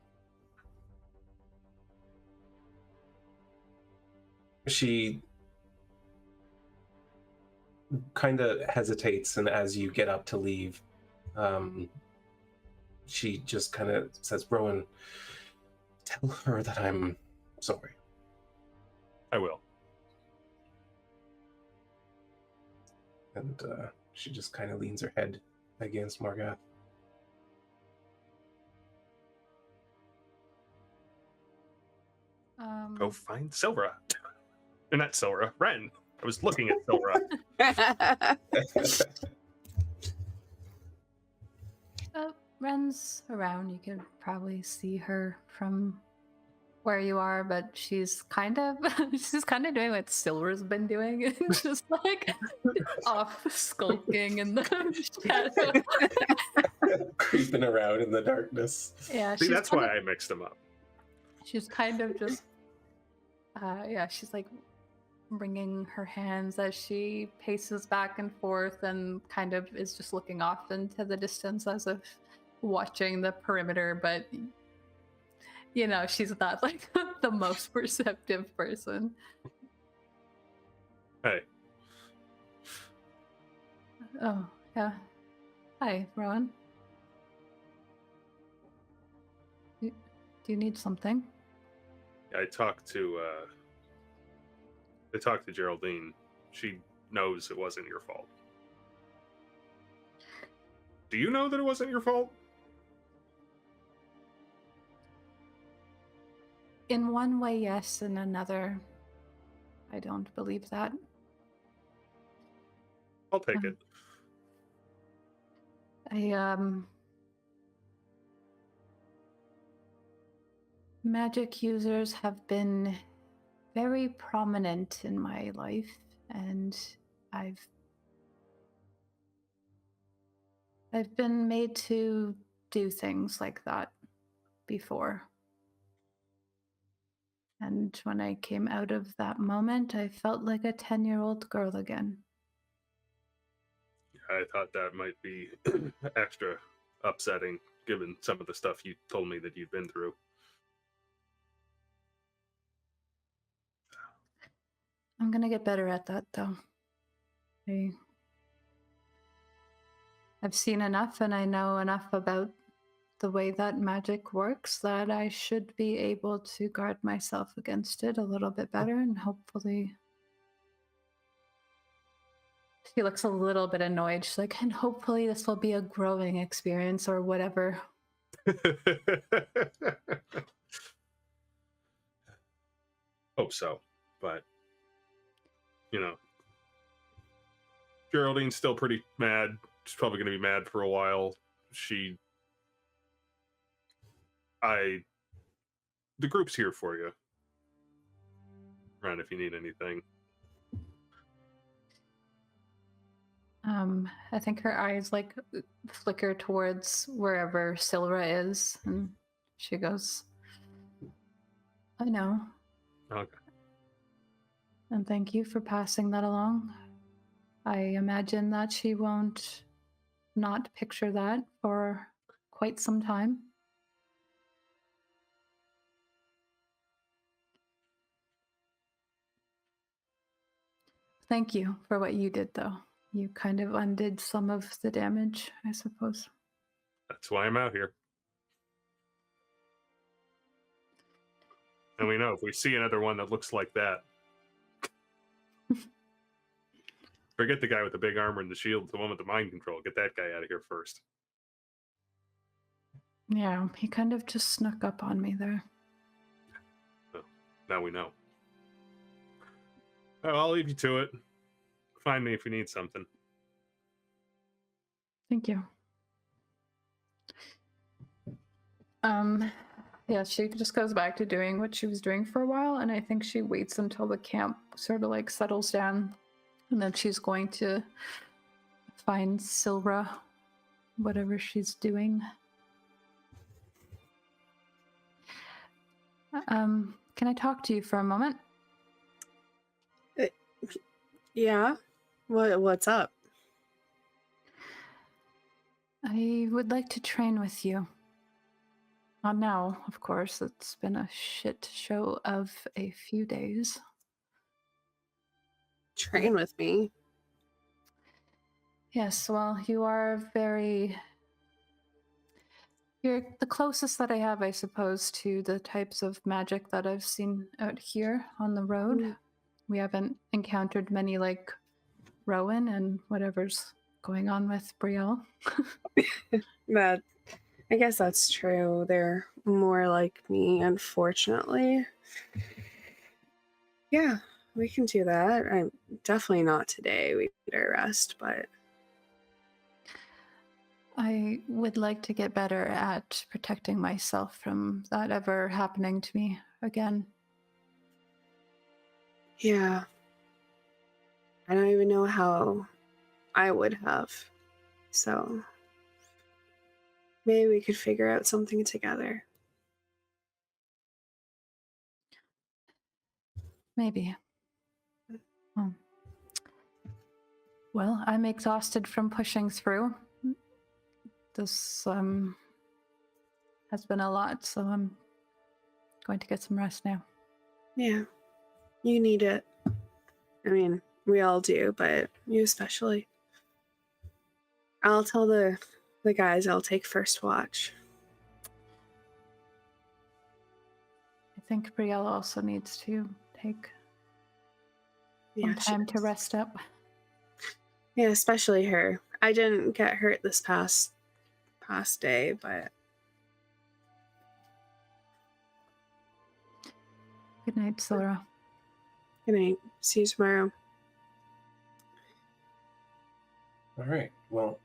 She kind of hesitates, and as you get up to leave, she just kind of says, Rhowan, tell her that I'm sorry. I will. And she just kind of leans her head against Morgath. Go find Sylra. Or not Sylra, Wren. I was looking at Sylra. Wren's around. You can probably see her from where you are, but she's kind of doing what Sylra's been doing, just like off skulking in the shadow, Creeping around in the darkness. Yeah, See, that's why I mixed them up. She's kind of just, she's like wringing her hands as she paces back and forth and kind of is just looking off into the distance as if watching the perimeter, but you know, she's not like the most perceptive person. Hey. Oh, yeah. Hi, Rhowan. Do you need something? I talked to Geraldine. She knows it wasn't your fault. Do you know that it wasn't your fault? In one way, yes. In another, I don't believe that. I'll take it. Magic users have been very prominent in my life, and I've been made to do things like that before. And when I came out of that moment, I felt like a 10-year-old girl again. I thought that might be extra upsetting, given some of the stuff you told me that you'd been through. I'm gonna get better at that, though. I've seen enough and I know enough about the way that magic works that I should be able to guard myself against it a little bit better, and hopefully... She looks a little bit annoyed. She's like, and hopefully this will be a growing experience or whatever. Hope so, but you know, Geraldine's still pretty mad. She's probably going to be mad for a while. The group's here for you. Run if you need anything. I think her eyes like flicker towards wherever Sylra is, and she goes, I know. Okay. And thank you for passing that along. I imagine that she won't not picture that for quite some time. Thank you for what you did, though. You kind of undid some of the damage, I suppose. That's why I'm out here. And we know if we see another one that looks like that, forget the guy with the big armor and the shield, the one with the mind control. Get that guy out of here first. Yeah, he kind of just snuck up on me there. So, now we know. Oh, I'll leave you to it. Find me if you need something. Thank you. Yeah, she just goes back to doing what she was doing for a while, and I think she waits until the camp sort of like settles down, and then she's going to find Sylra, whatever she's doing. Can I talk to you for a moment? Yeah. What's up? I would like to train with you. Not now, of course. It's been a shit show of a few days. Train with me? Yes, well, you are you're the closest that I have, I suppose, to the types of magic that I've seen out here on the road. Mm. We haven't encountered many like Rhowan and whatever's going on with Brielle. I guess that's true. They're more like me, unfortunately. Yeah, we can do that. I'm definitely not today. We need our rest, but I would like to get better at protecting myself from that ever happening to me again. yeah. I don't even know how I would have. So maybe we could figure out something together. Maybe. Well, I'm exhausted from pushing through. This has been a lot, so I'm going to get some rest now. Yeah. You need it. I mean, we all do, but you especially. I'll tell the guys I'll take first watch. I think Brielle also needs to take Yeah, some time to does. rest up. Yeah, especially her. I didn't get hurt this past day, but Good night, Sylra. good night. See you tomorrow. All right. Well,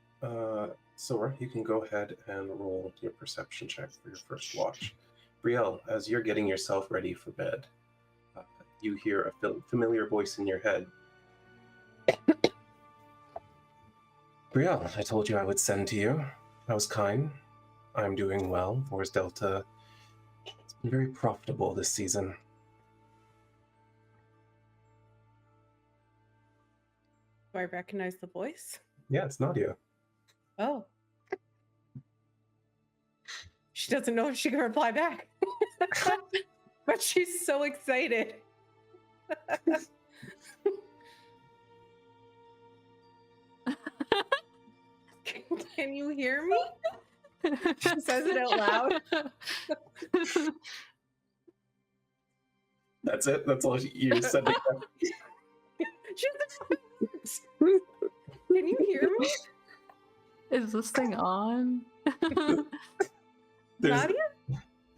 Sylra, you can go ahead and roll your perception check for your first watch. Brielle, as you're getting yourself ready for bed, you hear a familiar voice in your head. Brielle, I told you I would send to you. I was kind. I'm doing well. Wars Delta has been very profitable this season. Do I recognize the voice? Yeah, it's Nadia. Oh. She doesn't know if she can reply back. But she's so excited. Can you hear me? She says it out loud. That's it? That's all you're sending back? Can you hear me? Is this thing on? Nadia?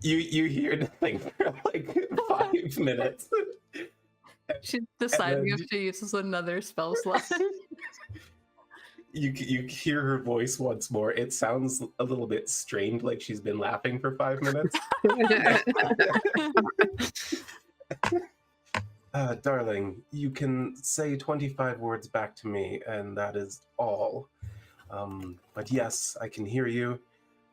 You hear nothing for like 5 minutes. She's deciding then- if she uses another spell slot. You hear her voice once more. It sounds a little bit strained, like she's been laughing for 5 minutes. Darling, you can say 25 words back to me, and that is all. But yes, I can hear you,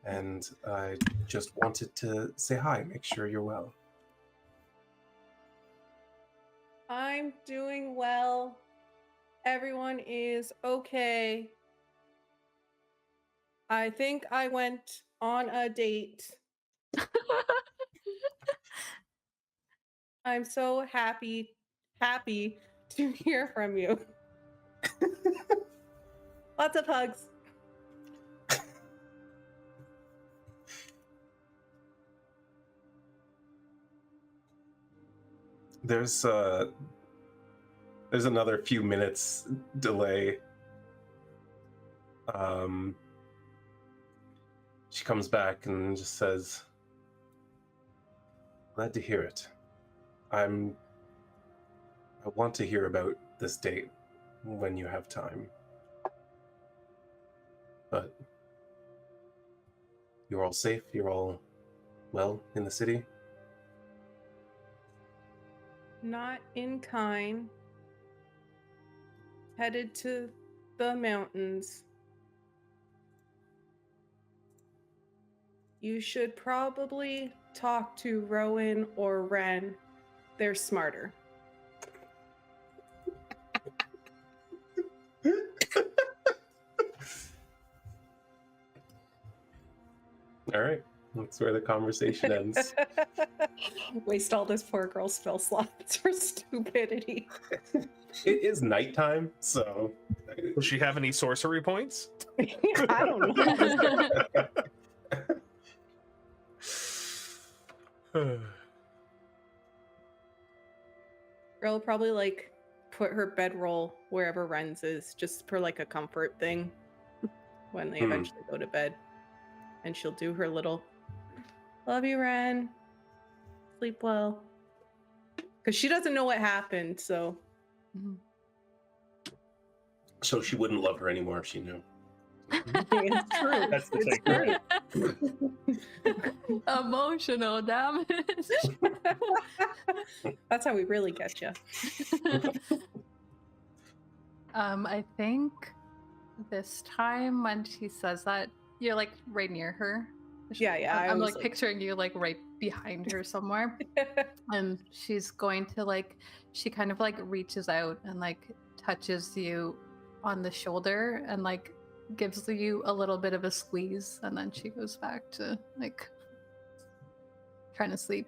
and I just wanted to say hi, make sure you're well. I'm doing well. everyone is okay. I think I went on a date. I'm so happy to hear from you. Lots of hugs. There's another few minutes delay. She comes back and just says, "Glad to hear it. I want to hear about this date when you have time. But you're all safe? You're all well in the city?" Not in kind. Headed to the mountains. You should probably talk to Rhowan or Wren. They're smarter. All right, that's where the conversation ends. Waste all this poor girl's spell slots for stupidity. It is nighttime, so... Does she have any sorcery points? I don't know. Girl will probably like put her bedroll wherever Wren's is, just for like a comfort thing when they eventually go to bed. And she'll do her little "Love you, Wren. Sleep well." Because she doesn't know what happened, so. So she wouldn't love her anymore if she knew. It's true. That's the It's true. Emotional damage. That's how we really get you. I think this time when she says that, you're like right near her. Yeah. I'm like picturing you like right behind her somewhere. And she's going to like, she kind of like reaches out and like touches you on the shoulder and like gives you a little bit of a squeeze, and then she goes back to like trying to sleep.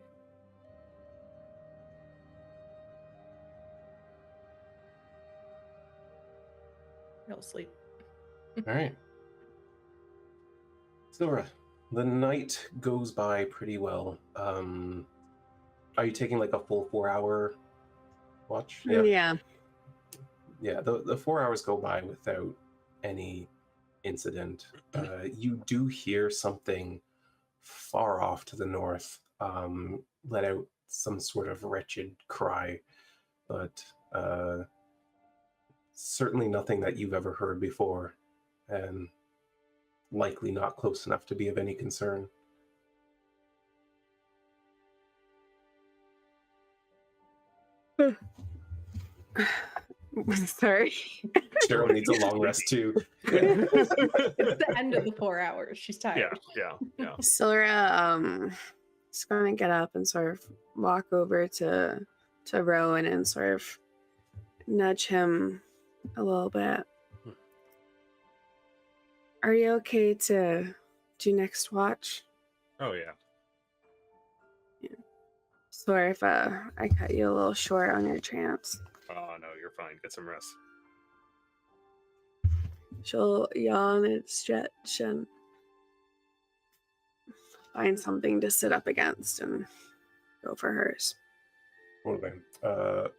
No sleep. All right. Sylra, the night goes by pretty well. Are you taking like a full 4-hour watch? Yeah. Yeah, the 4 hours go by without any incident. You do hear something far off to the north, let out some sort of wretched cry, but certainly nothing that you've ever heard before, and likely not close enough to be of any concern. Sorry. Cheryl needs a long rest too. It's the end of the 4 hours. She's tired. Yeah. Sylra is going to get up and sort of walk over to Rhowan and sort of nudge him a little bit. Are you okay to do next watch? Oh yeah. Sorry if I cut you a little short on your trance. Oh no, you're fine. Get some rest. She'll yawn and stretch and find something to sit up against and go for hers. Okay.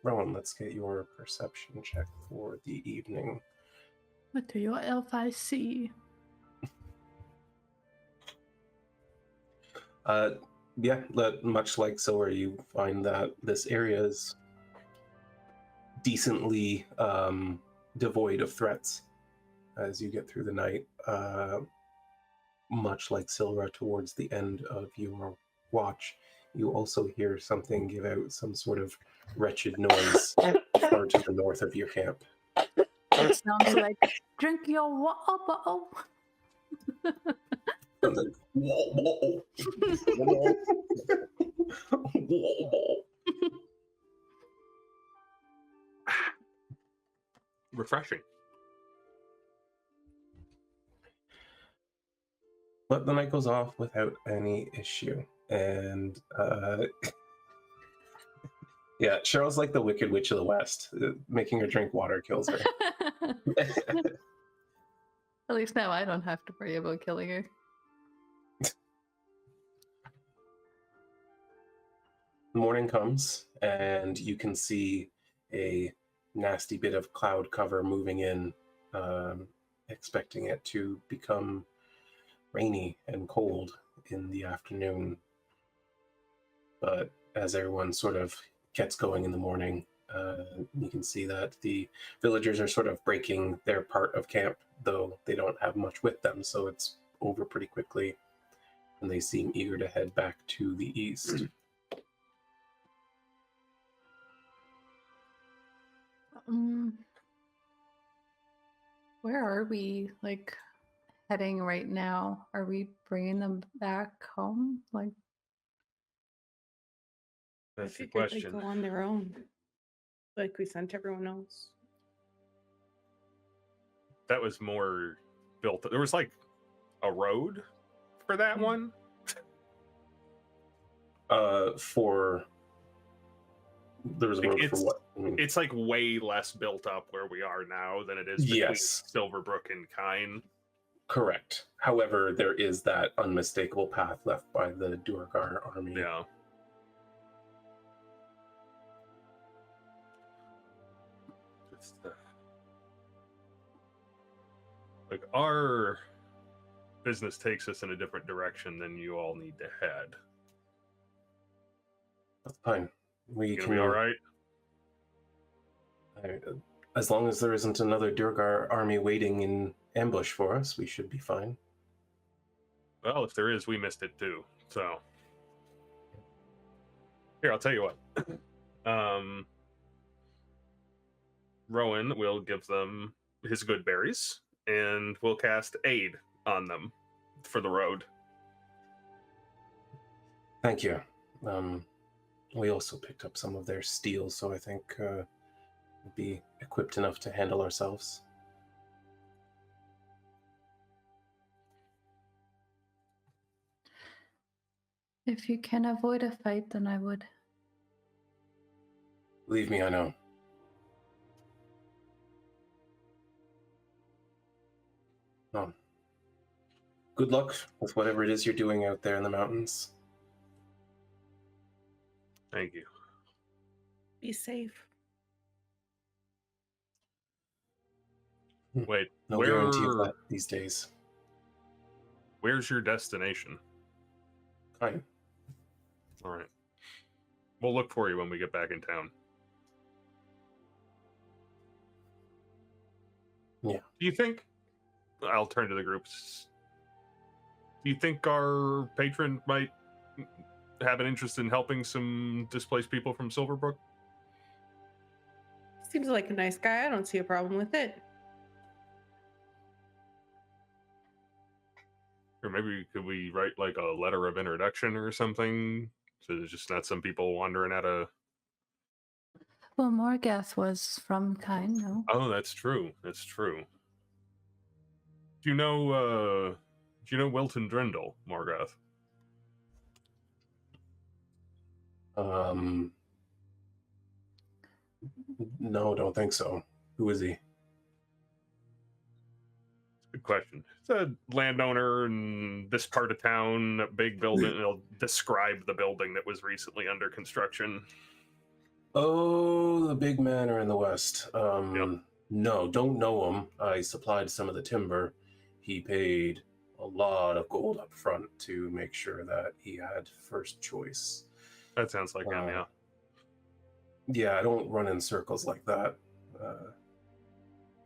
Rowan, let's get your perception check for the evening. What do your elf eyes see? Yeah, much like Sylra, you find that this area is decently devoid of threats as you get through the night. Much like Sylra, towards the end of your watch, you also hear something give out some sort of wretched noise far to the north of your camp. It sounds like drink your water bottle. And then, whoa. refreshing. But the night goes off without any issue. And yeah, Cheryl's like the Wicked Witch of the West. Making her drink water kills her. At least now I don't have to worry about killing her. Morning comes, and you can see a nasty bit of cloud cover moving in, expecting it to become rainy and cold in the afternoon. But as everyone sort of gets going in the morning, you can see that the villagers are sort of breaking their part of camp, though they don't have much with them, so it's over pretty quickly, and they seem eager to head back to the east. Where are we, like, heading right now? Are we bringing them back home? Like, I That's the figured they'd question. go on their own, like we sent everyone else. That was more built. There was like a road for that one. There was a Like, road for what? I mean, It's like way less built up where we are now than it is between Yes. Silverbrook and Kine. correct. However, there is that unmistakable path left by the Duergar army. Yeah. Just, like, our business takes us in a different direction than you all need to head. That's fine. We You can gonna be all right? As long as there isn't another Duergar army waiting in ambush for us, we should be fine. Well, if there is, we missed it too. So here, I'll tell you what. Rhowan will give them his good berries, and we'll cast aid on them for the road. Thank you. We also picked up some of their steel, so I think we'll be equipped enough to handle ourselves. if you can avoid a fight, then I would. Believe me, I know. Good luck with whatever it is you're doing out there in the mountains. Thank you. Be safe. Wait, No guarantee of that these days. where's your destination? Fine. All right. We'll look for you when we get back in town. Yeah. Do you think... I'll turn to the groups. Do you think our patron might have an interest in helping some displaced people from Silverbrook? Seems like a nice guy. I don't see a problem with it. Or maybe could we write like a letter of introduction or something? So there's just not some people wandering out of... Well, Morgath was from Kine, no? Oh, that's true. That's true. Do you know Wilton Drindle, Morgath? No, don't think so. Who is he? Good question. It's a landowner in this part of town, a big building. It'll describe the building that was recently under construction. Oh, the big manor in the west. Yep. No, don't know him. I supplied some of the timber. He paid a lot of gold up front to make sure that he had first choice. That sounds like him, yeah. Yeah, I don't run in circles like that.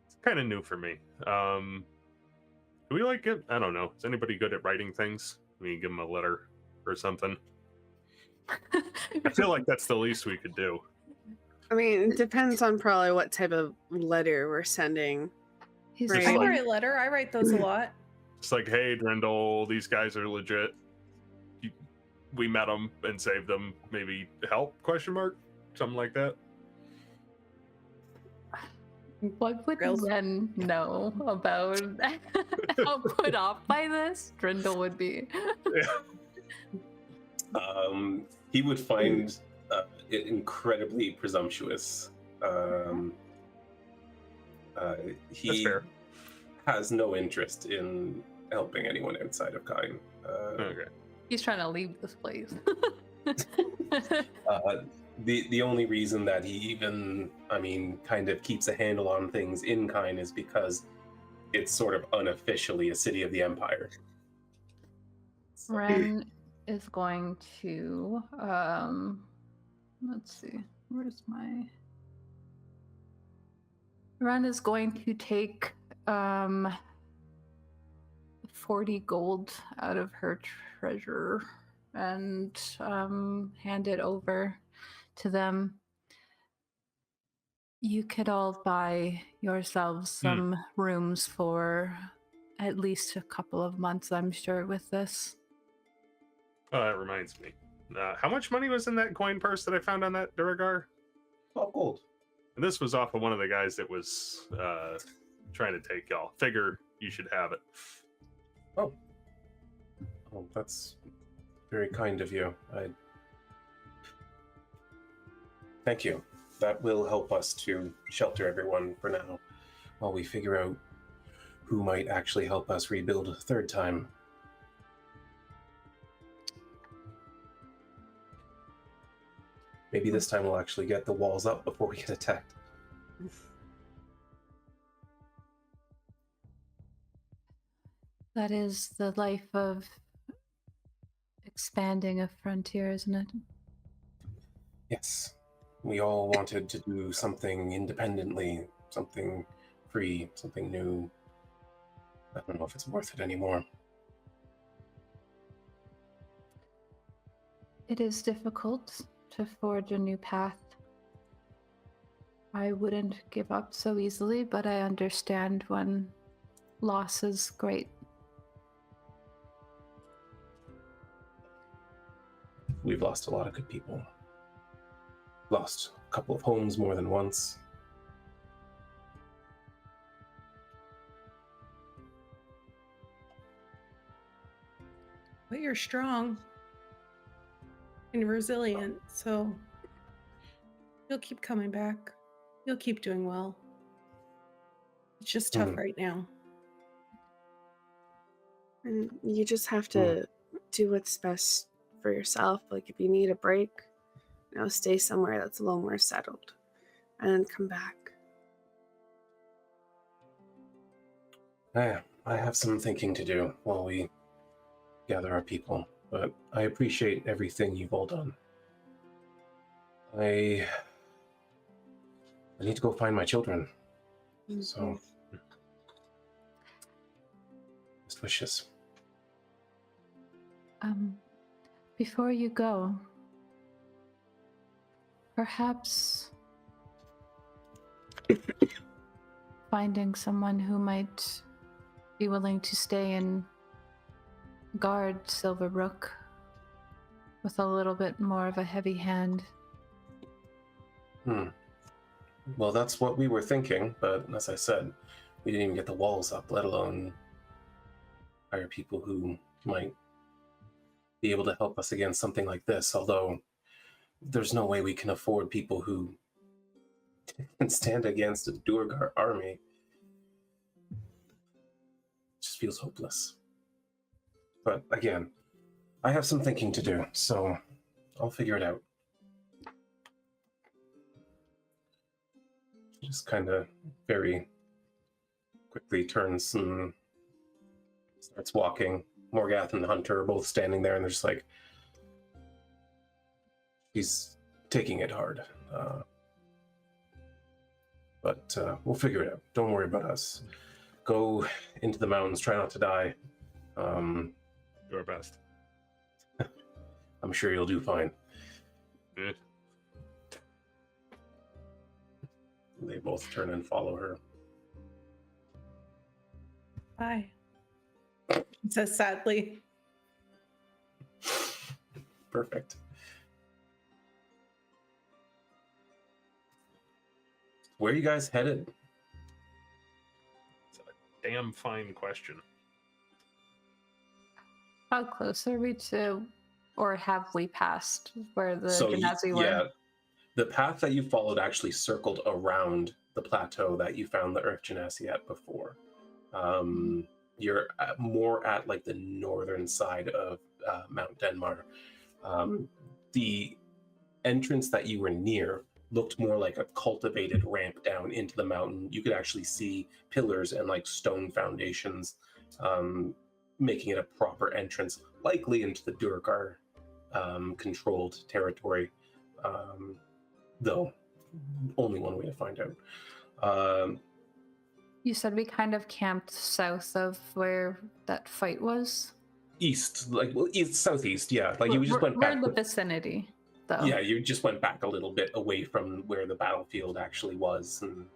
It's kind of new for me. Do we like it? I don't know. Is anybody good at writing things? We give him a letter or something. I feel like that's the least we could do. I mean, it depends on probably what type of letter we're sending. He's Just I like- write letter. I write those a lot. It's like, hey, Drindle, these guys are legit. We met them and saved them. Maybe help? Question mark? Something like that. What would Grills. Wren know about how put off by this Drindle would be? He would find it incredibly presumptuous. That's He fair. has no interest in helping anyone outside of Kine. Okay. He's trying to leave this place. The only reason that he even, kind of keeps a handle on things in Kine is because it's sort of unofficially a city of the Empire. So, Wren is going to let's see, where's my Wren is going to take 40 gold out of her treasure and hand it over to them. You could all buy yourselves some rooms for at least a couple of months, I'm sure, with this. Oh, that reminds me. How much money was in that coin purse that I found on that Duergar? 12 gold. And this was off of one of the guys that was trying to take y'all. Figure you should have it. Oh, that's very kind of you. Thank you. That will help us to shelter everyone for now, while we figure out who might actually help us rebuild a third time. Maybe this time we'll actually get the walls up before we get attacked. That is the life of expanding a frontier, isn't it? Yes. We all wanted to do something independently, something free, something new. I don't know if it's worth it anymore. It is difficult to forge a new path. I wouldn't give up so easily, but I understand when loss is great. We've lost a lot of good people. Lost a couple of homes more than once. But you're strong and resilient, so you'll keep coming back. You'll keep doing well. It's just tough right now. And you just have to do what's best for yourself. Like, if you need a break, stay somewhere that's a little more settled and then come back. I have some thinking to do while we gather our people, but I appreciate everything you've all done. I need to go find my children. So, best wishes. Before you go, perhaps finding someone who might be willing to stay and guard Silverbrook with a little bit more of a heavy hand. Well, that's what we were thinking, but as I said, we didn't even get the walls up, let alone hire people who might be able to help us against something like this, although there's no way we can afford people who can stand against a Duergar army. It just feels hopeless. But again, I have some thinking to do, so I'll figure it out. Just kind of very quickly turns and starts walking. Morgath and the hunter are both standing there, and they're just like, he's taking it hard. But we'll figure it out. Don't worry about us. Go into the mountains, try not to die. Do our best. I'm sure you'll do fine. Good. They both turn and follow her. Bye. He says sadly. Perfect. Where are you guys headed? damn fine question. How close are we to, or have we passed where the So genasi were? yeah, the path that you followed actually circled around the plateau that you found the Earth Genasi at before. You're more at like the northern side of Mount Denmar. The entrance that you were near looked more like a cultivated ramp down into the mountain. You could actually see pillars and like stone foundations, making it a proper entrance, likely into the Duergar controlled territory. Though only one way to find out. You said we kind of camped south of where that fight was? East, like well, east, southeast, yeah. Like you just went we're back. in the vicinity, though. Yeah, you just went back a little bit away from where the battlefield actually was, and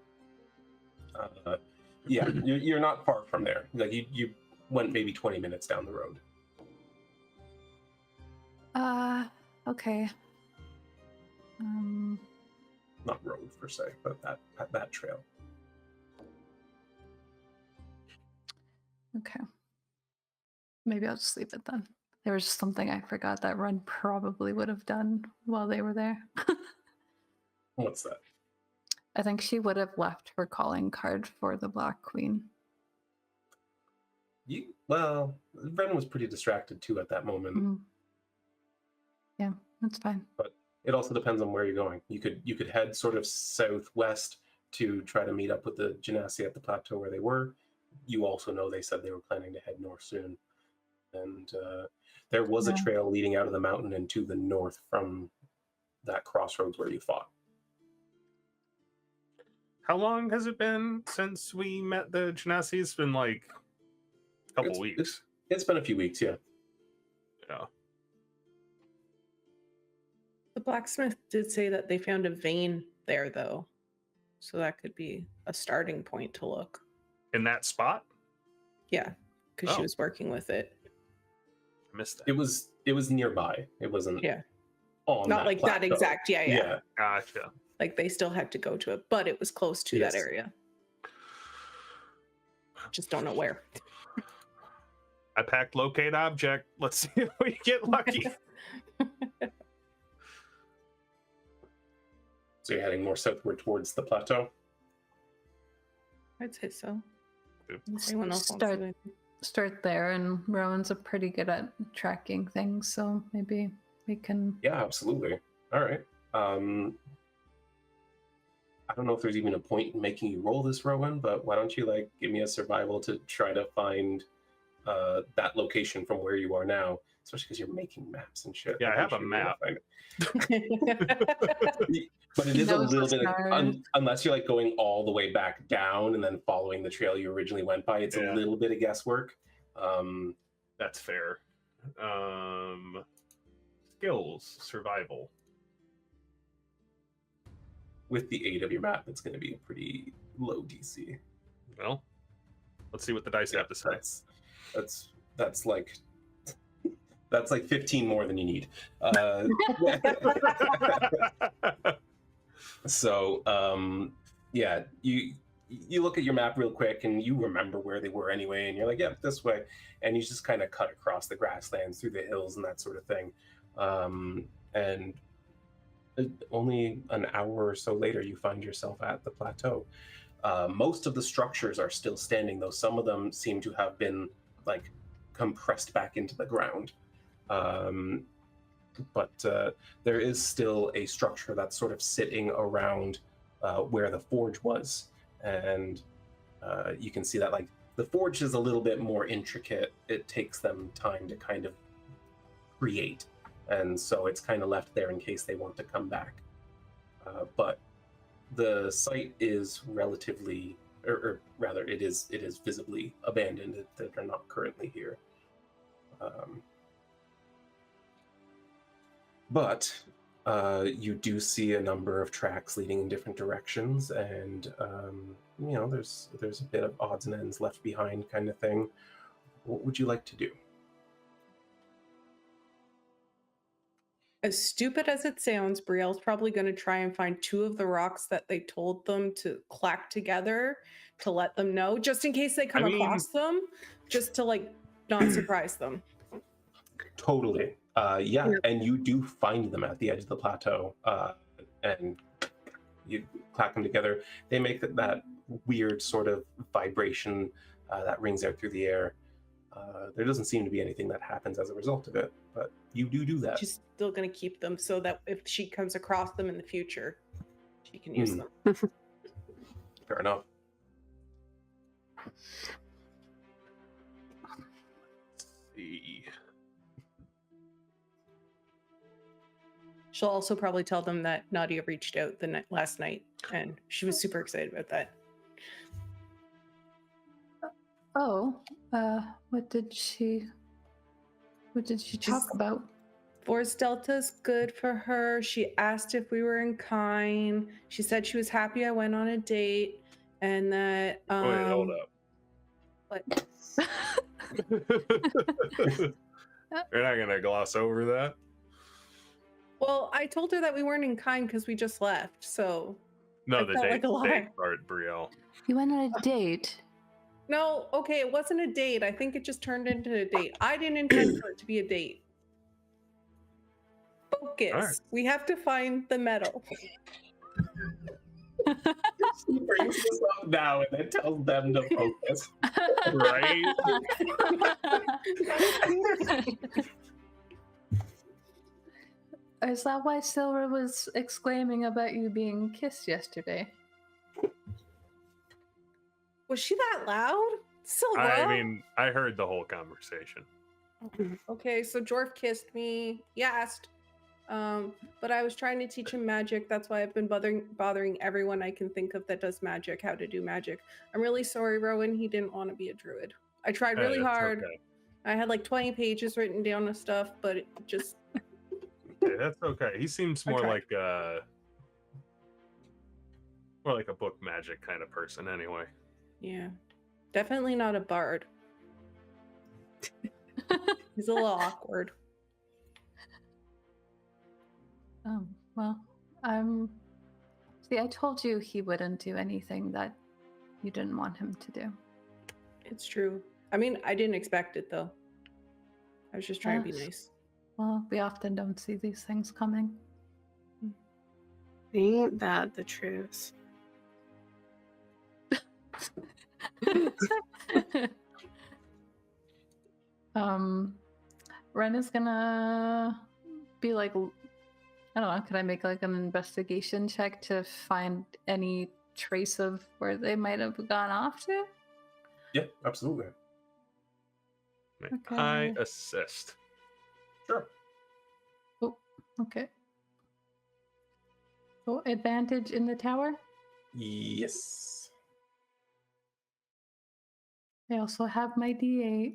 yeah, you're not far from there. Like you went maybe 20 minutes down the road. Okay. Not road per se, but that trail. Okay. Maybe I'll just leave it then. There was something I forgot that Wren probably would have done while they were there. What's that? I think she would have left her calling card for the Black Queen. Well, Wren was pretty distracted too at that moment. Mm-hmm. Yeah, that's fine. But it also depends on where you're going. You could head sort of southwest to try to meet up with the Genasi at the plateau where they were. You also know they said they were planning to head north soon. And there was a trail leading out of the mountain and to the north from that crossroads where you fought. How long has it been since we met the Genasi? It's been like a couple weeks. It's been a few weeks, yeah. Yeah. The blacksmith did say that they found a vein there, though. So that could be a starting point to look. In that spot? Yeah, because she was working with it. I missed that. It was nearby. It wasn't on not that like plateau. that exact. Yeah. Gotcha. Like they still had to go to it, but it was close to that area. Just don't know where. I packed locate object. Let's see if we get lucky. So you're heading more southward towards the plateau? I'd say so. Anyone else start there, and Rhowan's pretty good at tracking things, so maybe we can. Yeah, absolutely. All right. I don't know if there's even a point in making you roll this, Rhowan, but why don't you like give me a survival to try to find that location from where you are now, especially because you're making maps and shit. Yeah, I have a map. But it is a little bit, unless you're like going all the way back down and then following the trail you originally went by, it's a little bit of guesswork. That's fair. Skills, survival. With the aid of your map, it's going to be a pretty low DC. Well, let's see what the dice have to say. That's like 15 more than you need. So yeah, you look at your map real quick and you remember where they were anyway, and you're like, yeah, this way, and you just kind of cut across the grasslands through the hills and that sort of thing. And only an hour or so later, you find yourself at the plateau. Most of the structures are still standing, though some of them seem to have been like compressed back into the ground. But there is still a structure that's sort of sitting around where the forge was, and you can see that like the forge is a little bit more intricate. It takes them time to kind of create, and so it's kind of left there in case they want to come back. But the site is relatively, or rather, it is visibly abandoned. They're not currently here. But you do see a number of tracks leading in different directions, and there's a bit of odds and ends left behind kind of thing. What would you like to do? As stupid as it sounds, Brielle's probably going to try and find two of the rocks that they told them to clack together to let them know, just in case they come across them, just to like not surprise them. Totally. Yeah, and you do find them at the edge of the plateau, and you clack them together. They make that weird sort of vibration that rings out through the air. There doesn't seem to be anything that happens as a result of it, but you do that. She's still going to keep them so that if she comes across them in the future, she can use them. Fair enough. Let's see. She'll also probably tell them that Nadia reached out last night, and she was super excited about that. Oh, what did she talk about? Force Delta's good for her. She asked if we were in kind. She said she was happy I went on a date, and that Wait, hold up. What? You're not gonna gloss over that? Well, I told her that we weren't in kind because we just left, so No, I the felt date, like a lie. date part, Brielle. You went on a date. No, okay, it wasn't a date. I think it just turned into a date. I didn't intend for it to be a date. Focus. Right. We have to find the medal. She brings this up now and then tells them to focus. Right? Is that why Sylra was exclaiming about you being kissed yesterday? Was she that loud? Sylra? I mean, I heard the whole conversation. Okay, so Jorf kissed me. He asked. But I was trying to teach him magic. That's why I've been bothering everyone I can think of that does magic, how to do magic. I'm really sorry, Rhowan. He didn't want to be a druid. I tried really hard. Okay. I had like 20 pages written down of stuff, but it just... Yeah, that's okay. He seems more tried. like a book magic kind of person anyway. Yeah. Definitely not a bard. He's a little awkward. Well, see, I told you he wouldn't do anything that you didn't want him to do. It's true. I mean, I didn't expect it, though. I was just trying to be Yes. nice. Well, we often don't see these things coming. Ain't that the truth? Wren is gonna be like, I don't know, can I make like an investigation check to find any trace of where they might have gone off to? Yeah, absolutely. May Okay. I assist? Sure. Oh, okay. So advantage in the tower? Yes. I also have my D8.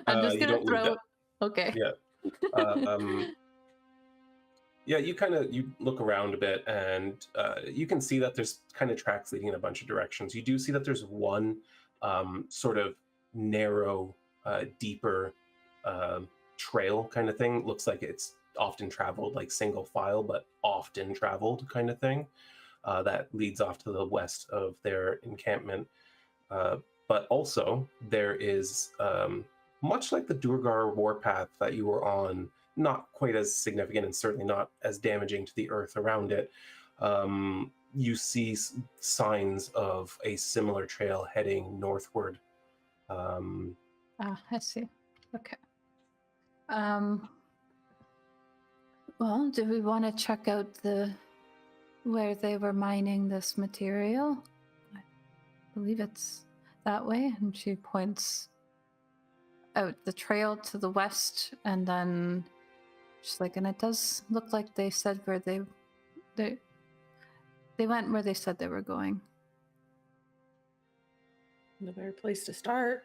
I'm just You gonna don't need throw. that. Okay. Yeah. Yeah, you look around a bit, and you can see that there's kind of tracks leading in a bunch of directions. You do see that there's one sort of narrow, deeper trail kind of thing. Looks like it's often traveled, like single file, but often traveled kind of thing. That leads off to the west of their encampment. But also, there is, much like the Duergar warpath that you were on, not quite as significant and certainly not as damaging to the earth around it, you see signs of a similar trail heading northward. I see. Okay. Well, do we want to check out where they were mining this material? I believe it's that way. And she points out the trail to the west, and then she's like, and it does look like they said where they went where they said they were going. The better place to start.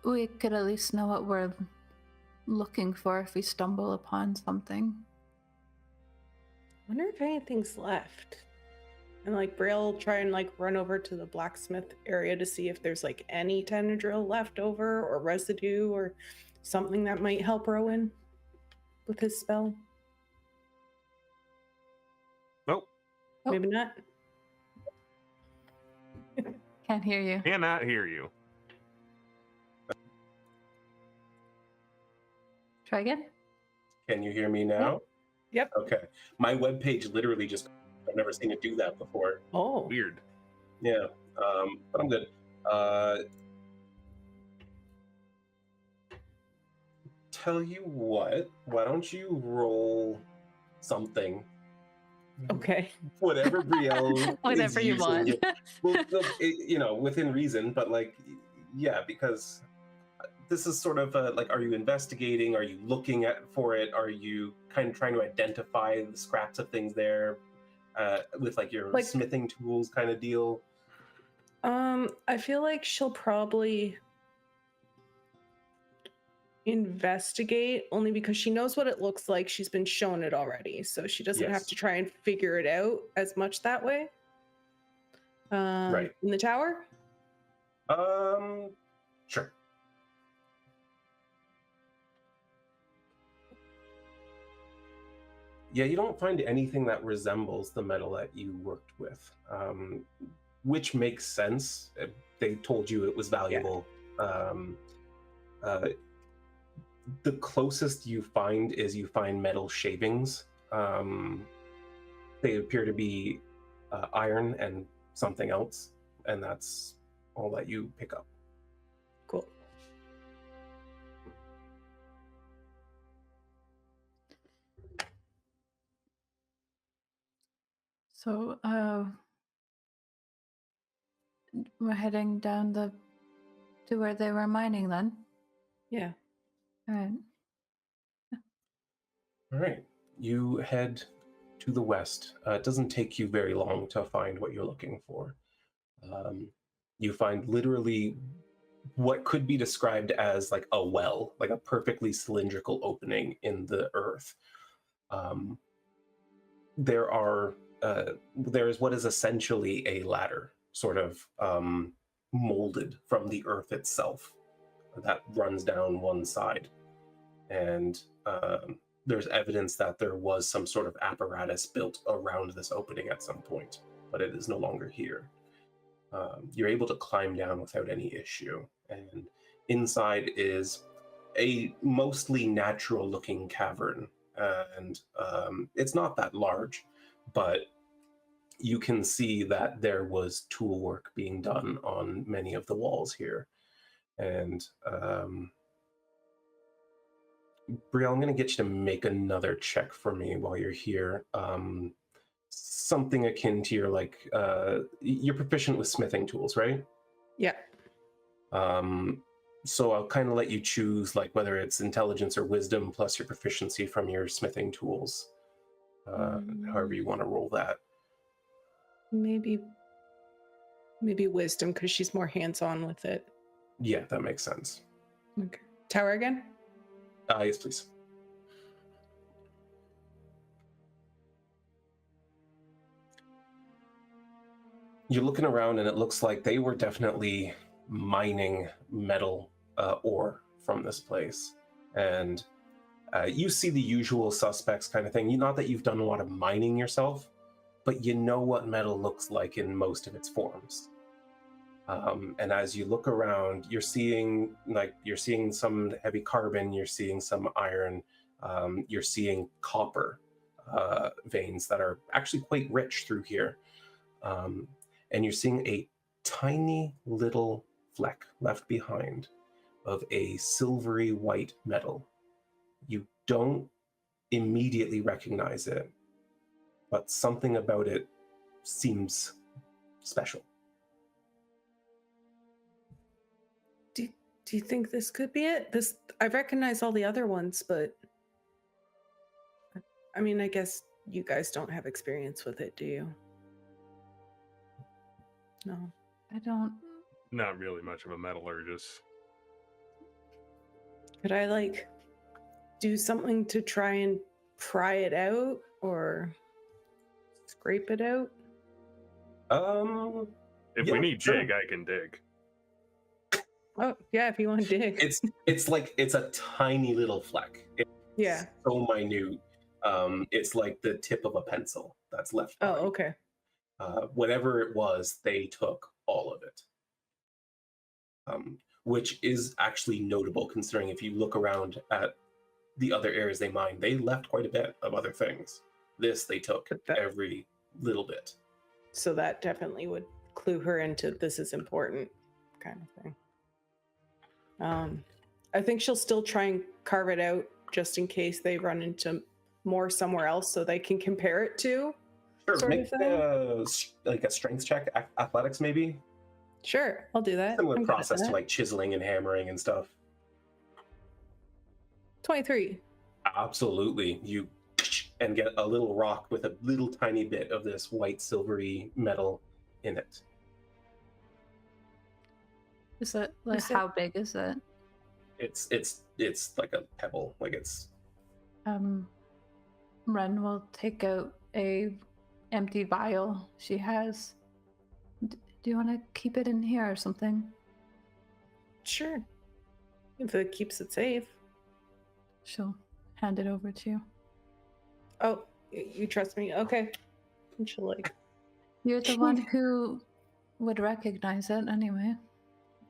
We could at least know what we're looking for if we stumble upon something. Wonder if anything's left. And like Brielle will try and like run over to the blacksmith area to see if there's like any Tenedril left over or residue or something that might help Rhowan with his spell. Nope. Oh. Maybe not. Can't hear you. Cannot hear you. Try again. Can you hear me now? Yep. Okay. My webpage literally just, I've never seen it do that before. Oh. Weird. Yeah, but I'm good. Tell you what, why don't you roll something? Okay. Whatever Brielle Whatever is you using. want. Well, you know, within reason, but like, yeah, because this is sort of like, are you investigating? Are you looking for it? Are you kind of trying to identify the scraps of things there with like your smithing tools kind of deal? I feel like she'll probably investigate only because she knows what it looks like. She's been shown it already, so she doesn't have to try and figure it out as much that way. Right. In the tower? Sure. Yeah, you don't find anything that resembles the metal that you worked with, which makes sense. They told you it was valuable. Yeah. The closest you find is you find metal shavings. They appear to be iron and something else, and that's all that you pick up. Cool. So, we're heading down to where they were mining then? Yeah. All right. All right. You head to the west. It doesn't take you very long to find what you're looking for. You find literally what could be described as like a well, like a perfectly cylindrical opening in the earth. There's what is essentially a ladder, sort of molded from the earth itself, that runs down one side. And there's evidence that there was some sort of apparatus built around this opening at some point, but it is no longer here. You're able to climb down without any issue, and inside is a mostly natural-looking cavern, and it's not that large, but you can see that there was tool work being done on many of the walls here. And Brielle, I'm going to get you to make another check for me while you're here. Something akin to your, like, you're proficient with smithing tools, right? Yeah. So I'll kind of let you choose, like, whether it's intelligence or wisdom plus your proficiency from your smithing tools. However you want to roll that. Maybe wisdom, because she's more hands-on with it. Yeah, that makes sense. Okay. Tower again? Yes, please. You're looking around and it looks like they were definitely mining metal ore from this place. And you see the usual suspects kind of thing. Not that you've done a lot of mining yourself, but you know what metal looks like in most of its forms. And as you look around, you're seeing some heavy carbon, you're seeing some iron, you're seeing copper veins that are actually quite rich through here. And you're seeing a tiny little fleck left behind of a silvery white metal. You don't immediately recognize it, but something about it seems special. Do you think this could be it? I recognize all the other ones, but I mean, I guess you guys don't have experience with it, do you? No. I don't. Not really much of a metallurgist. Could I, like, do something to try and pry it out or scrape it out? If we need dig, I can dig. Oh, yeah, if you want to dig. It's a tiny little fleck. It's so minute. It's like the tip of a pencil that's left behind. Oh, okay. Whatever it was, they took all of it. which is actually notable considering if you look around at the other areas they mined, they left quite a bit of other things. This, they took every little bit. So that definitely would clue her into this is important kind of thing. I think she'll still try and carve it out just in case they run into more somewhere else so they can compare it to. Sure, make like a strength check, athletics maybe. Sure, I'll do that. Similar process to like chiseling and hammering and stuff. 23. Absolutely. You and get a little rock with a little tiny bit of this white silvery metal in it. Is it like how big is it? It's like a pebble. Like it's Wren will take out a empty vial she has. Do you want to keep it in here or something? Sure. If it keeps it safe. She'll hand it over to you. Oh, you trust me? Okay. And she'll like... You're the one who would recognize it anyway.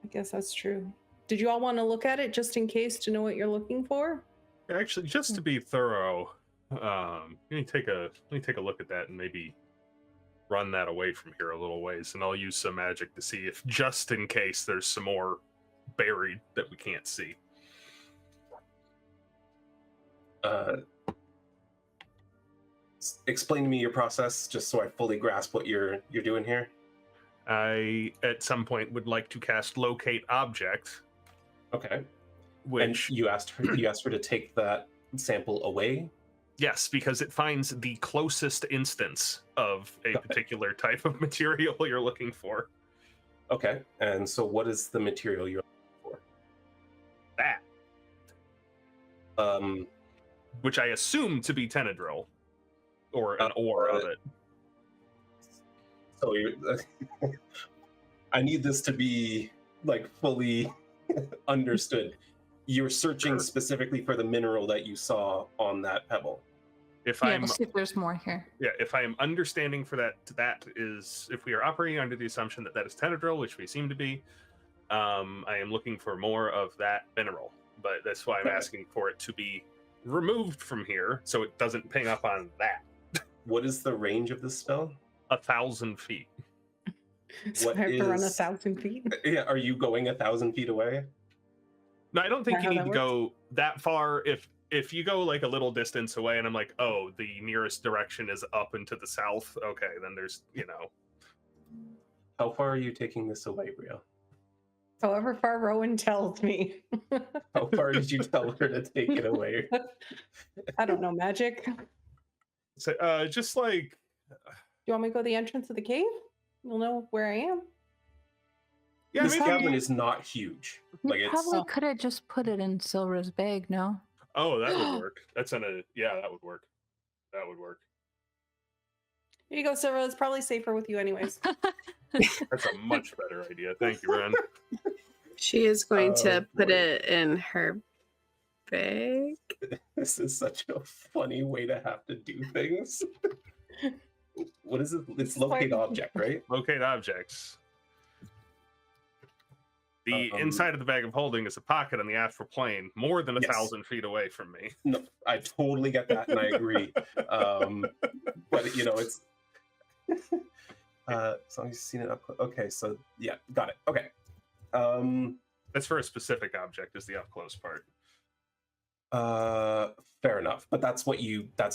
I guess that's true. Did you all want to look at it just in case to know what you're looking for? Actually, just to be thorough, let me take a look at that and maybe run that away from here a little ways, and I'll use some magic to see if, just in case, there's some more buried that we can't see. Explain to me your process, just so I fully grasp what you're doing here. I, at some point, would like to cast Locate Object. Okay. Which and you asked her to take that sample away? Yes, because it finds the closest instance of a particular type of material you're looking for. Okay, and so what is the material you're looking for? That. Which I assume to be Tenedril, or an ore of it. So I need this to be like fully understood. You're searching specifically for the mineral that you saw on that pebble. If see if there's more here. Yeah, if I am understanding for that is, if we are operating under the assumption that is Tenedril, which we seem to be, I am looking for more of that mineral. But that's why I'm asking for it to be removed from here, so it doesn't ping up on that. What is the range of this spell? 1,000 feet. So I have to run 1,000 feet? Yeah, are you going 1,000 feet away? No, I don't think you need to go that far. If you go like a little distance away and I'm like, oh, the nearest direction is up and to the south, okay, then there's, How far are you taking this away, Brielle? However far Rhowan tells me. How far did you tell her to take it away? I don't know, magic. So, just like... You want me to go to the entrance of the cave? You'll know where I am. Yeah, this cabin is not huge. You probably could have just put it in Sylra's bag, no? Oh, that would work. Yeah, that would work. That would work. Here you go, Sylra. It's probably safer with you anyways. That's a much better idea. Thank you, Wren. She is going to put it in her bag. This is such a funny way to have to do things. What is it? It's locate object, right? Locate objects. The inside of the bag of holding is a pocket on the astral plane, more than 1,000 feet away from me. No, I totally get that, and I agree. But it's as long as you've seen it up. Okay, so yeah, got it. Okay. That's for a specific object, is the up close part. Fair enough, but that's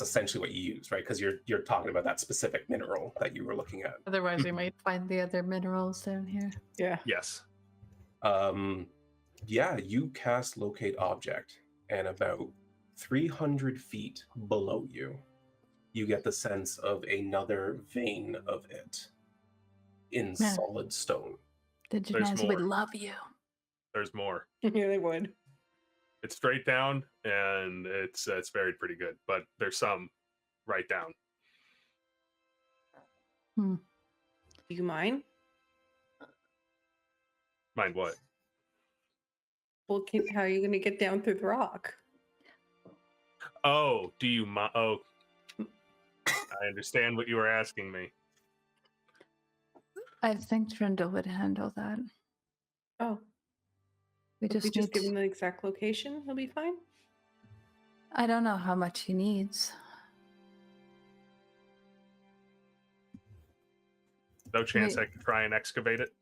essentially what you use, right? Because you're talking about that specific mineral that you were looking at. Otherwise, we might find the other minerals down here. Yeah. Yes. Yeah, you cast locate object, and about 300 feet below you, you get the sense of another vein of it in solid stone. The Genasi would love you. There's more. Yeah, they would. It's straight down, and it's buried pretty good, but there's some right down. Do you mind? Mind what? Well, how are you going to get down through the rock? Oh, do you mind? Oh, I understand what you were asking me. I think Trindle would handle that. Oh. We If we just just give need. him the exact location, he'll be fine. I don't know how much he needs. No chance Wait. I can try and excavate it.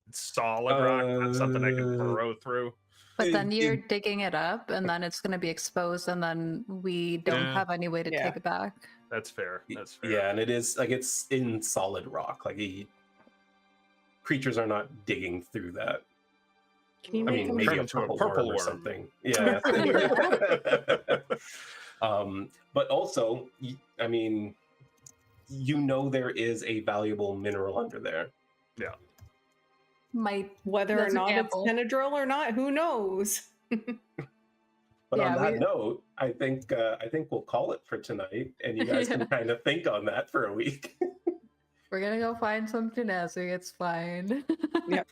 It's solid rock, not something I can burrow through. But then It- you're digging it up, and then it's going to be exposed, and then we don't Yeah. have any way to Yeah. take it back. That's fair. That's fair. Yeah, and it is like it's in solid rock. Like creatures are not digging through that. Can you I make mean, him maybe Turn a into a purple, purple worm or worm. something. Yeah. But also, I mean, you know there is a valuable mineral under there. Might whether or That's a not it's gamble. Benadryl or not? Who knows? But Yeah, on that we- note, I think we'll call it for tonight, and you guys Yeah. can kind of think on that for a week. We're gonna go find some genasi. It's fine. Yep.